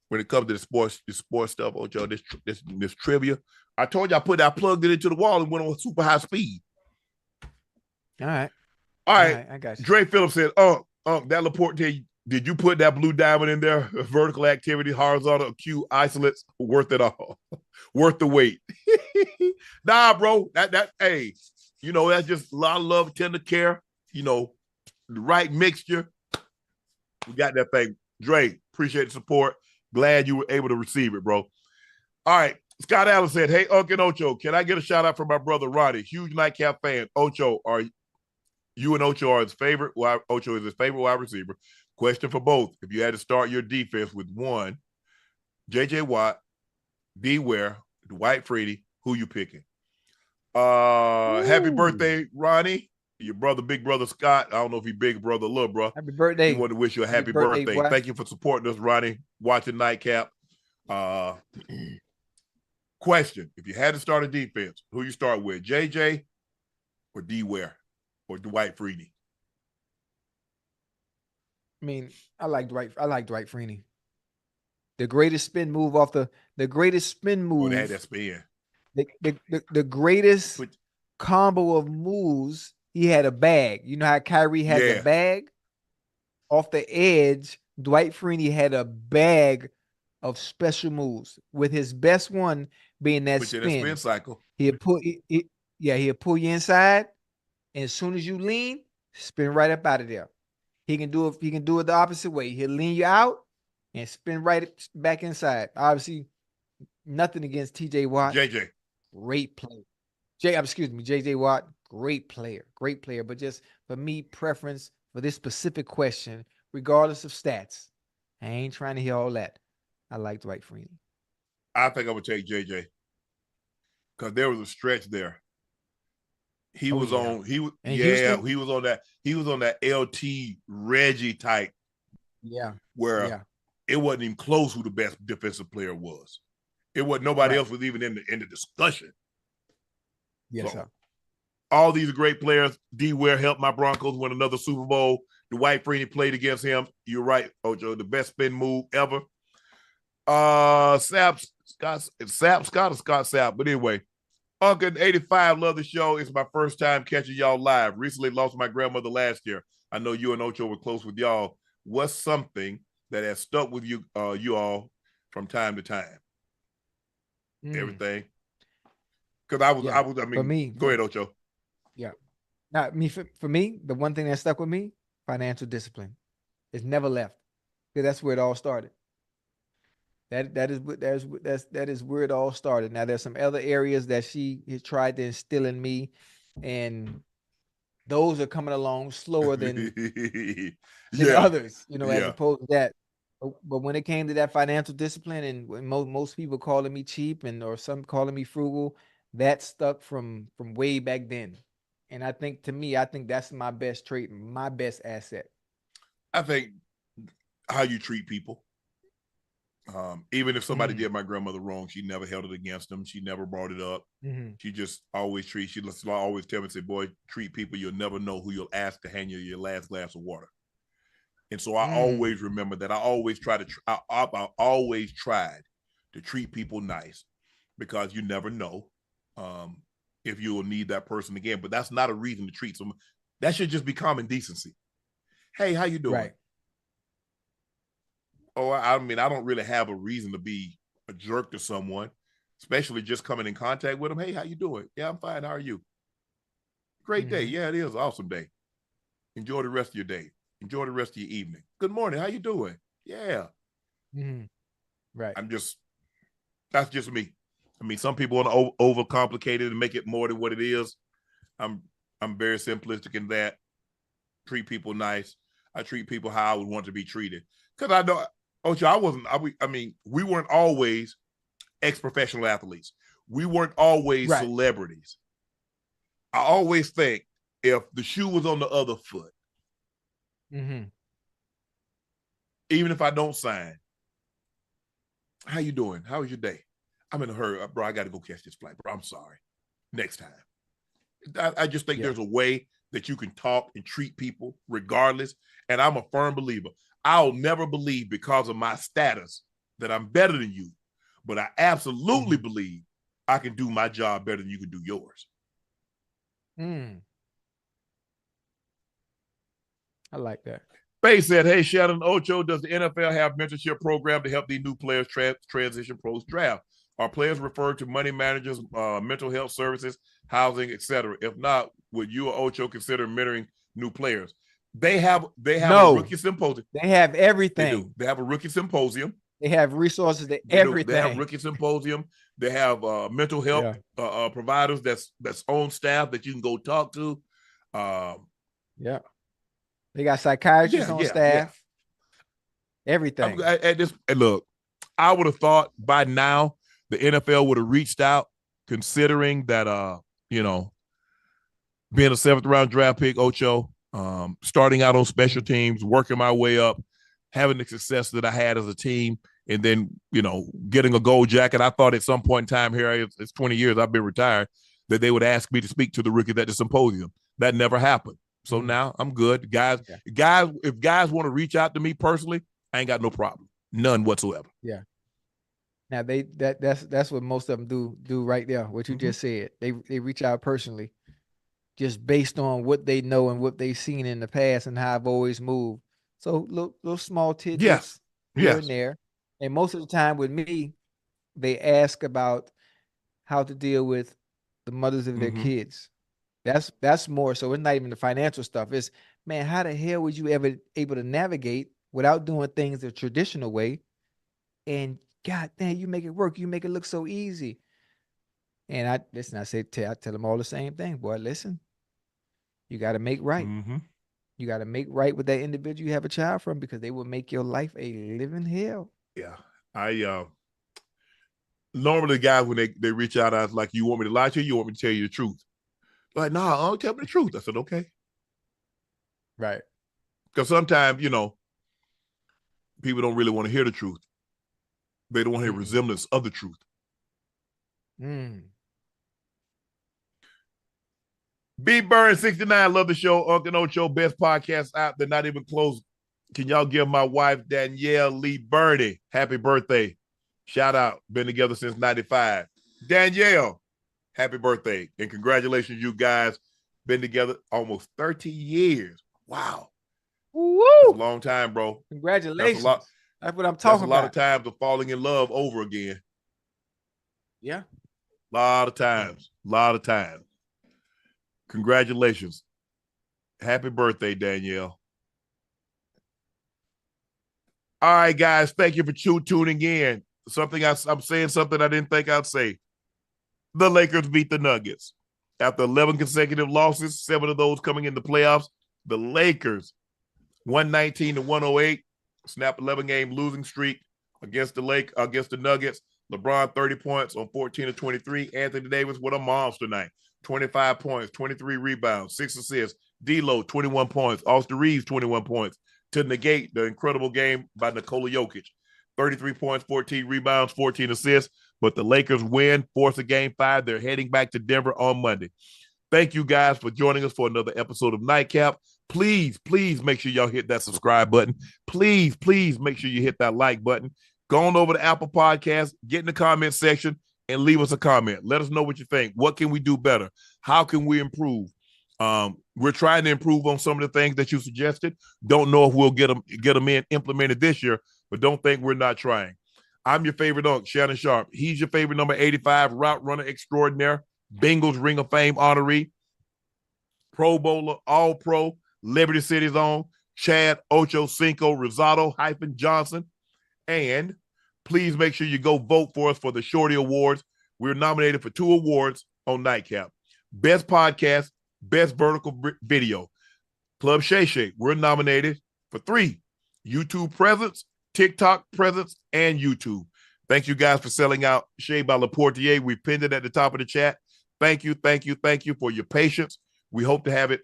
when it comes to the sports stuff, Ocho, this trivia, I told you I plugged it into the wall and went on super high speed. All right, I got you. Dre Phillips said, that Laporte tell you, did you put that blue diamond in there? Vertical activity, horizontal acute isolates, worth it all. Worth the wait. Nah, bro. Hey, that's just a lot of love, tender care, the right mixture. We got that thing. Dre, appreciate the support. Glad you were able to receive it, bro. All right. Scott Allen said, hey, Unc and Ocho, can I get a shout out from my brother Ronnie? Huge Nightcap fan. Ocho, you and Ocho are his favorite. Ocho is his favorite wide receiver. Question for both. If you had to start your defense with one, J.J. Watt, D. Ware, Dwight Freeney, who you picking? Happy birthday, Ronnie. Your brother, big brother Scott. I don't know if he big brother, little bro. Happy birthday. He wanted to wish you a happy birthday. Thank you for supporting us, Ronnie. Watching Nightcap. Question. If you had to start a defense, who you start with? J.J. or D. Ware or Dwight Freeney? I mean, I like Dwight Freeney. The greatest spin move the greatest spin move. Oh, they had that spin. The greatest combo of moves. He had a bag. You know how Kyrie had the bag? Off the edge, Dwight Freeney had a bag of special moves, with his best one being that spin cycle. He'll pull you inside, and as soon as you lean, spin right up out of there. He can do it the opposite way. He'll lean you out and spin right back inside. Obviously, nothing against TJ Watt. JJ. Great player. JJ Watt, great player. But just for me, preference for this specific question, regardless of stats, I ain't trying to hear all that. I like Dwight Freeney. I think I would take JJ because there was a stretch there. He was on that LT Reggie type. Yeah. Where it wasn't even close who the best defensive player was. It wasn't nobody else was even in the discussion. Yes, sir. All these great players. D. Ware helped my Broncos win another Super Bowl. Dwight Freeney played against him. You're right, Ocho. The best spin move ever. Scott or Scott Sapp. But anyway, Uncle 85, love the show. It's my first time catching y'all live. Recently lost my grandmother last year. I know you and Ocho were close with y'all. What's something that has stuck with you, you all from time to time? Everything. Because I mean, for me, go ahead, Ocho. Yeah. Now, for me, the one thing that stuck with me, financial discipline. It's never left. Because that's where it all started. That is where it all started. Now there's some other areas that she has tried to instill in me, and those are coming along slower than others, as opposed to that. But when it came to that financial discipline, and when most people calling me cheap or some calling me frugal, that stuck from way back then. And I think that's my best trait, my best asset. I think how you treat people. Even if somebody did my grandmother wrong, she never held it against them. She never brought it up. She just always she always tell me, say, boy, treat people. You'll never know who you'll ask to hand you your last glass of water. And so I always remember that. I always tried to treat people nice, because you never know if you will need that person again. But that's not a reason to treat someone. That should just be common decency. Hey, how you doing? Right. Oh, I mean, I don't really have a reason to be a jerk to someone, especially just coming in contact with them. Hey, how you doing? Yeah, I'm fine. How are you? Great day. Yeah, it is an awesome day. Enjoy the rest of your day. Enjoy the rest of your evening. Good morning. How you doing? Yeah. Right. That's just me. I mean, some people want to overcomplicate it and make it more than what it is. I'm very simplistic in that. Treat people nice. I treat people how I would want to be treated. Because I know, Ocho, we weren't always ex-professional athletes. We weren't always celebrities. I always think if the shoe was on the other foot, even if I don't sign, how you doing? How was your day? I'm in a hurry, bro. I got to go catch this flight, bro. I'm sorry. Next time. I just think there's a way that you can talk and treat people regardless. And I'm a firm believer. I'll never believe because of my status that I'm better than you, but I absolutely believe I can do my job better than you can do yours. I like that. Faye said, hey, Shannon Ocho, does the NFL have mentorship program to help these new players transition post-draft? Are players referred to money managers, mental health services, housing, etc.? If not, would you or Ocho consider mentoring new players? They have a rookie symposium. They have everything. They do. They have a rookie symposium. They have resources to everything. They have rookie symposium. They have mental health providers that's on staff that you can go talk to. They got psychiatrists on staff. Everything. Look, I would have thought by now the NFL would have reached out, considering that being a 7th round draft pick, Ocho, starting out on special teams, working my way up, having the success that I had as a team, and then, getting a gold jacket. I thought at some point in time here, it's 20 years I've been retired, that they would ask me to speak to the rookies at the symposium. That never happened. So now I'm good. Guys, if guys want to reach out to me personally, I ain't got no problem. None whatsoever. Yeah. Now that's what most of them do right there. What you just said. They reach out personally, just based on what they know and what they've seen in the past and how I've always moved. So little small tidbits here and there. And most of the time with me, they ask about how to deal with the mothers of their kids. That's more. So it's not even the financial stuff. It's, man, how the hell was you ever able to navigate without doing things the traditional way? And God damn, you make it work. You make it look so easy. And I tell them all the same thing. Boy, listen, you got to make right. You got to make right with that individual you have a child from, because they will make your life a living hell. Yeah. I normally guys, when they reach out, I was like, you want me to lie to you? You want me to tell you the truth? Like, nah, tell me the truth. I said, okay. Right. Because sometimes, people don't really want to hear the truth. They don't want to hear resemblance of the truth. B Burn 69, love the show. Unc Ocho, best podcast out. They're not even close. Can y'all give my wife Danielle Lee Birdie happy birthday? Shout out. Been together since 95. Danielle, happy birthday. And congratulations, you guys. Been together almost 30 years. Wow. Woo! That's a long time, bro. Congratulations. That's a lot. That's what I'm talking about. That's a lot of times of falling in love over again. Yeah. A lot of times. A lot of times. Congratulations. Happy birthday, Danielle. All right, guys. Thank you for tuning in. I'm saying something I didn't think I'd say. The Lakers beat the Nuggets. After 11 consecutive losses, 7 of those coming in the playoffs, the Lakers 119-108, snapped 11-game losing streak against the Nuggets. LeBron 30 points on 14 of 23. Anthony Davis with a monster night. 25 points, 23 rebounds, 6 assists. D'Lo 21 points. Austin Reeves 21 points to negate the incredible game by Nikola Jokic. 33 points, 14 rebounds, 14 assists. But the Lakers win, force a game 5. They're heading back to Denver on Monday. Thank you guys for joining us for another episode of Nightcap. Please make sure y'all hit that subscribe button. Please make sure you hit that like button. Go on over to Apple Podcasts, get in the comment section, and leave us a comment. Let us know what you think. What can we do better? How can we improve? We're trying to improve on some of the things that you suggested. Don't know if we'll get them implemented this year, but don't think we're not trying. I'm your favorite Unc, Shannon Sharpe. He's your favorite number 85 route runner extraordinaire, Bengals Ring of Fame honoree, Pro Bowler, All-Pro, Liberty City's own, Chad Ochocinco Rosado-Johnson. And please make sure you go vote for us for the Shorty Awards. We're nominated for 2 awards on Nightcap. Best Podcast, Best Vertical Video. Club Shay Shay, we're nominated for 3. YouTube Presence, TikTok Presence, and YouTube. Thank you guys for selling out Shea by Laportier. We pinned it at the top of the chat. Thank you for your patience. We hope to have it.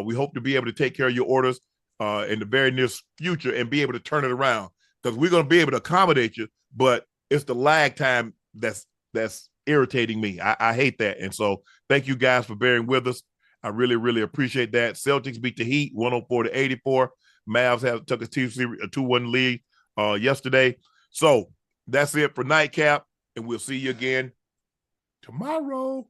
We hope to be able to take care of your orders in the very near future and be able to turn it around, because we're going to be able to accommodate you, but it's the lag time that's irritating me. I hate that. And so thank you guys for bearing with us. I really appreciate that. Celtics beat the Heat 104-84. Mavs took a 2-1 lead yesterday. So that's it for Nightcap, and we'll see you again tomorrow.